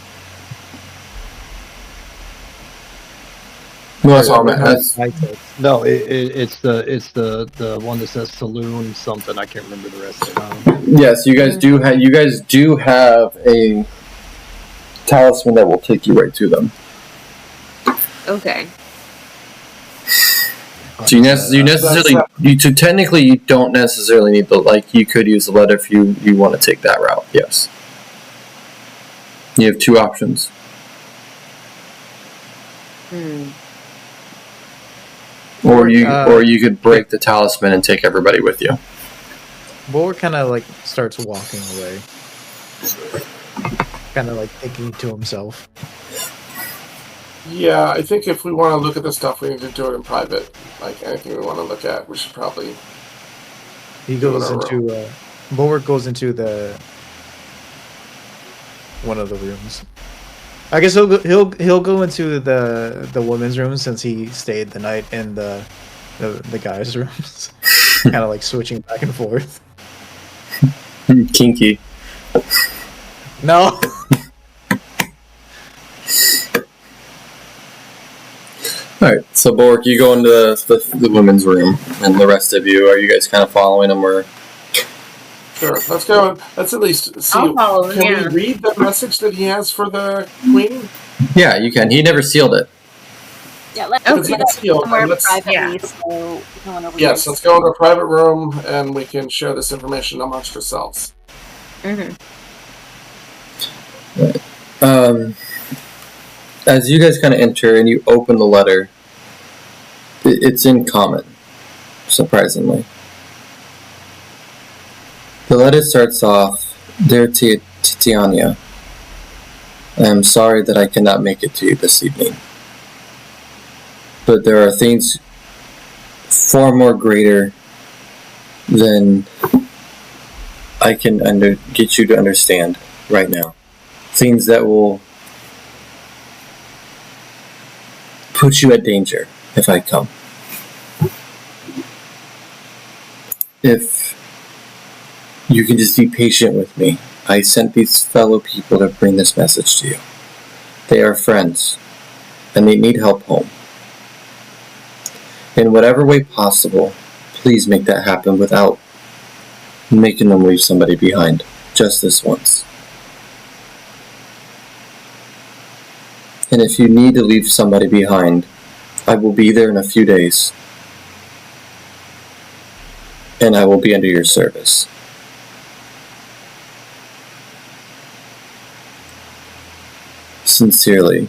No, that's all I'm that's, No, it's the one that says saloon something. I can't remember the rest of it. yes, you guys do have a talisman that will take you right to them. Okay. So technically you don't necessarily need you could use the letter if you want to take that route. Yes. You have 2 options. Or you could break the talisman and take everybody with you. Bulwark kind of like starts walking away. Kind of like thinking to himself. Yeah, I think if we want to look at this stuff, we need to do it in private. Like anything we want to look at, we should probably. He Do it goes in our into Bulwark goes into the one of the rooms. I guess he'll go into the women's room since he stayed the night in the guys' rooms, kind of like switching back and forth. Kinky. No. Alright, so Bulwark, you go into the women's room, and the rest of you, are you guys kind of following him, or? Sure, let's go. Let's at least see. I'll follow him, Can yeah. we read the message that he has for the queen? Yeah, you can. He never sealed it. Yeah, let's If it's sealed, somewhere let's- privately yeah. so no one overhears. Yes, let's go into a private room and we can share this information amongst ourselves. Mhm. As you guys kind of enter and you open the letter, it's in common, surprisingly. The letter starts off, "Dear Titania, I am sorry that I cannot make it to you this evening. But there are things far more greater than I can get you to understand right now. Things that will put you at danger if I come. If you can just be patient with me. I sent these fellow people to bring this message to you. They are friends, and they need help home. In whatever way possible, please make that happen without making them leave somebody behind. Just this once. And if you need to leave somebody behind, I will be there in a few days. And I will be under your service. Sincerely,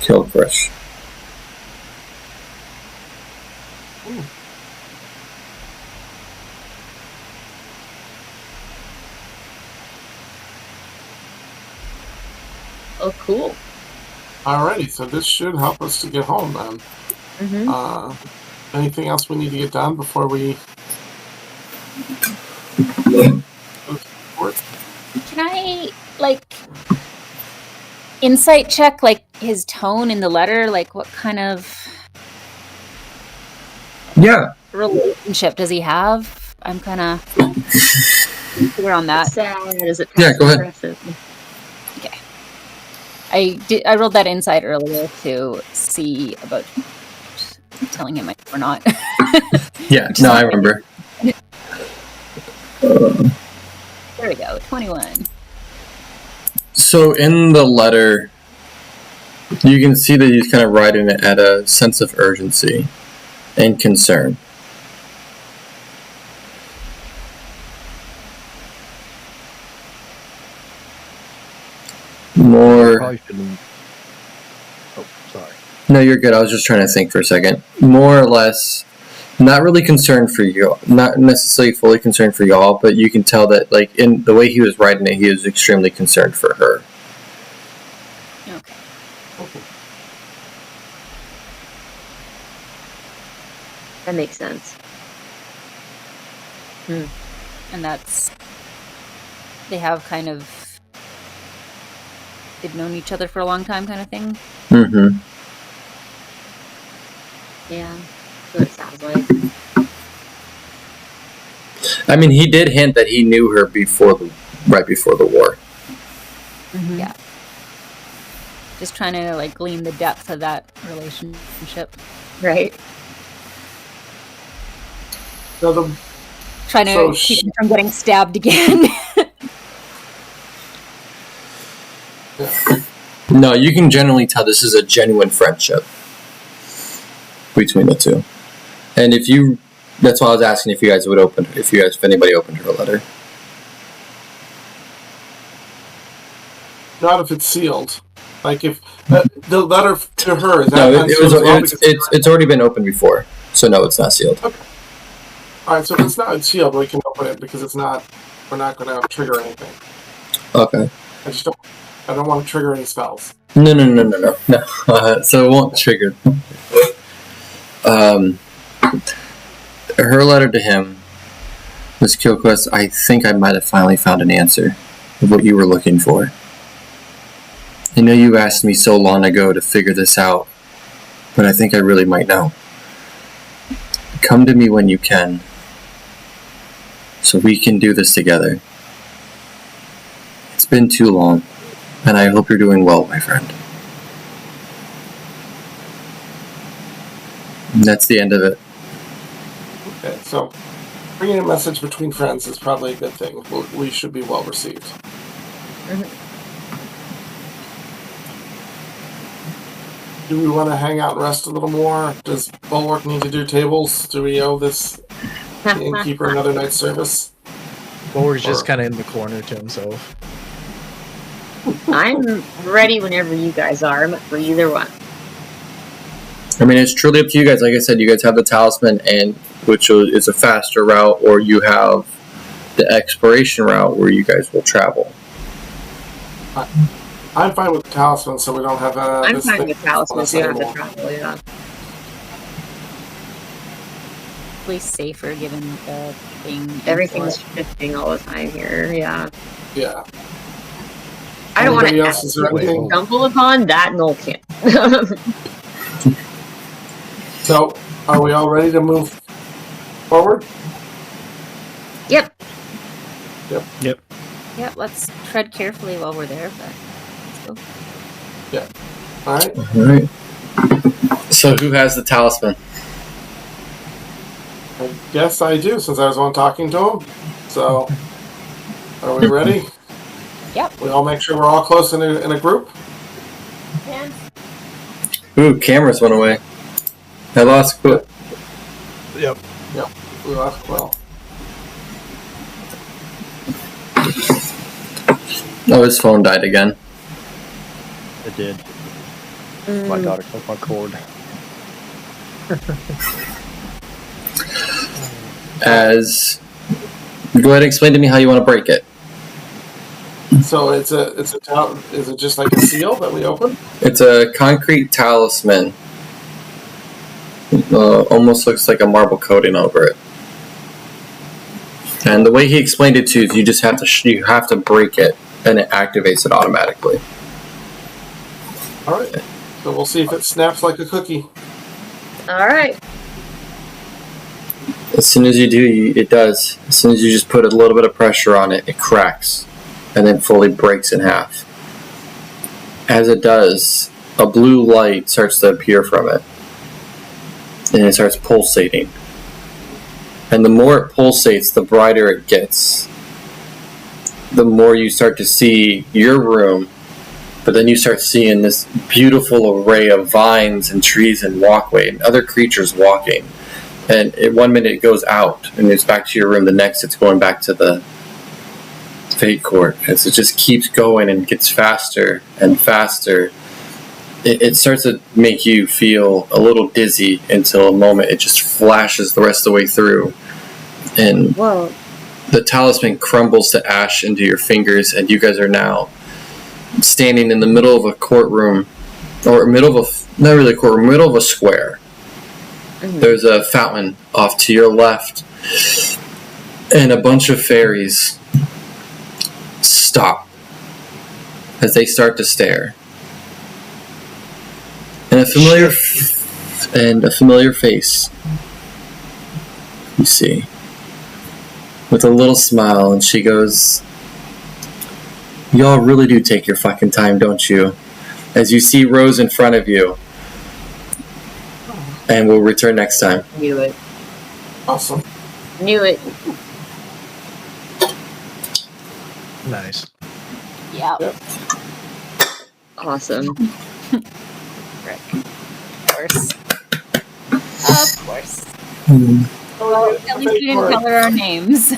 Killcrush." Oh, cool. Alrighty, so this should help us to get home then. Mhm. Anything else we need to get done before we? Can I insight check his tone in the letter? Like what kind of Yeah. relationship does he have? I'm kind of clear on that. Sad. Is it Yeah, go ahead. passive-aggressive? I rolled that insight earlier to see about telling him or not. Yeah, no, I remember. There we go, 21. So in the letter, you can see that he's kind of writing it at a sense of urgency and concern. More. Probably shouldn't. Oh, sorry. No, you're good. I was just trying to think for a second. More or less, not really concerned for you, not necessarily fully concerned for y'all, but you can tell that, in the way he was writing it, he was extremely concerned for her. Okay. That makes sense. And that's they have kind of they've known each other for a long time kind of thing. Mm-hmm. Yeah. That's what it sounds like. I mean, he did hint that he knew her right before the war. Yeah. Just trying to glean the depth of that relationship. Right. So Trying to So keep sh- him from getting stabbed again. No, you can generally tell this is a genuine friendship between the two. And that's why I was asking if anybody opened her letter. not if it's sealed. Like if the letter to her is that No, not it sealed was. as well? Because- It's already been opened before, so no, it's not sealed. all right, so if it's not sealed, we can open it because it's not. We're not going to trigger anything. Okay. I just don't. I don't want to trigger any spells. No. So it won't trigger. Her letter to him, Miss Kilquist, I think I might have finally found an answer of what you were looking for. I know you asked me so long ago to figure this out, but I think I really might know. Come to me when you can, so we can do this together. It's been too long, and I hope you're doing well, my friend. And that's the end of it. Okay, so bringing a message between friends is probably a good thing. We should be well received. Do we want to hang out and rest a little more? Does Bulwark need to do tables? Do we owe this innkeeper another night's service? Bulwark's just kind of in the corner to himself. I'm ready whenever you guys are. I'm up for either one. I mean, it's truly up to you guys. Like I said, you guys have the talisman, and which is a faster route, or you have the exploration route where you guys will travel. I'm fine with the talisman, so we don't have I'm this fine thing with talisman, so you don't have anymore. to travel. Yeah. Probably safer given the thing. Everything's shifting all the time here. Yeah. Yeah. I don't want Anybody to else? Is there anything? stumble upon that Noel can't. So, are we all ready to move forward? Yep. Yeah, let's tread carefully while we're there, but let's go. All right. Alright. So who has the talisman? I guess I do, since I was the one talking to him. So, are we ready? Yep. We all make sure we're all close in a group. Ooh, cameras went away. I lost Quill. Yep. We lost Quill. Oh, his phone died again. It did. My daughter took my cord. Go ahead and explain to me how you want to break it. So is it just like a seal that we open? It's a concrete talisman. Almost looks like a marble coating over it. And the way he explained it to you, you just have to break it, and it activates it automatically. All right. So we'll see if it snaps like a cookie. All right. As soon as you do, it does. As soon as you just put a little bit of pressure on it, it cracks, and then fully breaks in half. As it does, a blue light starts to appear from it, and it starts pulsating. And the more it pulsates, the brighter it gets. The more you start to see your room, but then you start seeing this beautiful array of vines and trees and walkway and other creatures walking. And one minute it goes out and it's back to your room, the next it's going back to the Fate Court. As it just keeps going and gets faster and faster. It starts to make you feel a little dizzy until a moment it just flashes the rest of the way through. And Whoa. the talisman crumbles to ash into your fingers, and you guys are now standing in the middle of a courtroom, or middle of a square. Mhm. There's a fountain off to your left, and a bunch of fairies stop as they start to stare. And a familiar face you see, with a little smile, and she goes, "Y'all really do take your fucking time, don't you?" As you see Rose in front of you. And we'll return next time. Knew it. Awesome. Knew it. Nice. Yeah. Yep. Awesome. Frick. Of course. Of course. Hmm. Well, at least we didn't tell her our names.